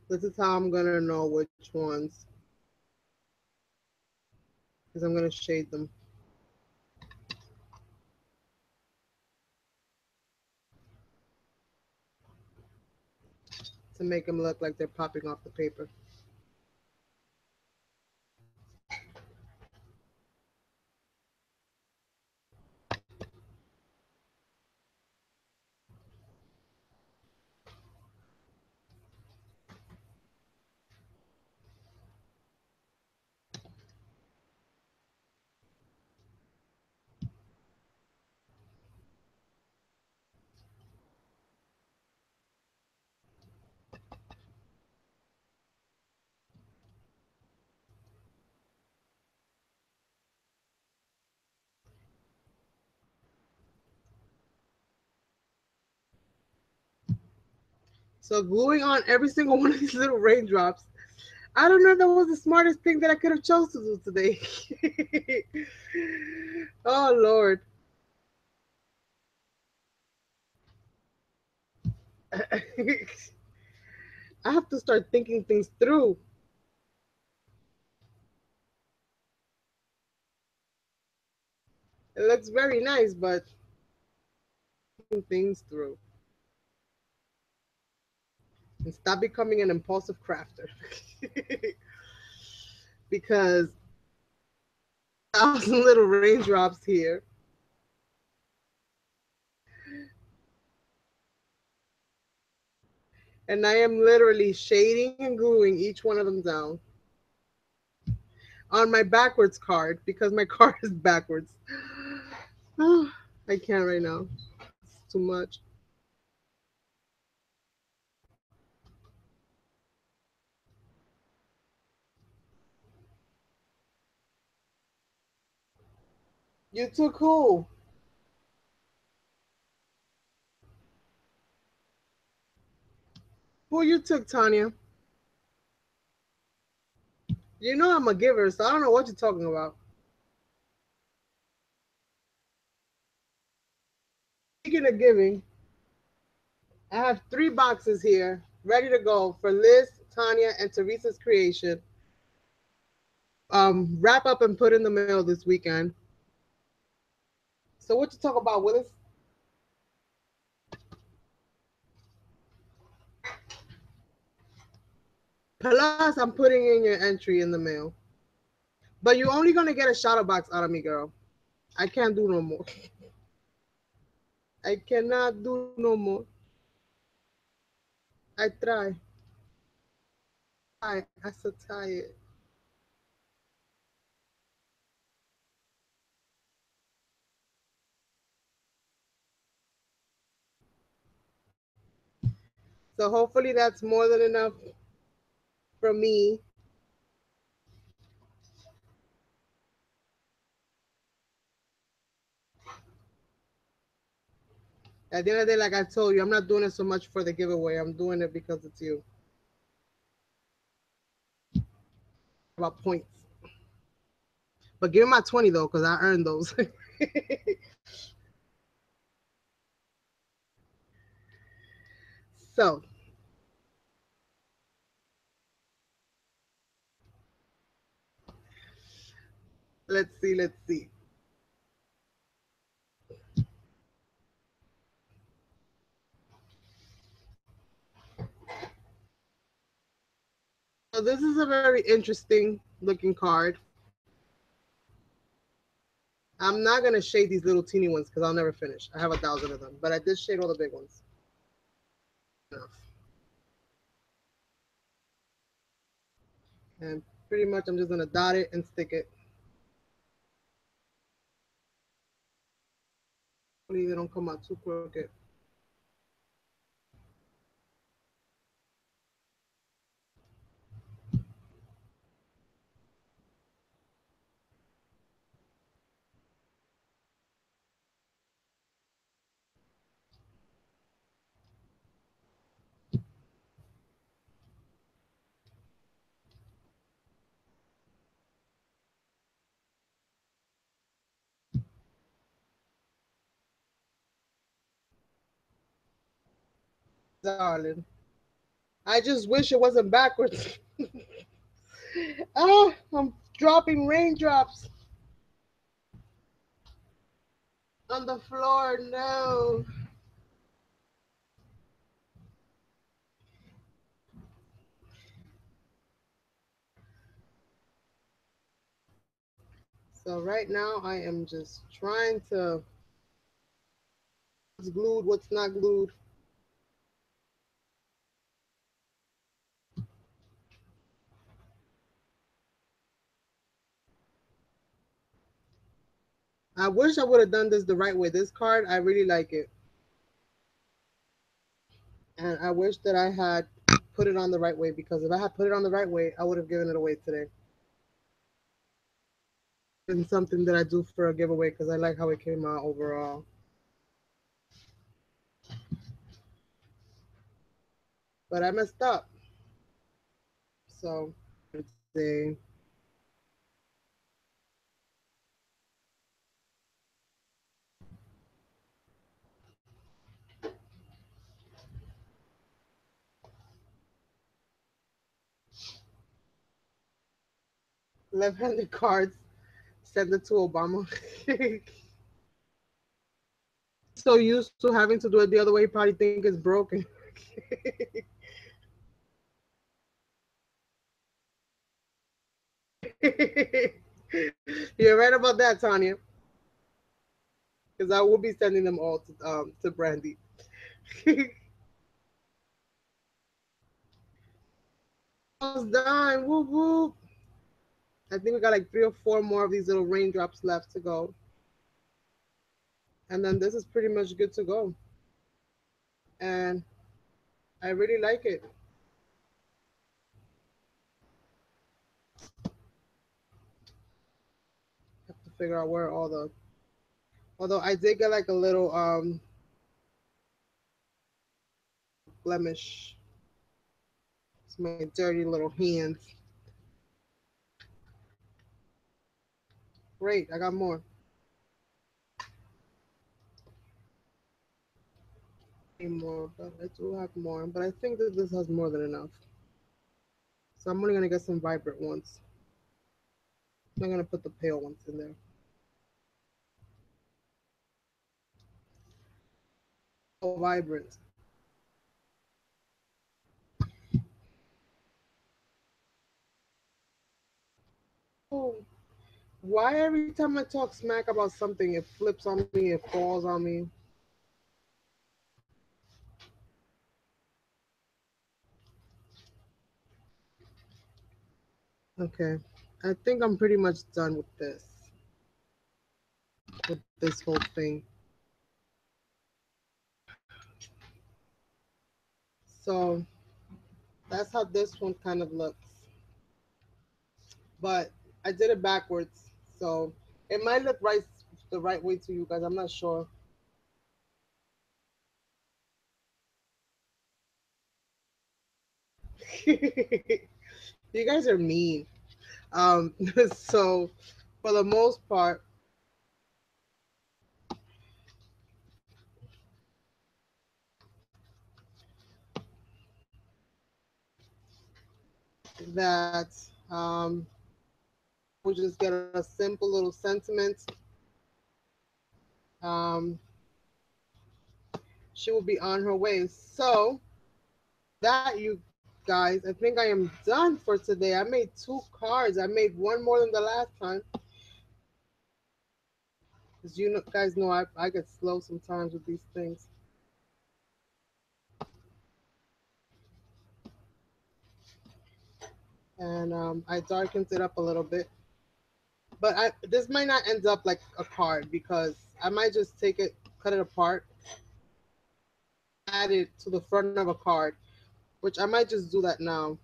This is how I'm gonna know which ones, because I'm gonna shade them. To make them look like they're popping off the paper. So gluing on every single one of these little raindrops, I don't know if that was the smartest thing that I could have chose to do today. Oh Lord. I have to start thinking things through. It looks very nice, but thinking things through. And stop becoming an impulsive crafter. Because 1,000 little raindrops here. And I am literally shading and gluing each one of them down on my backwards card because my card is backwards. I can't right now. It's too much. You too cool. Who you took, Tanya? You know I'm a giver, so I don't know what you're talking about. Speaking of giving, I have 3 boxes here ready to go for Liz, Tanya, and Teresa's creation. Wrap up and put in the mail this weekend. So what you talk about, Willis? Plus, I'm putting in your entry in the mail. But you're only gonna get a shadow box out of me, girl. I can't do no more. I cannot do no more. I try. I so tired. So hopefully that's more than enough for me. At the end of the day, like I told you, I'm not doing it so much for the giveaway. I'm doing it because it's you. About points. But give me my 20 though, because I earned those. So let's see, let's see. So this is a very interesting looking card. I'm not gonna shade these little teeny ones because I'll never finish. I have 1,000 of them, but I did shade all the big ones. Enough. And pretty much I'm just gonna dot it and stick it. Hopefully they don't come out too crooked. Darling. I just wish it wasn't backwards. Ah, I'm dropping raindrops on the floor. No. So right now I am just trying to what's glued, what's not glued. I wish I would have done this the right way. This card, I really like it. And I wish that I had put it on the right way because if I had put it on the right way, I would have given it away today. It's something that I do for a giveaway because I like how it came out overall. But I messed up. So, let's see. Left-handed cards. Send it to Obama. So used to having to do it the other way, you probably think it's broken. You're right about that, Tanya. Because I will be sending them all to Brandy. Almost done. Whoop whoop. I think we got like 3 or 4 more of these little raindrops left to go. And then this is pretty much good to go. And I really like it. Have to figure out where all the although I did get like a little blemish. It's my dirty little hands. Great, I got more. More, but I do have more. But I think that this has more than enough. So I'm only gonna get some vibrant ones. I'm not gonna put the pale ones in there. Oh, vibrant. Oh, why every time I talk smack about something, it flips on me, it falls on me? Okay, I think I'm pretty much done with this whole thing. So that's how this one kind of looks. But I did it backwards, so it might look right the right way to you guys. I'm not sure. You guys are mean. So for the most part, that we just get a simple little sentiment. Um, she will be on her way. So that you guys, I think I am done for today. I made 2 cards. I made one more than the last time. Because you know, guys know I get slow sometimes with these things. And I darkened it up a little bit. But this might not end up like a card because I might just take it, cut it apart, add it to the front of a card, which I might just do that now.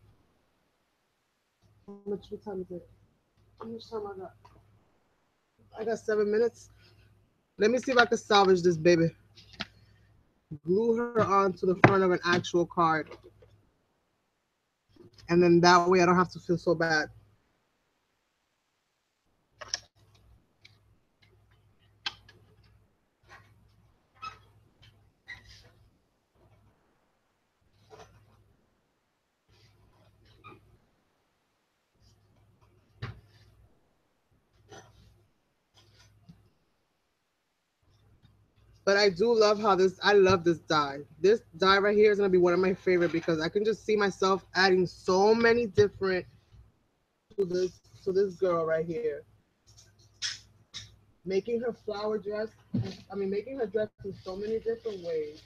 What time is it? How much time I got? I got 7 minutes. Let me see if I can salvage this baby. Glue her onto the front of an actual card. And then that way I don't have to feel so bad. But I do love how this. I love this dye. This dye right here is gonna be one of my favorite because I can just see myself adding so many different to this girl right here, making her flower dress. I mean, making her dress in so many different ways.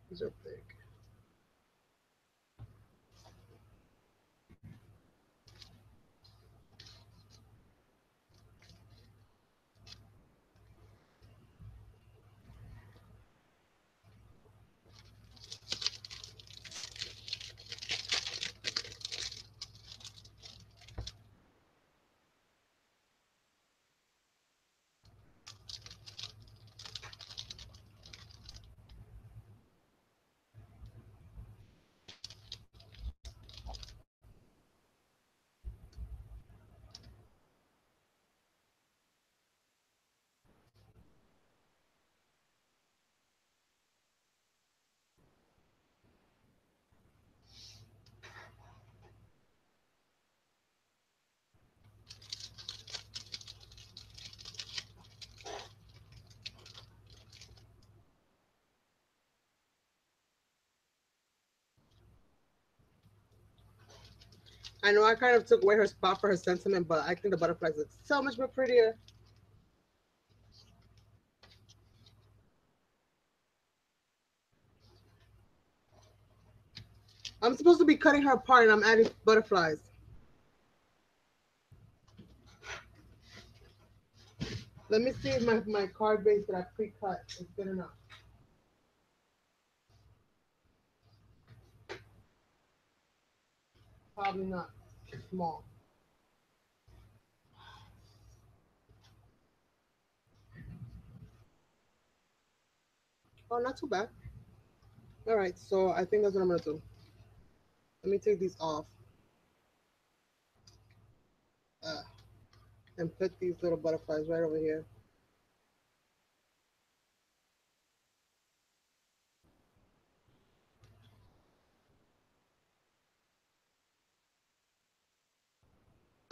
These are big. I know I kind of took away her spot for her sentiment, but I think the butterflies look so much more prettier. I'm supposed to be cutting her apart and I'm adding butterflies. Let me see if my card base that I pre-cut is good enough. Probably not. Small. Oh, not too bad. All right, so I think that's what I'm gonna do. Let me take these off uh, and put these little butterflies right over here.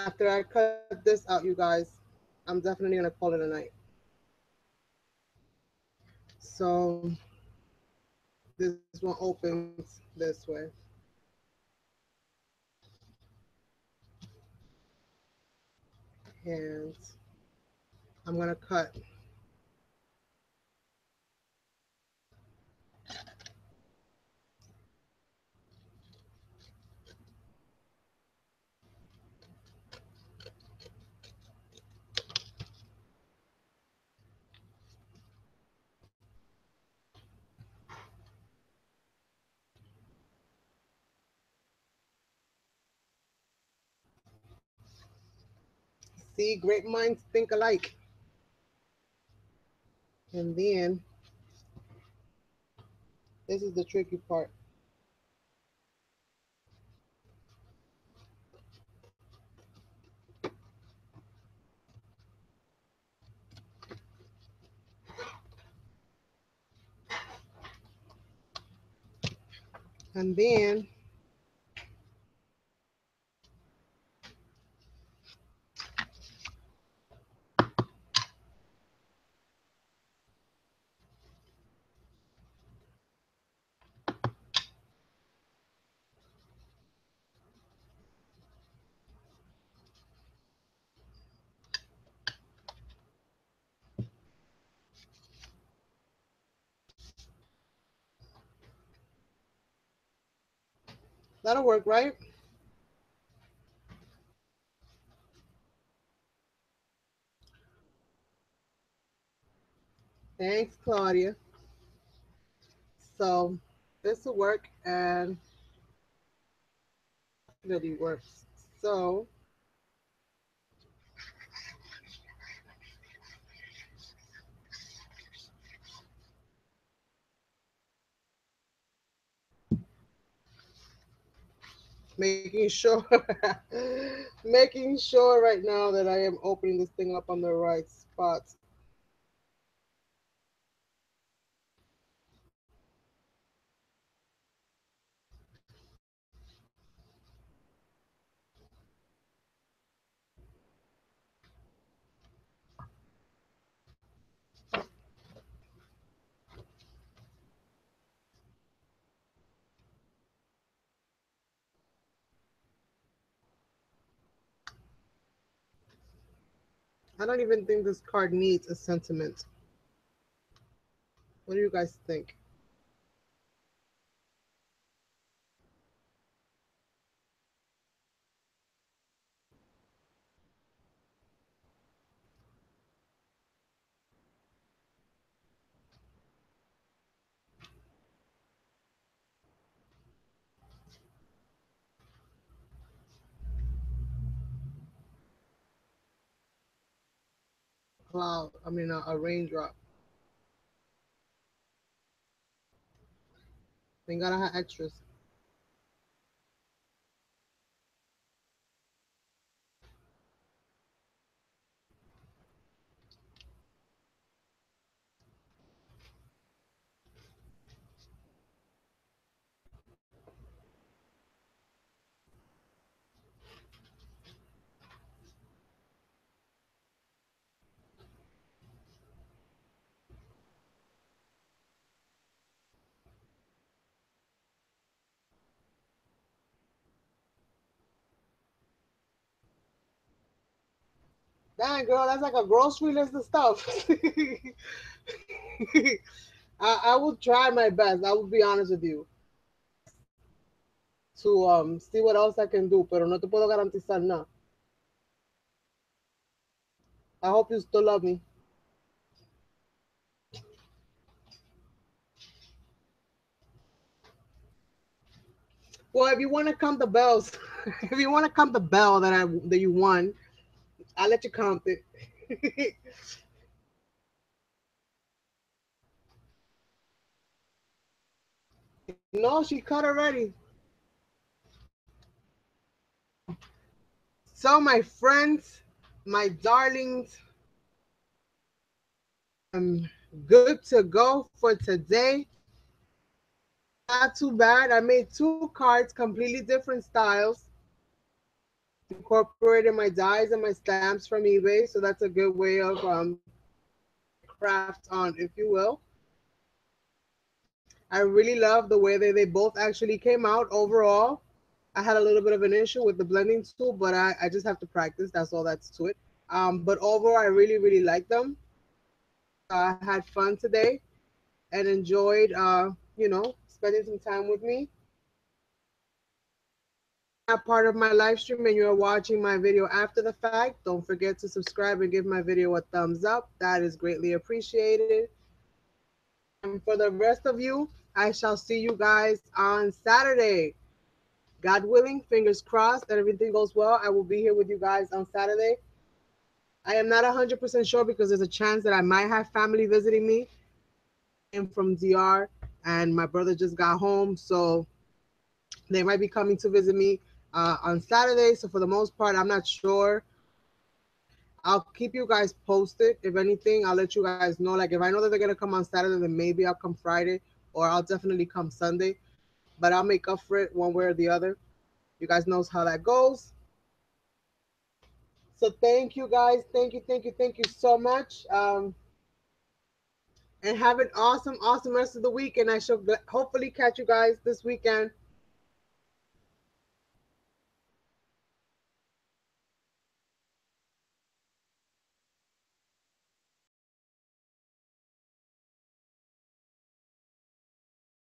After I cut this out, you guys, I'm definitely gonna call it a night. So this one opens this way. And I'm gonna cut. See, great minds think alike. And then this is the tricky part. And then that'll work, right? Thanks, Claudia. So this will work and definitely works. So making sure making sure right now that I am opening this thing up on the right spot. I don't even think this card needs a sentiment. What do you guys think? Cloud. I mean, a raindrop. They gotta have extras. Dang, girl, that's like a grocery list of stuff. I will try my best. I will be honest with you to see what else I can do, pero no te puedo garantizar nada. I hope you still love me. Well, if you want to count the bells, if you want to count the bell that you won, I'll let you count it. No, she cut already. So, my friends, my darlings, I'm good to go for today. Not too bad. I made two cards, completely different styles. Incorporated my dies and my stamps from eBay, so that's a good way of craft on, if you will. I really love the way they both actually came out overall. I had a little bit of an issue with the blending tool, but I just have to practice. That's all that's to it. But overall, I really, really like them. I had fun today and enjoyed, spending some time with me. Not part of my live stream and you're watching my video after the fact, don't forget to subscribe and give my video a thumbs up. That is greatly appreciated. And for the rest of you, I shall see you guys on Saturday. God willing, fingers crossed that everything goes well. I will be here with you guys on Saturday. I am not 100% sure because there's a chance that I might have family visiting me. I'm from DR and my brother just got home. So they might be coming to visit me on Saturday. So for the most part, I'm not sure. I'll keep you guys posted. If anything, I'll let you guys know. Like if I know that they're gonna come on Saturday, then maybe I'll come Friday, or I'll definitely come Sunday. But I'll make up for it one way or the other. You guys knows how that goes. So thank you guys. Thank you so much. And have an awesome, awesome rest of the week. And I shall hopefully catch you guys this weekend